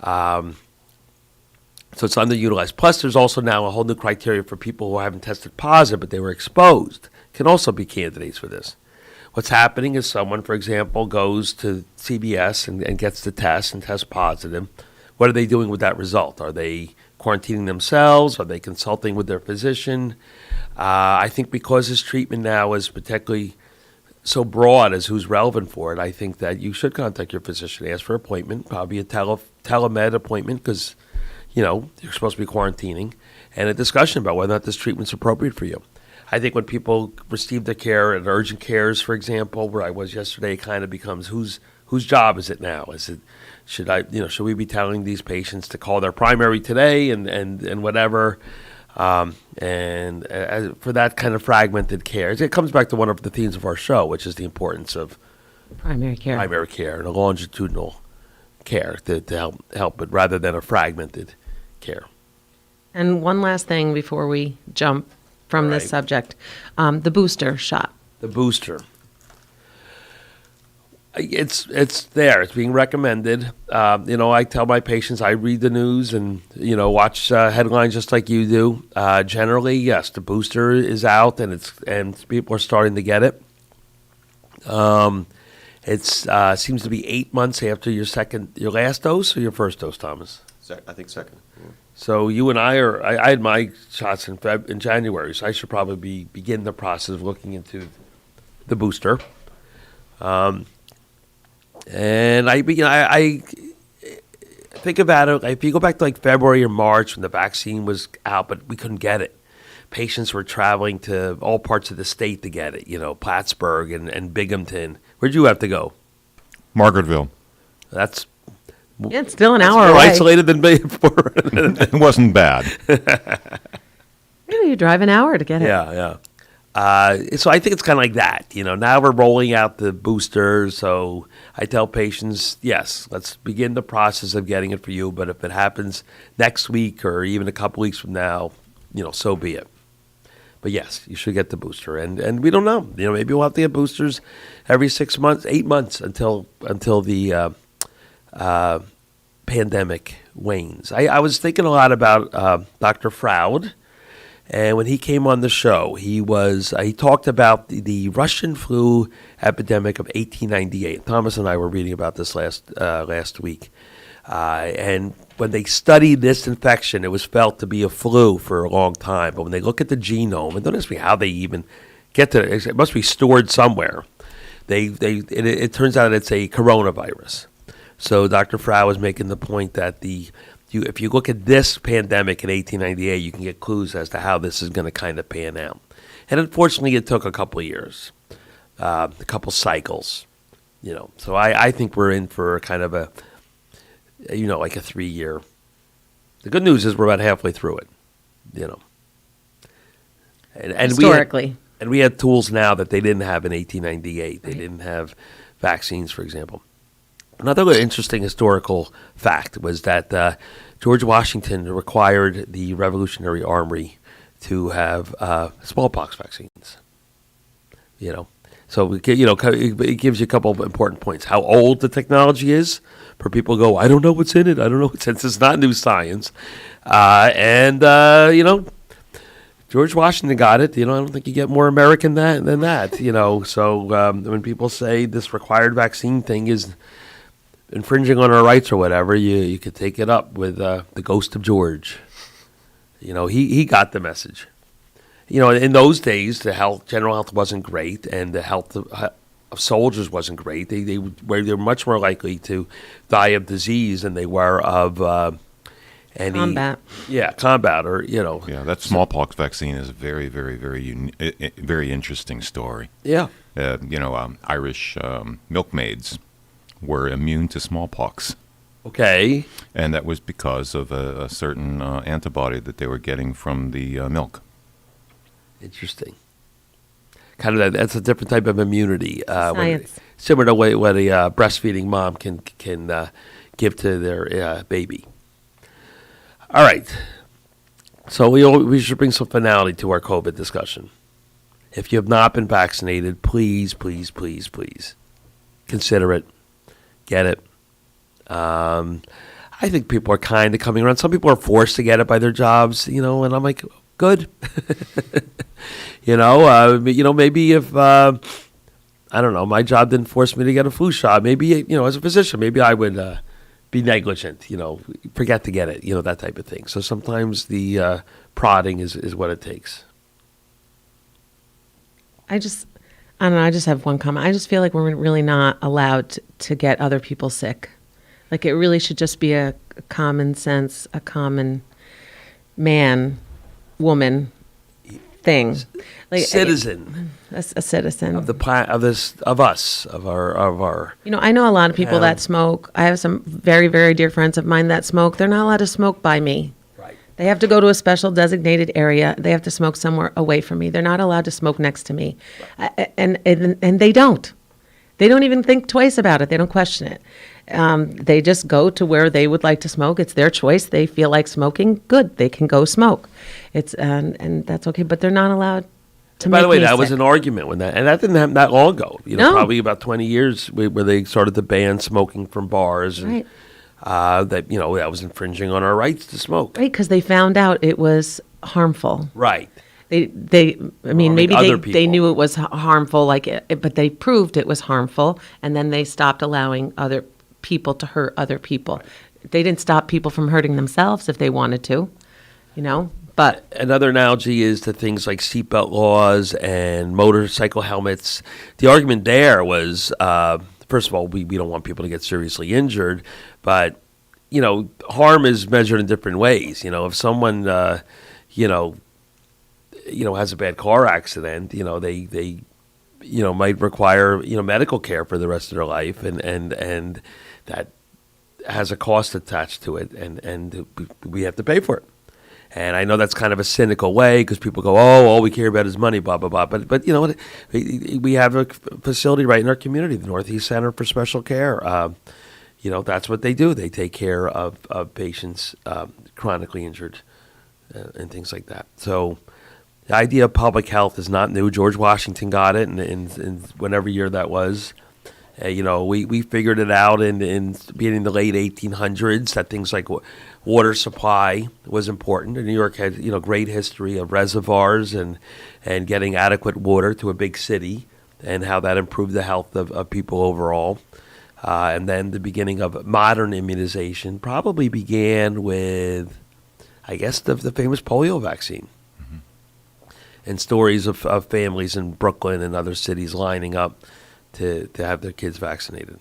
[SPEAKER 5] So it's underutilized. Plus, there's also now a whole new criteria for people who haven't tested positive, but they were exposed, can also be candidates for this. What's happening is someone, for example, goes to CVS and gets the test and tests positive. What are they doing with that result? Are they quarantining themselves? Are they consulting with their physician? I think because this treatment now is particularly so broad as who's relevant for it, I think that you should contact your physician, ask for an appointment, probably a telemed appointment, because you're supposed to be quarantining, and a discussion about whether or not this treatment's appropriate for you. I think when people receive the care at urgent cares, for example, where I was yesterday, it kind of becomes whose job is it now? Should we be telling these patients to call their primary today and whatever? For that kind of fragmented care, it comes back to one of the themes of our show, which is the importance of
[SPEAKER 6] primary care
[SPEAKER 5] and a longitudinal care to help it rather than a fragmented care.
[SPEAKER 6] And one last thing before we jump from this subject, the booster shot.
[SPEAKER 5] The booster. It's there. It's being recommended. I tell my patients, I read the news and, watch headlines just like you do. Generally, yes, the booster is out and people are starting to get it. It seems to be 8 months after your last dose or your first dose, Thomas?
[SPEAKER 7] I think second. Yeah.
[SPEAKER 5] So you and I had my shots in January, so I should probably begin the process of looking into the booster. And I think think about it. If you go back to like February or March when the vaccine was out, but we couldn't get it. Patients were traveling to all parts of the state to get it, Plattsburgh and Binghamton. Where'd you have to go?
[SPEAKER 1] Margaretville.
[SPEAKER 5] That's
[SPEAKER 6] it's still an hour
[SPEAKER 5] more
[SPEAKER 6] away.
[SPEAKER 5] isolated than before.
[SPEAKER 1] It wasn't bad.
[SPEAKER 6] Maybe you drive an hour to get it.
[SPEAKER 5] Yeah. So I think it's kind of like that. Now we're rolling out the boosters. So I tell patients, yes, let's begin the process of getting it for you. But if it happens next week or even a couple weeks from now, so be it. But yes, you should get the booster. And we don't know. Maybe we'll have to get boosters every 6 months, 8 months until the pandemic wanes. I was thinking a lot about Dr. Froud. And when he came on the show, he talked about the Russian flu epidemic of 1898. Thomas and I were reading about this last week. And when they studied this infection, it was felt to be a flu for a long time. But when they look at the genome, and don't ask me how they even get to it, it must be stored somewhere. It turns out it's a coronavirus. So Dr. Frau was making the point that if you look at this pandemic in 1898, you can get clues as to how this is going to kind of pan out. And unfortunately, it took a couple of years, a couple cycles, So I think we're in for kind of a, like a 3-year. The good news is we're about halfway through it, And
[SPEAKER 6] historically.
[SPEAKER 5] We had tools now that they didn't have in 1898. They didn't have vaccines, for example. Another interesting historical fact was that George Washington required the Revolutionary Army to have smallpox vaccines. So it gives you a couple of important points. How old the technology is, for people to go, I don't know what's in it. I don't know since it's not new science, George Washington got it. I don't think you get more American than that. So when people say this required vaccine thing is infringing on our rights or whatever, you could take it up with the ghost of George. He got the message. In those days, general health wasn't great, and the health of soldiers wasn't great. They were much more likely to die of disease than they were of any
[SPEAKER 6] combat.
[SPEAKER 5] Yeah, combat or
[SPEAKER 1] Yeah, that smallpox vaccine is a very, very, very very interesting story.
[SPEAKER 5] Yeah.
[SPEAKER 1] Irish milkmaids were immune to smallpox.
[SPEAKER 5] Okay.
[SPEAKER 1] And that was because of a certain antibody that they were getting from the milk.
[SPEAKER 5] Interesting. Kind of that's a different type of immunity.
[SPEAKER 6] Science.
[SPEAKER 5] Similar to what a breastfeeding mom can give to their baby. All right. So we should bring some finality to our COVID discussion. If you have not been vaccinated, please, please, please, please consider it. Get it. I think people are kind of coming around. Some people are forced to get it by their jobs, and I'm like, good. Maybe if, I don't know, my job didn't force me to get a flu shot, maybe, as a physician, maybe I would be negligent, forget to get it, that type of thing. So sometimes the prodding is what it takes.
[SPEAKER 6] I don't know. I just have one comment. I just feel like we're really not allowed to get other people sick. Like it really should just be a common sense, a common man, woman thing. Like
[SPEAKER 5] citizen.
[SPEAKER 6] A citizen
[SPEAKER 5] of our.
[SPEAKER 6] I know a lot of people that smoke. I have some very, very dear friends of mine that smoke. They're not allowed to smoke by me. They have to go to a special designated area. They have to smoke somewhere away from me. They're not allowed to smoke next to me. And they don't. They don't even think twice about it. They don't question it. They just go to where they would like to smoke. It's their choice. They feel like smoking, good. They can go smoke. And that's okay. But they're not allowed to
[SPEAKER 5] By
[SPEAKER 6] make
[SPEAKER 5] the way,
[SPEAKER 6] me
[SPEAKER 5] that
[SPEAKER 6] sick.
[SPEAKER 5] was an argument when and that didn't happen that long ago.
[SPEAKER 6] No.
[SPEAKER 5] Probably about 20 years where they started to ban smoking from bars. And,
[SPEAKER 6] Right.
[SPEAKER 5] that was infringing on our rights to smoke.
[SPEAKER 6] Right, because they found out it was harmful.
[SPEAKER 5] Right.
[SPEAKER 6] Maybe
[SPEAKER 5] other
[SPEAKER 6] they
[SPEAKER 5] people.
[SPEAKER 6] knew it was harmful, but they proved it was harmful, and then they stopped allowing other people to hurt other people. They didn't stop people from hurting themselves if they wanted to, But
[SPEAKER 5] another analogy is to things like seatbelt laws and motorcycle helmets. The argument there was, first of all, we don't want people to get seriously injured, but harm is measured in different ways. If someone, has a bad car accident, they might require, medical care for the rest of their life, and that has a cost attached to it, and we have to pay for it. And I know that's kind of a cynical way because people go, oh, all we care about is money, blah, blah, blah. But you know what? We have a facility right in our community, the Northeast Center for Special Care. That's what they do. They take care of patients chronically injured and things like that. So the idea of public health is not new. George Washington got it in whatever year that was. We figured it out in being in the late 1800s that things like water supply was important. And New York had great history of reservoirs and getting adequate water to a big city, and how that improved the health of people overall. And then the beginning of modern immunization probably began with, I guess, the famous polio vaccine. And stories of families in Brooklyn and other cities lining up to have their kids vaccinated.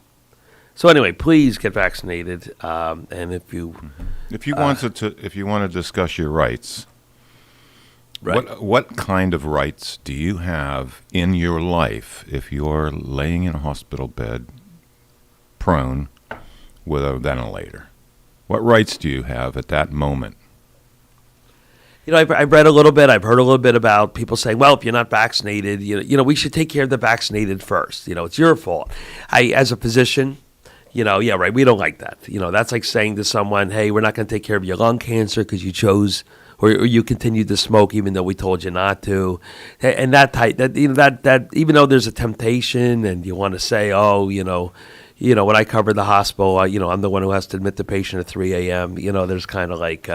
[SPEAKER 5] So anyway, please get vaccinated. And if you
[SPEAKER 1] want to discuss your rights,
[SPEAKER 5] right.
[SPEAKER 1] What kind of rights do you have in your life if you're laying in a hospital bed, prone, with a ventilator? What rights do you have at that moment?
[SPEAKER 5] I've read a little bit. I've heard a little bit about people saying, well, if you're not vaccinated, we should take care of the vaccinated first. It's your fault. As a physician, we don't like that. That's like saying to someone, hey, we're not going to take care of your lung cancer because you chose or you continued to smoke even though we told you not to. And that even though there's a temptation and you want to say, when I cover the hospital, I'm the one who has to admit the patient at 3 a.m. There's kind of like...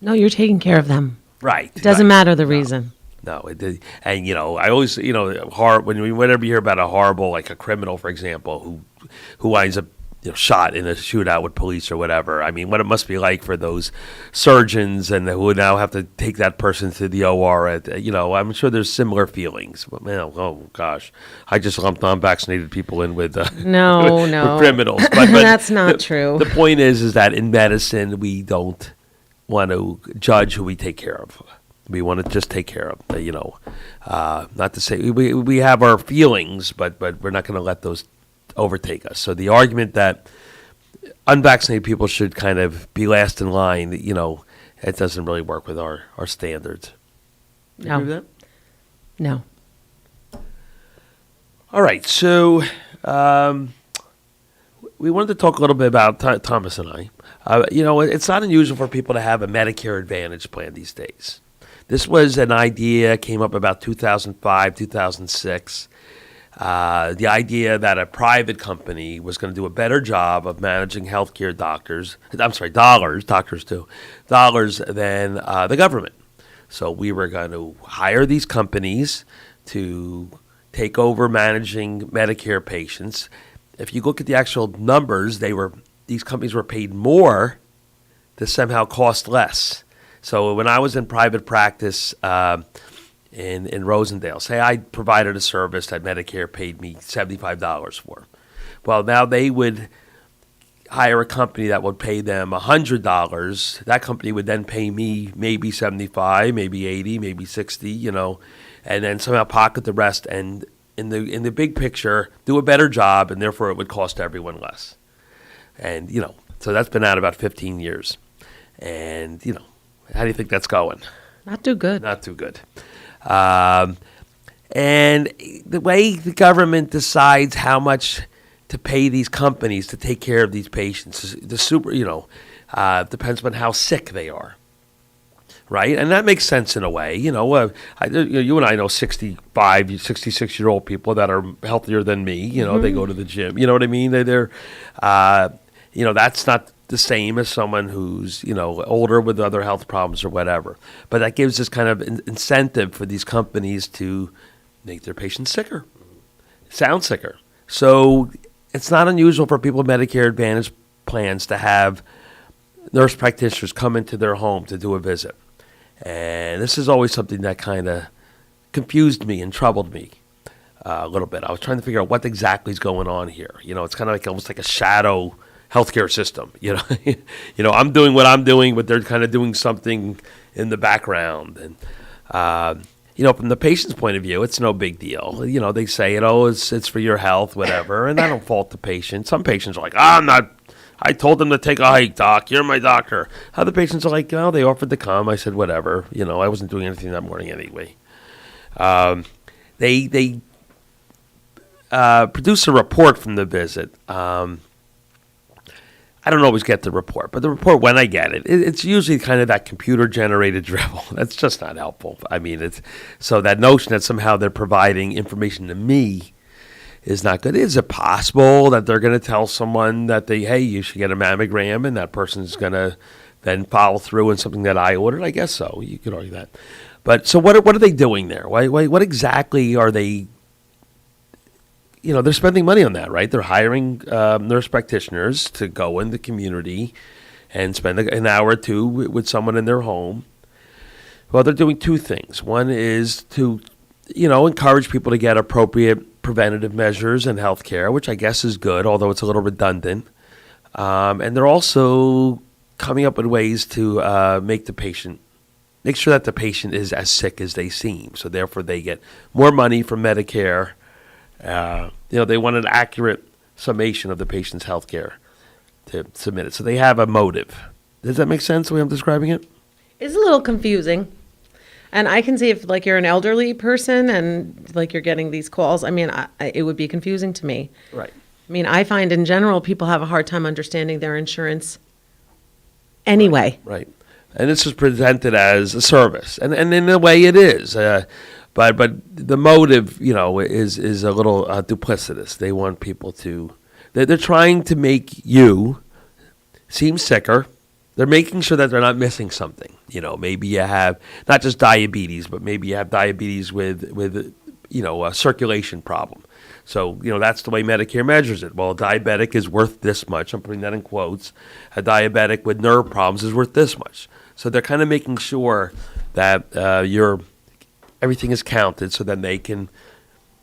[SPEAKER 6] No, you're taking care of them.
[SPEAKER 5] Right.
[SPEAKER 6] It doesn't matter the reason.
[SPEAKER 5] No, it did. And I always, whenever you hear about a horrible, like a criminal, for example, who winds up shot in a shootout with police or whatever. I mean, what it must be like for those surgeons and who now have to take that person to the OR. I'm sure there's similar feelings. But man, oh gosh, I just lumped unvaccinated people in with
[SPEAKER 6] no
[SPEAKER 5] with criminals. But
[SPEAKER 6] that's not true.
[SPEAKER 5] The point is that in medicine we don't want to judge who we take care of. We want to just take care of, not to say we have our feelings, but we're not going to let those overtake us. So the argument that unvaccinated people should kind of be last in line, it doesn't really work with our standards.
[SPEAKER 6] No.
[SPEAKER 5] Agree with that?
[SPEAKER 6] No.
[SPEAKER 5] All right. So we wanted to talk a little bit about Thomas and I. It's not unusual for people to have a Medicare Advantage plan these days. This was an idea, came up about 2005, 2006. The idea that a private company was going to do a better job of managing healthcare dollars than the government. So we were going to hire these companies to take over managing Medicare patients. If you look at the actual numbers, these companies were paid more to somehow cost less. So when I was in private practice in Rosendale, say I provided a service that Medicare paid me $75 for. Well, now they would hire a company that would pay them $100. That company would then pay me maybe $75, maybe $80, maybe $60, and then somehow pocket the rest and in the big picture do a better job, and therefore it would cost everyone less. And, so that's been out about 15 years. And, how do you think that's going?
[SPEAKER 6] Not too good.
[SPEAKER 5] Not too good. And the way the government decides how much to pay these companies to take care of these patients, depends on how sick they are. Right? And that makes sense in a way. You and I know 65, 66-year-old people that are healthier than me. They go to the gym. You know what I mean? They're that's not the same as someone who's, older with other health problems or whatever. But that gives this kind of incentive for these companies to make their patients sicker, sound sicker. So it's not unusual for people with Medicare Advantage plans to have nurse practitioners come into their home to do a visit. And this is always something that kind of confused me and troubled me a little bit. I was trying to figure out what exactly is going on here. It's kind of like almost like a shadow healthcare system. I'm doing what I'm doing, but they're kind of doing something in the background. And from the patient's point of view, it's no big deal. They say it's for your health, whatever, and I don't fault the patient. Some patients are like, I'm not. I told them to take a hike, doc. You're my doctor. Other patients are like, they offered to come. I said, whatever. I wasn't doing anything that morning anyway. They produce a report from the visit. I don't always get the report, but the report, when I get it, it's usually kind of that computer-generated dribble. That's just not helpful. I mean, so that notion that somehow they're providing information to me is not good. Is it possible that they're going to tell someone that you should get a mammogram, and that person's going to then follow through on something that I ordered? I guess so. You could argue that. But so what are they doing there? What exactly are they? They're spending money on that, right? They're hiring nurse practitioners to go in the community and spend an hour or two with someone in their home. Well, they're doing two things. One is to, encourage people to get appropriate preventative measures and health care, which I guess is good, although it's a little redundant. And they're also coming up with ways to make sure that the patient is as sick as they seem. So therefore they get more money from Medicare. They want an accurate summation of the patient's health care to submit it. So they have a motive. Does that make sense the way I'm describing it?
[SPEAKER 6] It's a little confusing. And I can see if you're an elderly person and you're getting these calls, it would be confusing to me.
[SPEAKER 5] Right.
[SPEAKER 6] I find in general people have a hard time understanding their insurance anyway.
[SPEAKER 5] Right. And this is presented as a service. And in a way it is. But the motive, is a little duplicitous. They want people to, they're trying to make you seem sicker. They're making sure that they're not missing something. Maybe you have not just diabetes, but maybe you have diabetes with a circulation problem. So, that's the way Medicare measures it. Well, a diabetic is worth this much. I'm putting that in quotes. A diabetic with nerve problems is worth this much. So they're kind of making sure that everything is counted, so then they can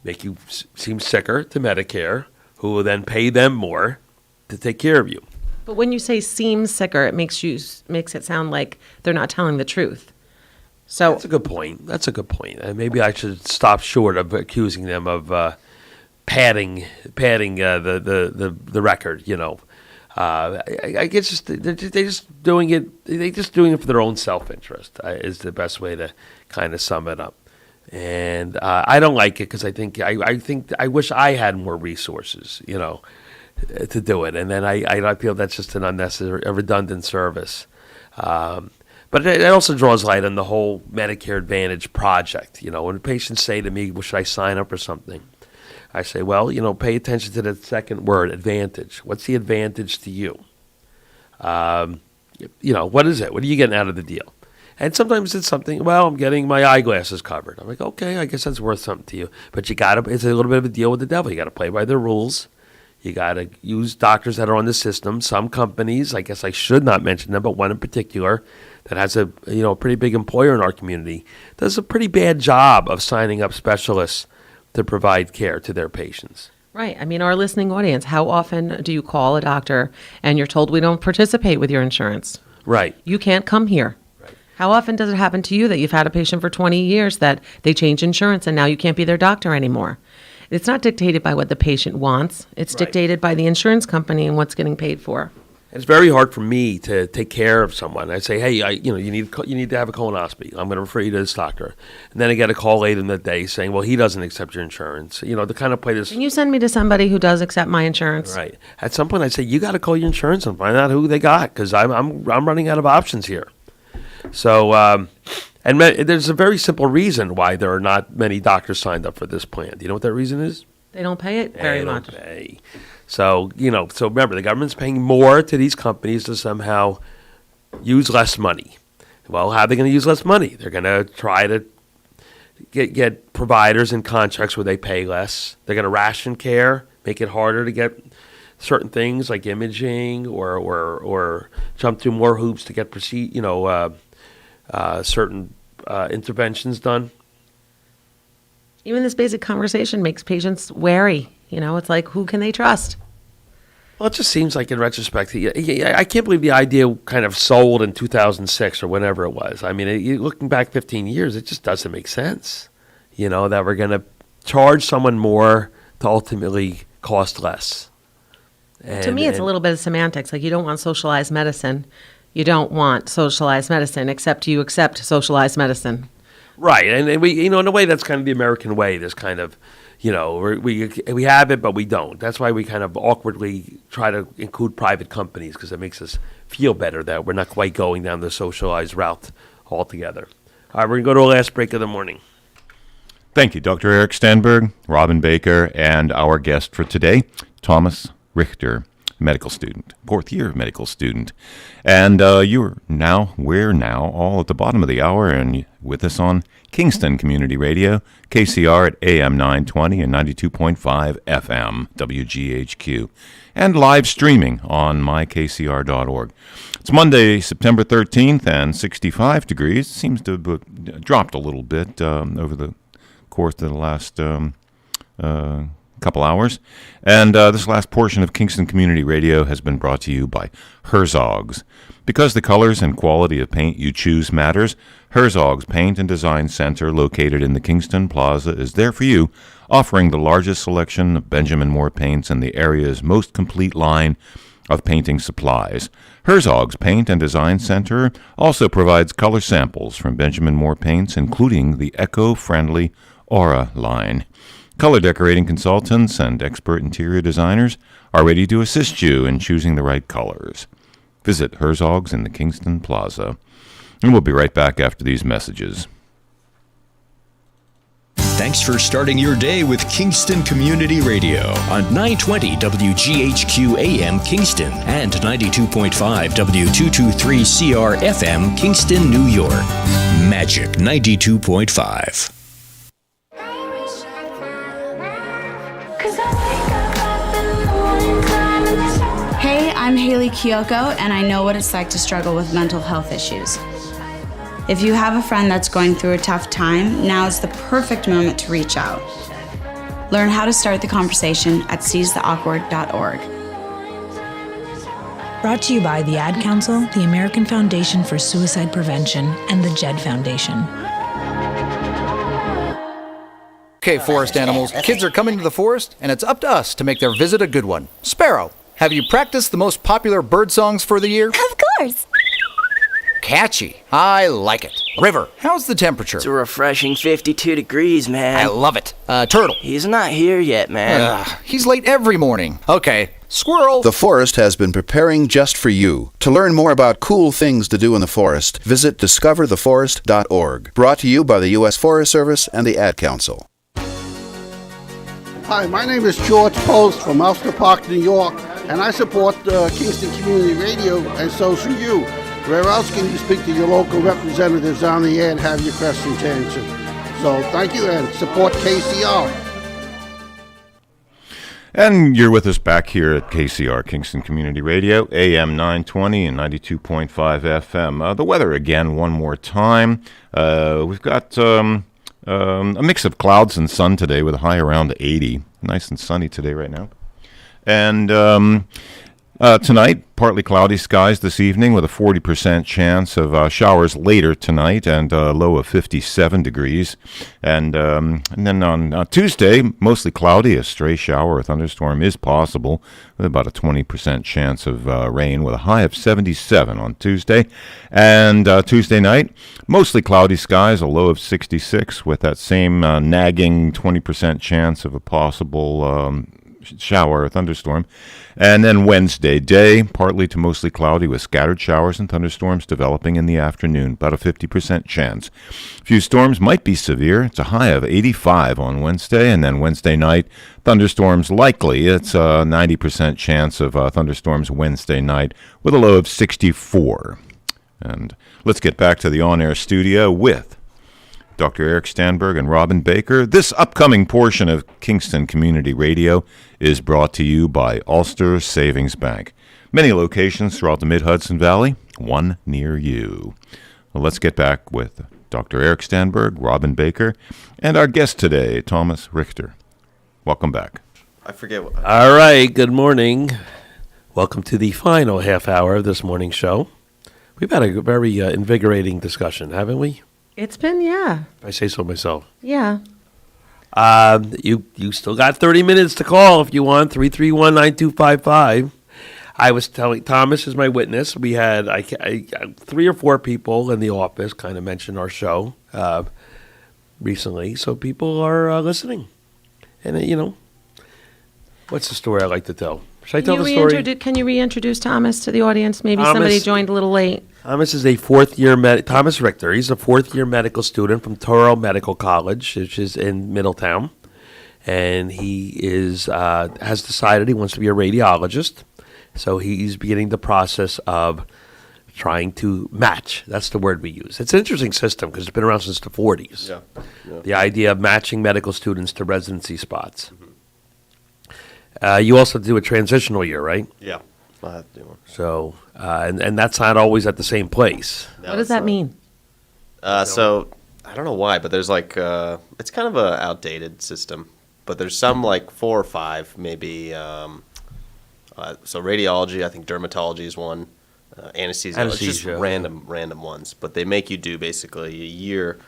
[SPEAKER 5] make you seem sicker to Medicare, who will then pay them more to take care of you.
[SPEAKER 6] But when you say seem sicker, it makes it sound like they're not telling the truth. So
[SPEAKER 5] that's a good point. Maybe I should stop short of accusing them of padding the record. I guess they're just doing it. They're just doing it for their own self-interest. Is the best way to kind of sum it up. And I don't like it because I think I wish I had more resources, to do it. And then I feel that's just an unnecessary, a redundant service. But it also draws light on the whole Medicare Advantage project. When patients say to me, well, should I sign up for something? I say, well, pay attention to the second word, advantage. What's the advantage to you? What is it? What are you getting out of the deal? And sometimes it's something, well, I'm getting my eyeglasses covered. I'm like, okay, I guess that's worth something to you. But it's a little bit of a deal with the devil. You got to play by the rules. You got to use doctors that are on the system. Some companies, I guess I should not mention them, but one in particular that has a pretty big employer in our community, does a pretty bad job of signing up specialists to provide care to their patients.
[SPEAKER 6] Right. Our listening audience, how often do you call a doctor and you're told we don't participate with your insurance?
[SPEAKER 5] Right.
[SPEAKER 6] You can't come here. How often does it happen to you that you've had a patient for 20 years that they change insurance and now you can't be their doctor anymore? It's not dictated by what the patient wants. It's dictated by the insurance company and what's getting paid for.
[SPEAKER 5] It's very hard for me to take care of someone. I say, hey, you need to have a colonoscopy. I'm going to refer you to this doctor. And then I get a call late in the day saying, well, he doesn't accept your insurance. To kind of play this.
[SPEAKER 6] Can you send me to somebody who does accept my insurance?
[SPEAKER 5] Right. At some point I say, you got to call your insurance and find out who they got because I'm running out of options here. So, and there's a very simple reason why there are not many doctors signed up for this plan. Do you know what that reason is?
[SPEAKER 6] They don't pay it very much.
[SPEAKER 5] Pay. So, so remember, the government's paying more to these companies to somehow use less money. Well, how are they going to use less money? They're going to try to get providers in contracts where they pay less. They're going to ration care, make it harder to get certain things like imaging or jump through more hoops to get certain interventions done.
[SPEAKER 6] Even this basic conversation makes patients wary. It's like, who can they trust?
[SPEAKER 5] Well, it just seems like in retrospect, I can't believe the idea kind of sold in 2006 or whenever it was. I mean, looking back 15 years, it just doesn't make sense, that we're going to charge someone more to ultimately cost less.
[SPEAKER 6] To me, it's a little bit of semantics. Like, you don't want socialized medicine. You don't want socialized medicine, except you accept socialized medicine.
[SPEAKER 5] Right. And we, in a way, that's kind of the American way. There's kind of, we have it, but we don't. That's why we kind of awkwardly try to include private companies, because it makes us feel better that we're not quite going down the socialized route altogether. All right, we're going to go to our last break of the morning.
[SPEAKER 1] Thank you, Dr. Eric Stanberg, Robin Baker, and our guest for today, Thomas Richter, medical student, fourth year medical student. And we're now all at the bottom of the hour and with us on Kingston Community Radio, KCR at AM 920 and 92.5 FM, WGHQ, and live streaming on mykcr.org. It's Monday, September 13th, and 65 degrees. Seems to have dropped a little bit over the course of the last couple hours. And this last portion of Kingston Community Radio has been brought to you by Herzog's. Because the colors and quality of paint you choose matters, Herzog's Paint and Design Center, located in the Kingston Plaza, is there for you, offering the largest selection of Benjamin Moore paints and the area's most complete line of painting supplies. Herzog's Paint and Design Center also provides color samples from Benjamin Moore paints, including the eco-friendly Aura line. Color decorating consultants and expert interior designers are ready to assist you in choosing the right colors. Visit Herzog's in the Kingston Plaza. And we'll be right back after these messages.
[SPEAKER 2] Thanks for starting your day with Kingston Community Radio on 920 WGHQ AM Kingston and 92.5 W223CR FM Kingston, New York. Magic 92.5.
[SPEAKER 15] Hey, I'm Haley Kiyoko, and I know what it's like to struggle with mental health issues. If you have a friend that's going through a tough time, now is the perfect moment to reach out. Learn how to start the conversation at seizetheawkward.org.
[SPEAKER 16] Brought to you by the Ad Council, the American Foundation for Suicide Prevention, and the JED Foundation.
[SPEAKER 17] Okay, forest animals, kids are coming to the forest, and it's up to us to make their visit a good one. Sparrow, have you practiced the most popular bird songs for the year?
[SPEAKER 10] Of course.
[SPEAKER 17] Catchy. I like it. River, how's the temperature?
[SPEAKER 18] It's a refreshing 52 degrees, man.
[SPEAKER 17] I love it. Turtle.
[SPEAKER 18] He's not here yet, man.
[SPEAKER 17] He's late every morning. Okay. Squirrel.
[SPEAKER 19] The forest has been preparing just for you. To learn more about cool things to do in the forest, visit discovertheforest.org. Brought to you by the U.S. Forest Service and the Ad Council.
[SPEAKER 14] Hi, my name is George Post from Ulster Park, New York, and I support Kingston Community Radio, and so should you. Where else can you speak to your local representatives on the air and have your questions answered? So thank you and support KCR.
[SPEAKER 1] And you're with us back here at KCR, Kingston Community Radio, AM 920 and 92.5 FM. The weather again one more time. We've got a mix of clouds and sun today with a high around 80. Nice and sunny today right now. And tonight, partly cloudy skies this evening with a 40% chance of showers later tonight and a low of 57 degrees. And then on Tuesday, mostly cloudy. A stray shower or thunderstorm is possible with about a 20% chance of rain with a high of 77 on Tuesday. And Tuesday night, mostly cloudy skies, a low of 66 with that same nagging 20% chance of a possible shower or thunderstorm. And then Wednesday day, partly to mostly cloudy with scattered showers and thunderstorms developing in the afternoon, about a 50% chance. A few storms might be severe. It's a high of 85 on Wednesday, and then Wednesday night, thunderstorms likely. It's a 90% chance of thunderstorms Wednesday night with a low of 64. And let's get back to the on-air studio with Dr. Eric Stanberg and Robin Baker. This upcoming portion of Kingston Community Radio is brought to you by Ulster Savings Bank. Many locations throughout the Mid-Hudson Valley, one near you. Well, let's get back with Dr. Eric Stanberg, Robin Baker, and our guest today, Thomas Richter. Welcome back.
[SPEAKER 7] I forget what.
[SPEAKER 5] All right, good morning. Welcome to the final half hour of this morning's show. We've had a very invigorating discussion, haven't we?
[SPEAKER 6] It's been, yeah.
[SPEAKER 5] If I say so myself.
[SPEAKER 6] Yeah.
[SPEAKER 5] You still got 30 minutes to call if you want, 331-9255. I was telling, Thomas is my witness. We had 3 or 4 people in the office kind of mention our show recently, so people are listening. And, what's the story I like to tell? Should I tell the story?
[SPEAKER 6] Can you reintroduce Thomas to the audience? Maybe somebody joined a little late.
[SPEAKER 5] Thomas is a fourth-year Thomas Richter. He's a fourth-year medical student from Toro Medical College, which is in Middletown, and he has decided he wants to be a radiologist. So he's beginning the process of trying to match. That's the word we use. It's an interesting system because it's been around since the 40s. Yeah. The idea of matching medical students to residency spots. You also do a transitional year, right?
[SPEAKER 7] Yeah. I'll have to do one.
[SPEAKER 5] So, and that's not always at the same place.
[SPEAKER 7] No,
[SPEAKER 6] what does that mean?
[SPEAKER 7] So, I don't know why, but there's like, it's kind of an outdated system, but there's some like 4 or 5 maybe. So radiology, I think dermatology is one. Anesthesia, it's just random ones. But they make you do basically a year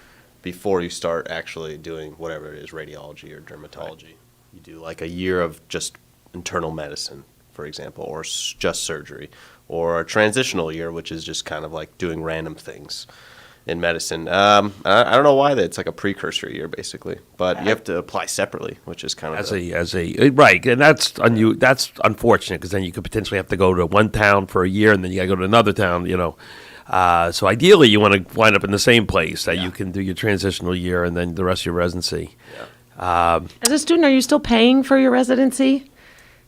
[SPEAKER 7] before you start actually doing whatever it is, radiology or dermatology. Right. You do like a year of just internal medicine, for example, or just surgery, or a transitional year, which is just kind of like doing random things in medicine. I don't know why it's like a precursor year, basically, but you have to apply separately, which is kind of
[SPEAKER 5] right, and that's unfortunate because then you could potentially have to go to one town for a year and then you got to go to another town, So ideally, you want to wind up in the same place that you can do your transitional year and then the rest of your residency.
[SPEAKER 7] Yeah.
[SPEAKER 6] As a student, are you still paying for your residency?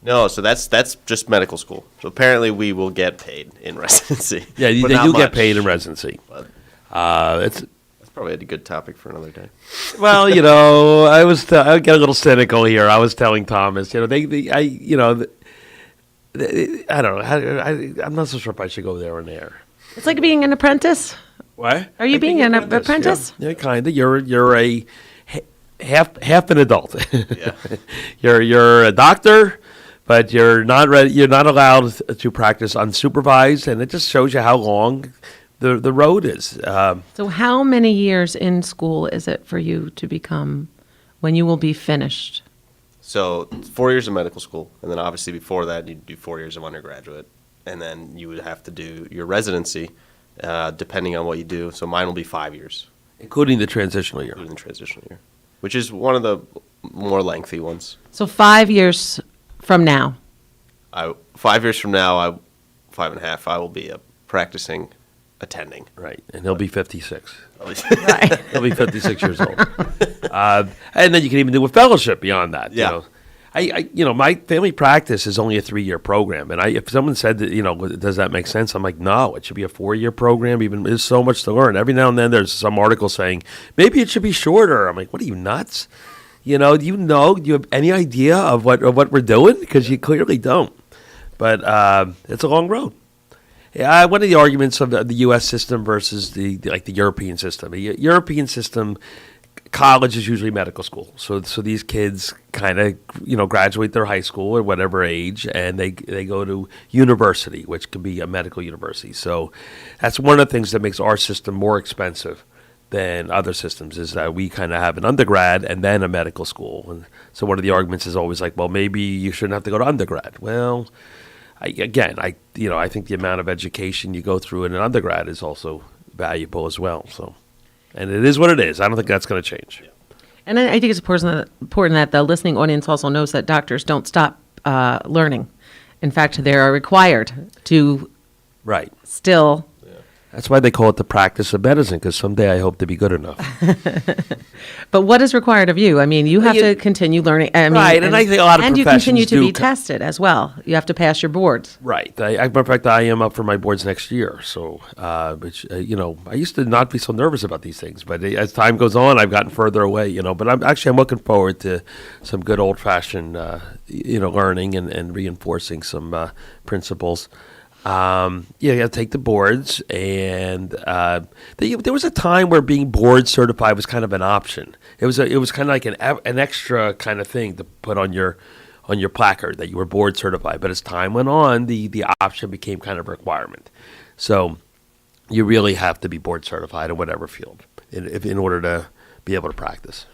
[SPEAKER 7] No, so that's just medical school. So apparently we will get paid in residency.
[SPEAKER 5] Yeah, you get paid in residency.
[SPEAKER 7] That's probably a good topic for another day.
[SPEAKER 5] Well, I get a little cynical here. I was telling Thomas, I don't know. I'm not so sure if I should go there or there.
[SPEAKER 6] It's like being an apprentice.
[SPEAKER 5] What?
[SPEAKER 6] Are you being an apprentice?
[SPEAKER 5] Yeah, kind of. You're a half an adult.
[SPEAKER 7] Yeah.
[SPEAKER 5] You're a doctor, but you're not ready. You're not allowed to practice unsupervised, and it just shows you how long the road is.
[SPEAKER 6] So how many years in school is it for you to become when you will be finished?
[SPEAKER 7] So 4 years of medical school, and then obviously before that you'd do 4 years of undergraduate, and then you would have to do your residency depending on what you do. So mine will be 5 years.
[SPEAKER 5] Including the transitional year.
[SPEAKER 7] Including the transitional year, which is one of the more lengthy ones.
[SPEAKER 6] So 5 years from now?
[SPEAKER 7] 5 years from now, 5.5, I will be practicing attending.
[SPEAKER 5] Right, and he'll be 56.
[SPEAKER 6] Right.
[SPEAKER 5] He'll be 56 years old. And then you can even do a fellowship beyond that.
[SPEAKER 7] Yeah.
[SPEAKER 5] My family practice is only a 3-year program, and if someone said that, does that make sense? I'm like, no, it should be a 4-year program. Even there's so much to learn. Every now and then, there's some article saying maybe it should be shorter. I'm like, what are you nuts? Do you have any idea of what we're doing? Because you clearly don't. But it's a long road. Yeah, one of the arguments of the U.S. system versus the European system. The European system, college is usually medical school. So these kids kind of graduate their high school at whatever age, and they go to university, which can be a medical university. So that's one of the things that makes our system more expensive than other systems, is that we kind of have an undergrad and then a medical school. And so one of the arguments is always like, well, maybe you shouldn't have to go to undergrad. Well, I think the amount of education you go through in an undergrad is also valuable as well. So, and it is what it is. I don't think that's going to change. Yeah.
[SPEAKER 6] And I think it's important that the listening audience also knows that doctors don't stop learning. In fact, they are required to still.
[SPEAKER 5] That's why they call it the practice of medicine, because someday I hope to be good enough.
[SPEAKER 6] But what is required of you? I mean, you have to continue learning.
[SPEAKER 5] And I think a lot of
[SPEAKER 6] and
[SPEAKER 5] professions
[SPEAKER 6] you continue to be tested as well. You have to pass your boards.
[SPEAKER 5] Right. In fact, I am up for my boards next year. So, I used to not be so nervous about these things, but as time goes on, I've gotten further away. But I'm looking forward to some good old-fashioned, learning and reinforcing some principles. You got to take the boards, and there was a time where being board certified was kind of an option. It was kind of like an extra kind of thing to put on your on your placard that you were board certified. But as time went on, the option became kind of a requirement. So you really have to be board certified in whatever field in order to be able to practice.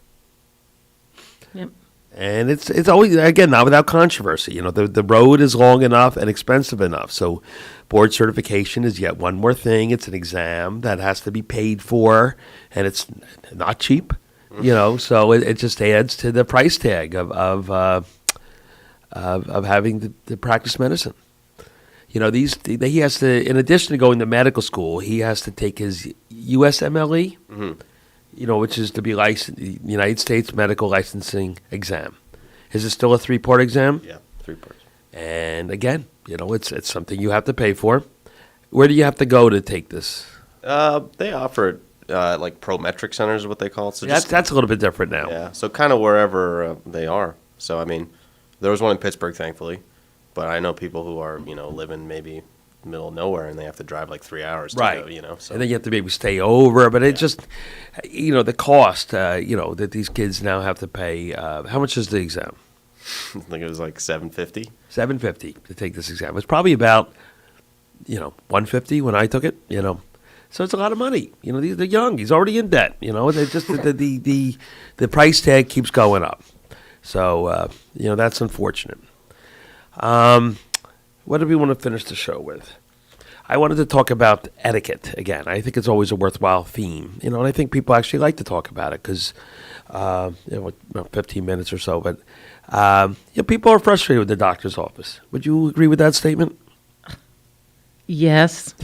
[SPEAKER 6] Yep.
[SPEAKER 5] And it's always, again, not without controversy. You know, the road is long enough and expensive enough. So board certification is yet one more thing. It's an exam that has to be paid for, and it's not cheap. You know, so it just adds to the price tag of having to practice medicine. You know, he has to, in addition to going to medical school, he has to take his USMLE. Mm-hmm. You know, which is to be licensed, United States Medical Licensing Exam. Is it still a 3-part exam?
[SPEAKER 7] Yeah, 3 parts.
[SPEAKER 5] And again, you know, it's something you have to pay for. Where do you have to go to take this?
[SPEAKER 7] They offer like Prometric centers is what they call it. So
[SPEAKER 5] that's a little bit different now.
[SPEAKER 7] Yeah, so kind of wherever they are. So I mean, there was one in Pittsburgh, thankfully, but I know people who are living maybe middle of nowhere and they have to drive like 3 hours to go, so.
[SPEAKER 5] And then you have to maybe stay over, but it just, the cost, that these kids now have to pay. How much is the exam?
[SPEAKER 7] I think it was like $750.
[SPEAKER 5] $750 to take this exam. It's probably about, $150 when I took it, So it's a lot of money. They're young. He's already in debt. They just the price tag keeps going up. So that's unfortunate. What do we want to finish the show with? I wanted to talk about etiquette again. I think it's always a worthwhile theme, and I think people actually like to talk about it because, about 15 minutes or so. But people are frustrated with the doctor's office. Would you agree with that statement?
[SPEAKER 6] Yes.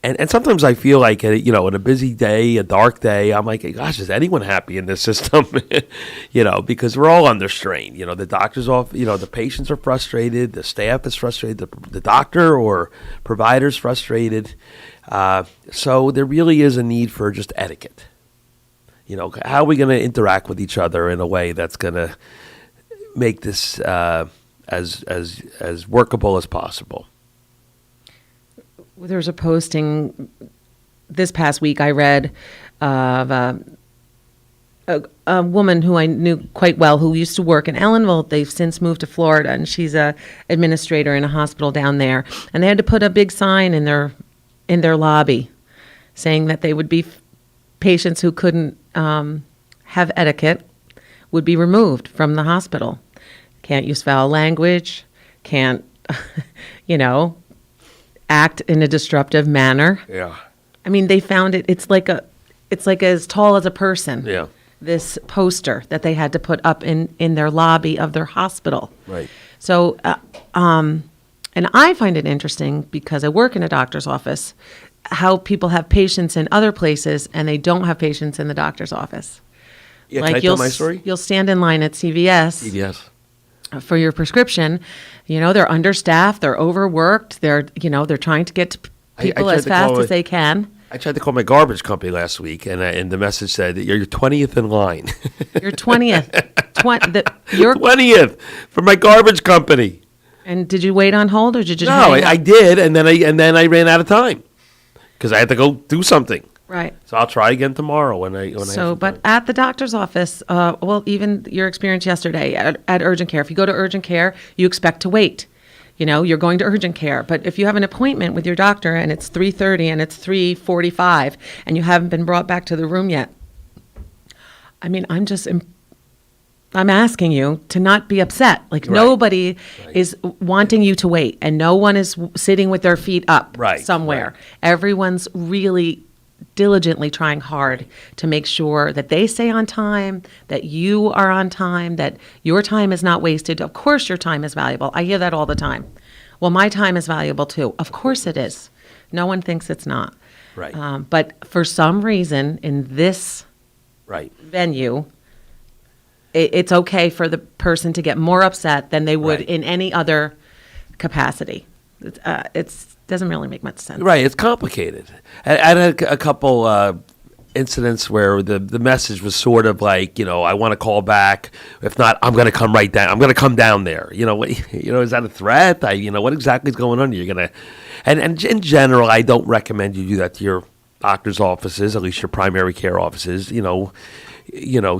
[SPEAKER 5] And sometimes I feel like, in a busy day, a dark day, I'm like, gosh, is anyone happy in this system? Because we're all under strain. The doctor's off, the patients are frustrated, the staff is frustrated, the doctor or provider's frustrated. So there really is a need for just etiquette. How are we going to interact with each other in a way that's going to make this as workable as possible?
[SPEAKER 6] There was a posting this past week I read of a woman who I knew quite well who used to work in Ellenville. They've since moved to Florida, and she's a administrator in a hospital down there. And they had to put a big sign in their lobby saying that they would be patients who couldn't have etiquette would be removed from the hospital. Can't use foul language, can't, act in a disruptive manner.
[SPEAKER 5] Yeah.
[SPEAKER 6] I mean, they found it's like as tall as a person.
[SPEAKER 5] Yeah.
[SPEAKER 6] This poster that they had to put up in their lobby of their hospital.
[SPEAKER 5] Right.
[SPEAKER 6] So, and I find it interesting because I work in a doctor's office, how people have patients in other places and they don't have patients in the doctor's office.
[SPEAKER 5] Yeah, can I tell my story?
[SPEAKER 6] You'll stand in line at CVS.
[SPEAKER 5] CVS.
[SPEAKER 6] For your prescription, they're understaffed, they're overworked, they're trying to get to people as fast as they can.
[SPEAKER 5] I tried to call my garbage company last week, and the message said that you're 20th in line.
[SPEAKER 6] You're 20th.
[SPEAKER 5] You're 20th for my garbage company.
[SPEAKER 6] And did you wait on hold, or did you?
[SPEAKER 5] No, I did, and then I ran out of time because I had to go do something.
[SPEAKER 6] Right.
[SPEAKER 5] So I'll try again tomorrow when I.
[SPEAKER 6] But at the doctor's office, even your experience yesterday at urgent care. If you go to urgent care, you expect to wait. You're going to urgent care. But if you have an appointment with your doctor and it's 3:30 and it's 3:45 and you haven't been brought back to the room yet, I mean, I'm asking you to not be upset. Like, nobody is wanting you to wait, and no one is sitting with their feet up somewhere. Right. Everyone's really diligently trying hard to make sure that they stay on time, that you are on time, that your time is not wasted. Of course your time is valuable. I hear that all the time. Well, my time is valuable too. Of course it is. No one thinks it's not.
[SPEAKER 5] Right.
[SPEAKER 6] But for some reason in this venue, it's okay for the person to get more upset than they would in any other capacity. It doesn't really make much sense.
[SPEAKER 5] Right, it's complicated. I had a couple incidents where the message was sort of like, I want to call back. If not, I'm going to come right down. I'm going to come down there. Is that a threat? What exactly is going on? You're going to, and in general, I don't recommend you do that to your doctor's offices, at least your primary care offices.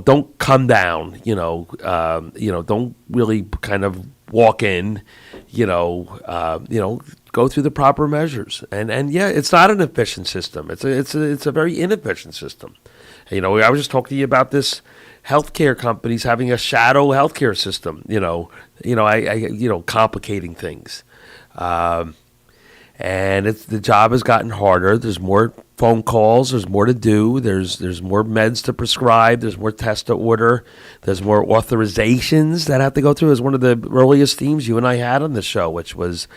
[SPEAKER 5] don't come down, don't really kind of walk in, go through the proper measures. And yeah, it's not an efficient system. It's a very inefficient system. I was just talking to you about this healthcare companies having a shadow healthcare system, complicating things. And the job has gotten harder. There's more phone calls. There's more to do. There's more meds to prescribe. There's more tests to order. There's more authorizations that have to go through. It was one of the earliest themes you and I had on the show, which was,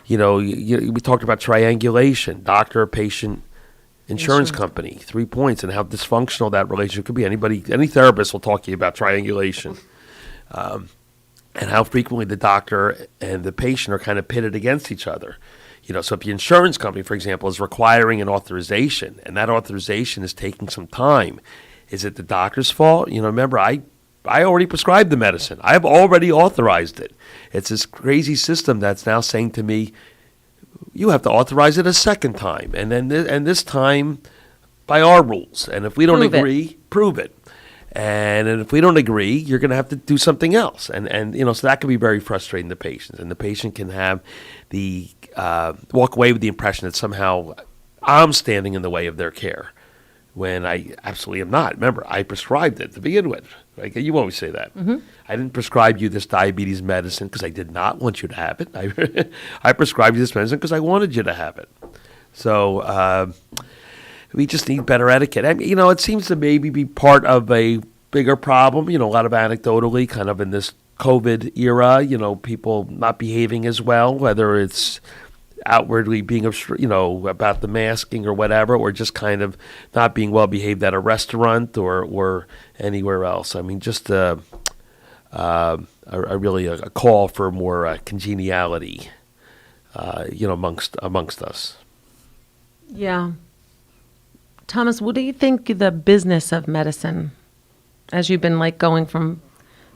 [SPEAKER 5] we talked about triangulation, doctor, patient, insurance company, 3 points, and how dysfunctional that relationship could be. Any therapist will talk to you about triangulation. And how frequently the doctor and the patient are kind of pitted against each other. So if the insurance company, for example, is requiring an authorization, and that authorization is taking some time, is it the doctor's fault? Remember, I already prescribed the medicine. I've already authorized it. It's this crazy system that's now saying to me, you have to authorize it a second time, and then this time by our rules. And if we don't agree, prove it. And if we don't agree, you're going to have to do something else. And so that can be very frustrating to patients. And the patient can have walk away with the impression that somehow I'm standing in the way of their care, when I absolutely am not. Remember, I prescribed it to begin with. Right? You always say that. Mm-hmm. I didn't prescribe you this diabetes medicine because I did not want you to have it. I prescribed you this medicine because I wanted you to have it. So we just need better etiquette. I mean, it seems to maybe be part of a bigger problem, a lot of anecdotally kind of in this COVID era, people not behaving as well, whether it's outwardly being, about the masking or whatever, or just kind of not being well behaved at a restaurant or anywhere else. I mean, just really a call for more congeniality, amongst us.
[SPEAKER 6] Yeah. Thomas, what do you think the business of medicine, as you've been going from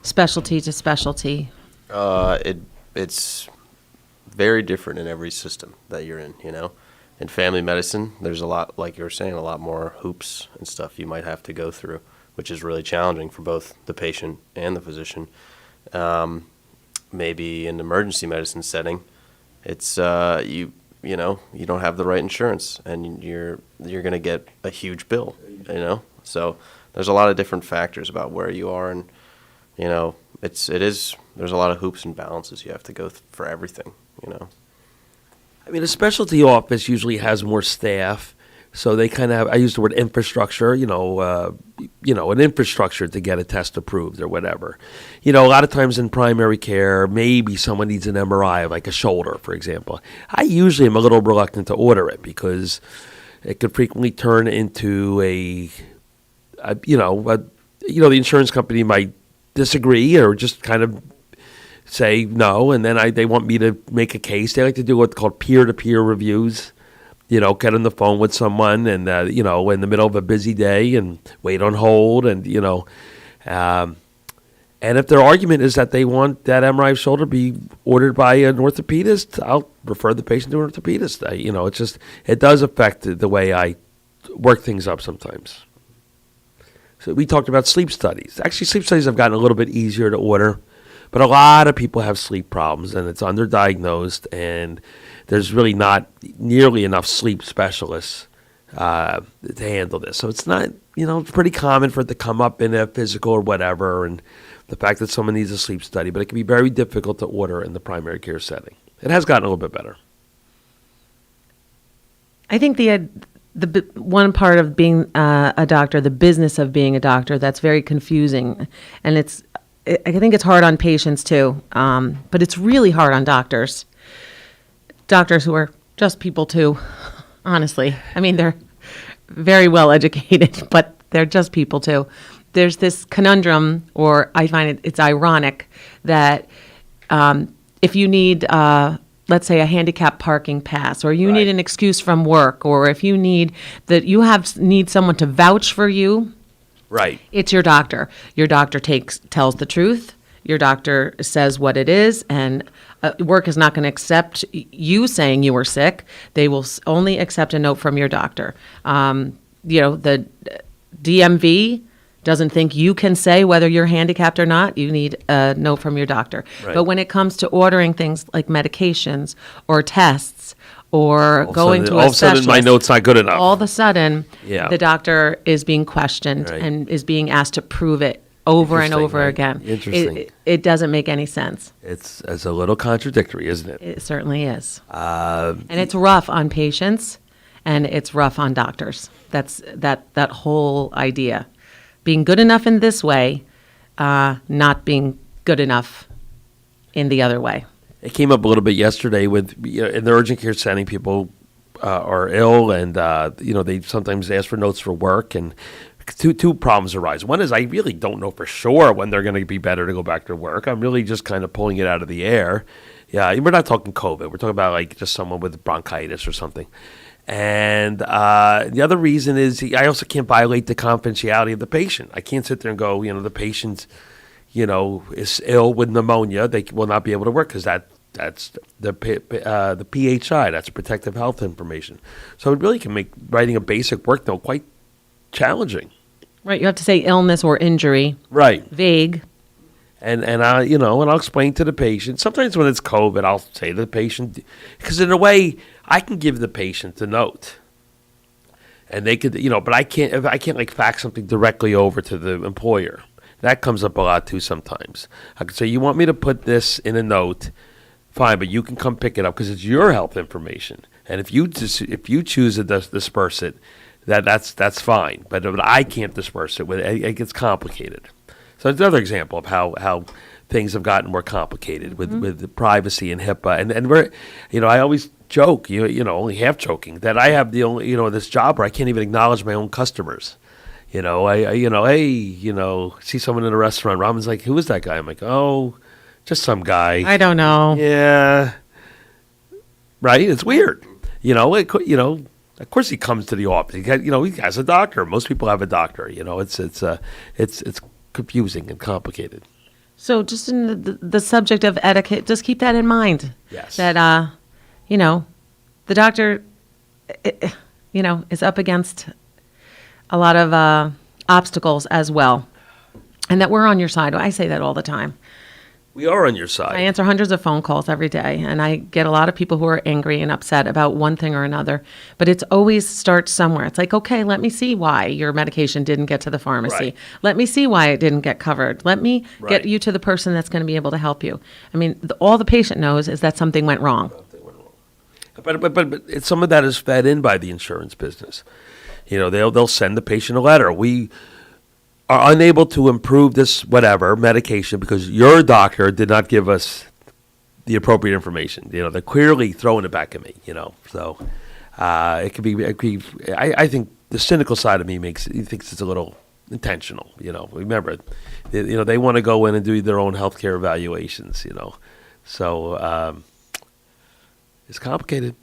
[SPEAKER 6] specialty to specialty?
[SPEAKER 7] It's very different in every system that you're in, In family medicine, there's a lot, like you were saying, a lot more hoops and stuff you might have to go through, which is really challenging for both the patient and the physician. Maybe in emergency medicine setting, it's you don't have the right insurance, and you're going to get a huge bill, So there's a lot of different factors about where you are, and there's a lot of hoops and balances you have to go for everything,
[SPEAKER 5] I mean, a specialty office usually has more staff, so they kind of have, I use the word infrastructure, an infrastructure to get a test approved or whatever. A lot of times in primary care, maybe someone needs an MRI, like a shoulder, for example. I usually am a little reluctant to order it because it could frequently turn into the insurance company might disagree or just kind of say no, and then they want me to make a case. They like to do what's called peer-to-peer reviews. Get on the phone with someone and, in the middle of a busy day and wait on hold and if their argument is that they want that MRI of shoulder be ordered by an orthopedist, I'll refer the patient to an orthopedist. It does affect the way I work things up sometimes. So we talked about sleep studies. Actually, sleep studies have gotten a little bit easier to order, but a lot of people have sleep problems and it's underdiagnosed, and there's really not nearly enough sleep specialists to handle this. So it's not, it's pretty common for it to come up in a physical or whatever, and the fact that someone needs a sleep study, but it can be very difficult to order in the primary care setting. It has gotten a little bit better.
[SPEAKER 6] I think the one part of being a doctor, the business of being a doctor, that's very confusing, and I think it's hard on patients too, but it's really hard on doctors. Doctors who are just people too, honestly. I mean, they're very well educated, but they're just people too. There's this conundrum, or I find it's ironic, that if you need, let's say, a handicap parking pass, or you need an excuse from work, or if you need need someone to vouch for you,
[SPEAKER 5] right?
[SPEAKER 6] It's your doctor. Your doctor tells the truth. Your doctor says what it is, and work is not going to accept you saying you were sick. They will only accept a note from your doctor. The DMV doesn't think you can say whether you're handicapped or not, you need a note from your doctor.
[SPEAKER 5] Right.
[SPEAKER 6] But when it comes to ordering things like medications or tests or going to
[SPEAKER 5] all
[SPEAKER 6] a
[SPEAKER 5] of a sudden
[SPEAKER 6] specialist,
[SPEAKER 5] my note's not good enough.
[SPEAKER 6] all of a sudden,
[SPEAKER 5] Yeah.
[SPEAKER 6] the doctor is being questioned
[SPEAKER 5] Right.
[SPEAKER 6] and is being asked to prove it over and
[SPEAKER 5] Interesting,
[SPEAKER 6] over
[SPEAKER 5] right.
[SPEAKER 6] again.
[SPEAKER 5] Interesting.
[SPEAKER 6] It doesn't make any sense.
[SPEAKER 5] It's a little contradictory, isn't it?
[SPEAKER 6] It certainly is. And it's rough on patients and it's rough on doctors. That's that whole idea. Being good enough in this way, not being good enough in the other way.
[SPEAKER 5] It came up a little bit yesterday with in the urgent care setting, people are ill, and they sometimes ask for notes for work, and two problems arise. One is I really don't know for sure when they're going to be better to go back to work. I'm really just kind of pulling it out of the air. Yeah, we're not talking COVID. We're talking about like just someone with bronchitis or something. And the other reason is I also can't violate the confidentiality of the patient. I can't sit there and go, the patient, is ill with pneumonia. They will not be able to work because that's the PHI. That's protective health information. So it really can make writing a basic work note quite challenging.
[SPEAKER 6] Right. You have to say illness or injury.
[SPEAKER 5] Right.
[SPEAKER 6] Vague.
[SPEAKER 5] And I'll explain to the patient. Sometimes when it's COVID, I'll say to the patient, because in a way, I can give the patient the note, and they could, but I can't like fax something directly over to the employer. That comes up a lot too sometimes. I could say, you want me to put this in a note, fine, but you can come pick it up because it's your health information, and if you choose to disperse it, that's fine. But I can't disperse it. It gets complicated. So it's another example of how things have gotten more complicated with the privacy and HIPAA. And we're, I always joke, only half joking, that I have the only, this job where I can't even acknowledge my own customers. Hey, see someone in a restaurant. Robin's like, who is that guy? I'm like, oh, just some guy.
[SPEAKER 6] I don't know.
[SPEAKER 5] Yeah. Right? It's weird. Of course he comes to the office. He has a doctor. Most people have a doctor. It's confusing and complicated.
[SPEAKER 6] So just in the subject of etiquette, just keep that in mind.
[SPEAKER 5] Yes.
[SPEAKER 6] That, the doctor, is up against a lot of obstacles as well. And that we're on your side. I say that all the time.
[SPEAKER 5] We are on your side.
[SPEAKER 6] I answer hundreds of phone calls every day, and I get a lot of people who are angry and upset about one thing or another. But it's always starts somewhere. It's like, okay, let me see why your medication didn't get to the pharmacy.
[SPEAKER 5] Right.
[SPEAKER 6] Let me see why it didn't get covered. Let me get you to the person that's going to be able to help you. I mean, all the patient knows is that something went wrong.
[SPEAKER 5] But some of that is fed in by the insurance business. They'll send the patient a letter. We are unable to improve this whatever medication because your doctor did not give us the appropriate information. They're clearly throwing it back at me. So it could be. I think the cynical side of me thinks it's a little intentional. Remember, they want to go in and do their own healthcare evaluations. So it's complicated.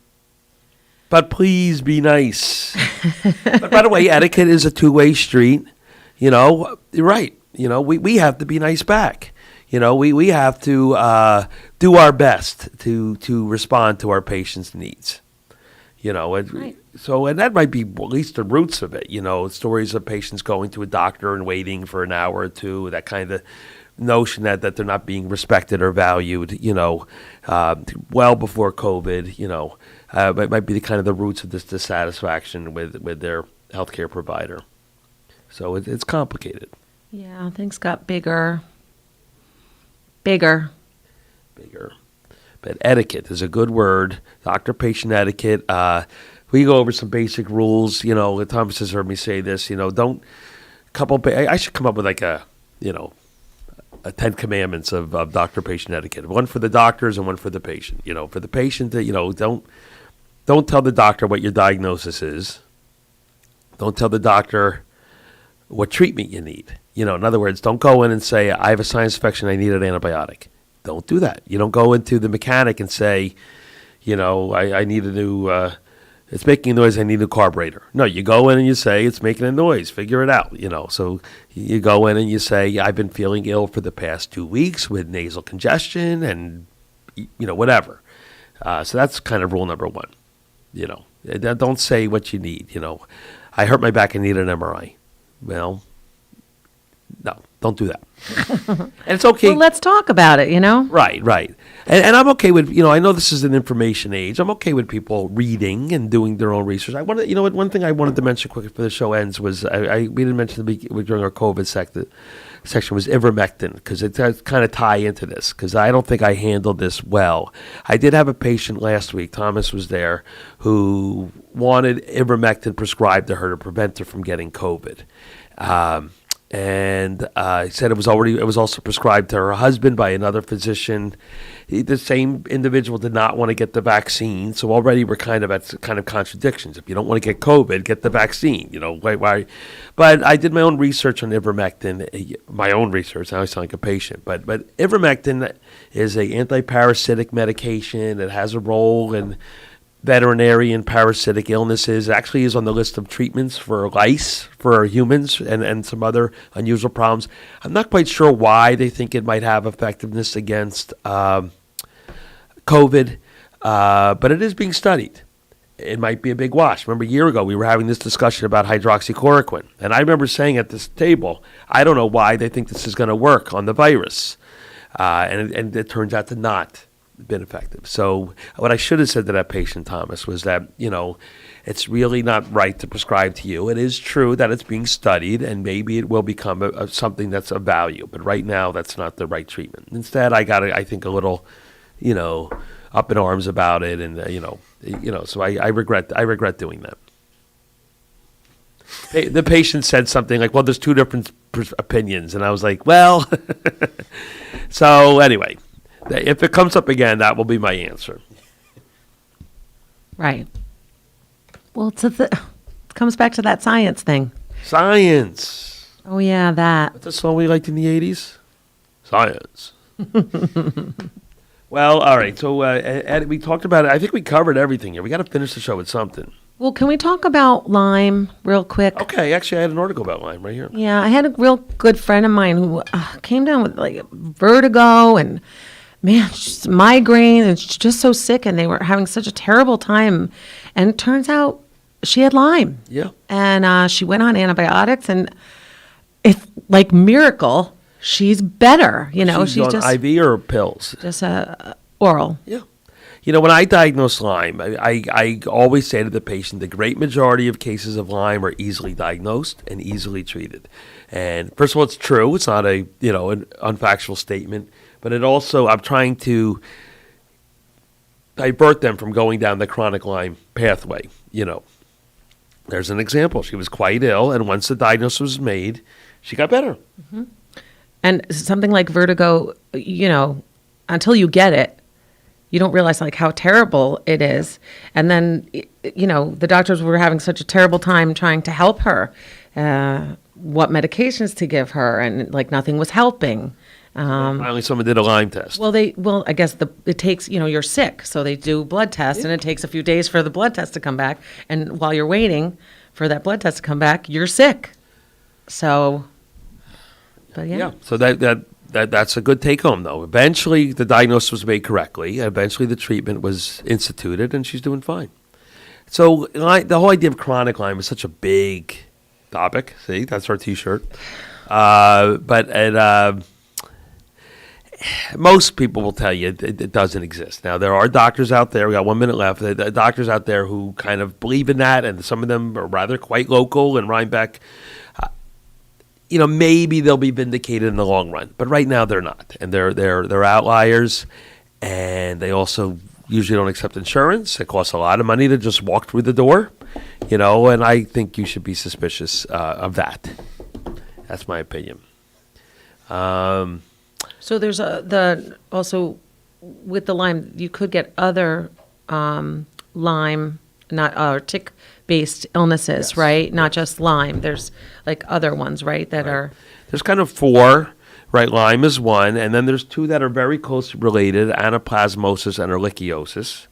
[SPEAKER 5] But please be nice. But by the way, etiquette is a two-way street. You're right. We have to be nice back. We have to do our best to respond to our patients' needs.
[SPEAKER 6] Right.
[SPEAKER 5] So, and that might be at least the roots of it. Stories of patients going to a doctor and waiting for an hour or two, that kind of notion that they're not being respected or valued, well before COVID, it might be the kind of the roots of this dissatisfaction with their healthcare provider. So it's complicated.
[SPEAKER 6] Yeah, things got bigger.
[SPEAKER 5] But etiquette is a good word. Doctor-patient etiquette. We go over some basic rules. Thomas has heard me say this. I should come up with like a 10 commandments of doctor-patient etiquette. One for the doctors and one for the patient. For the patient, don't tell the doctor what your diagnosis is. Don't tell the doctor what treatment you need. In other words, don't go in and say, I have a sinus infection, I need an antibiotic. Don't do that. You don't go into the mechanic and say, I need a new, it's making a noise, I need a carburetor. No, you go in and you say, it's making a noise, figure it out. So you go in and you say, I've been feeling ill for the past 2 weeks with nasal congestion and, whatever. So that's kind of rule number one. Don't say what you need. I hurt my back, I need an MRI. Well, Don't do that. And it's okay.
[SPEAKER 6] Well, let's talk about it,
[SPEAKER 5] Right. And I'm okay with, I know this is an information age. I'm okay with people reading and doing their own research. I wanted, one thing I wanted to mention quickly before the show ends was, we didn't mention during our COVID section was ivermectin, because it does kind of tie into this, because I don't think I handled this well. I did have a patient last week, Thomas was there, who wanted ivermectin prescribed to her to prevent her from getting COVID. And he said it was also prescribed to her husband by another physician. The same individual did not want to get the vaccine, so already we're kind of at contradictions. If you don't want to get COVID, get the vaccine. Why? But I did my own research on ivermectin. My own research. Now I sound like a patient, but ivermectin is a anti-parasitic medication. It has a role in veterinary and parasitic illnesses. It actually is on the list of treatments for lice for humans and some other unusual problems. I'm not quite sure why they think it might have effectiveness against COVID, but it is being studied. It might be a big wash. Remember, a year ago, we were having this discussion about hydroxychloroquine, and I remember saying at this table, I don't know why they think this is going to work on the virus, and it turns out to not been effective. So what I should have said to that patient, Thomas, was that, it's really not right to prescribe to you. It is true that it's being studied, and maybe it will become something that's of value. But right now, that's not the right treatment. Instead, I got, I think, a little, up in arms about it, and so I regret doing that. The patient said something like, "Well, there's two different opinions," and I was like, "Well," so anyway. If it comes up again, that will be my answer.
[SPEAKER 6] Right. Well, it comes back to that science thing.
[SPEAKER 5] Science.
[SPEAKER 6] Oh, yeah, that.
[SPEAKER 5] What's the song we liked in the 80s? Science. Well, all right. So Ed, we talked about it. I think we covered everything here. We got to finish the show with something.
[SPEAKER 6] Well, can we talk about Lyme real quick?
[SPEAKER 5] Okay. Actually, I had an article about Lyme right here.
[SPEAKER 6] Yeah, I had a real good friend of mine who came down with vertigo and just migraine, and she's just so sick, and they were having such a terrible time. And it turns out she had Lyme.
[SPEAKER 5] Yeah.
[SPEAKER 6] And she went on antibiotics, and it's like miracle, she's better. She's
[SPEAKER 5] on
[SPEAKER 6] just
[SPEAKER 5] IV or pills?
[SPEAKER 6] Just oral.
[SPEAKER 5] Yeah. When I diagnose Lyme, I always say to the patient, the great majority of cases of Lyme are easily diagnosed and easily treated. And first of all, it's true. It's not an unfactual statement. But it also, I'm trying to divert them from going down the chronic Lyme pathway. There's an example. She was quite ill, and once the diagnosis was made, she got better.
[SPEAKER 6] Mm-hmm. And something like vertigo, until you get it, you don't realize how terrible it is. And then, the doctors were having such a terrible time trying to help her, what medications to give her, and nothing was helping.
[SPEAKER 5] Finally, someone did a Lyme test.
[SPEAKER 6] Well, I guess it takes, you're sick, so they do blood tests, and it takes a few days for the blood test to come back. And while you're waiting for that blood test to come back, you're sick. So, but yeah.
[SPEAKER 5] Yeah. So that's a good take home, though. Eventually, the diagnosis was made correctly. Eventually, the treatment was instituted, and she's doing fine. So the whole idea of chronic Lyme is such a big topic. See, that's our T-shirt. Most people will tell you it doesn't exist. Now, there are doctors out there, we got 1 minute left, doctors out there who kind of believe in that, and some of them are rather quite local in Rhinebeck. Maybe they'll be vindicated in the long run, but right now they're not. And they're outliers, and they also usually don't accept insurance. It costs a lot of money to just walk through the door, and I think you should be suspicious of that. That's my opinion.
[SPEAKER 6] So there's also with the Lyme, you could get other Lyme, not tick-based illnesses, yes. Right? Not just Lyme. There's other ones, right? That are.
[SPEAKER 5] There's kind of 4, right? Lyme is one, and then there's 2 that are very closely related: anaplasmosis and ehrlichiosis.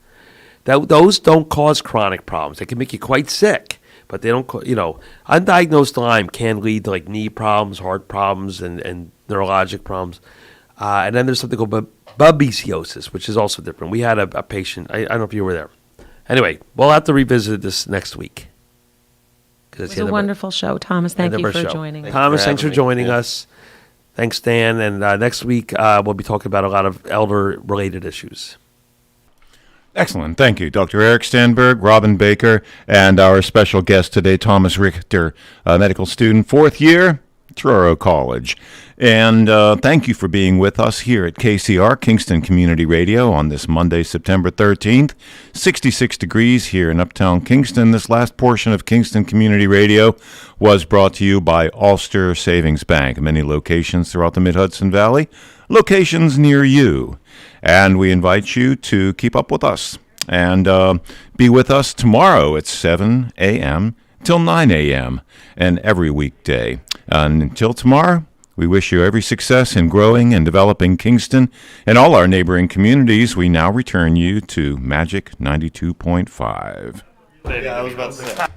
[SPEAKER 5] Those don't cause chronic problems. They can make you quite sick, but they don't. Undiagnosed Lyme can lead to knee problems, heart problems, and neurologic problems. And then there's something called babesiosis, which is also different. We had a patient, I don't know if you were there. Anyway, we'll have to revisit this next week.
[SPEAKER 6] It was a wonderful show. Thomas, thank you for joining us.
[SPEAKER 5] Thomas, thanks for joining us. Thanks, Dan. And next week, we'll be talking about a lot of elder-related issues.
[SPEAKER 1] Excellent. Thank you, Dr. Eric Stanberg, Robin Baker, and our special guest today, Thomas Richter, a medical student, 4th year, Truro College. And thank you for being with us here at KCR, Kingston Community Radio, on this Monday, September 13th. 66 degrees here in Uptown Kingston. This last portion of Kingston Community Radio was brought to you by Ulster Savings Bank. Many locations throughout the Mid-Hudson Valley, locations near you. And we invite you to keep up with us and be with us tomorrow at 7 a.m. till 9 a.m. and every weekday. And until tomorrow, we wish you every success in growing and developing Kingston and all our neighboring communities. We now return you to Magic 92.5.
[SPEAKER 7] Yeah, I was about to say.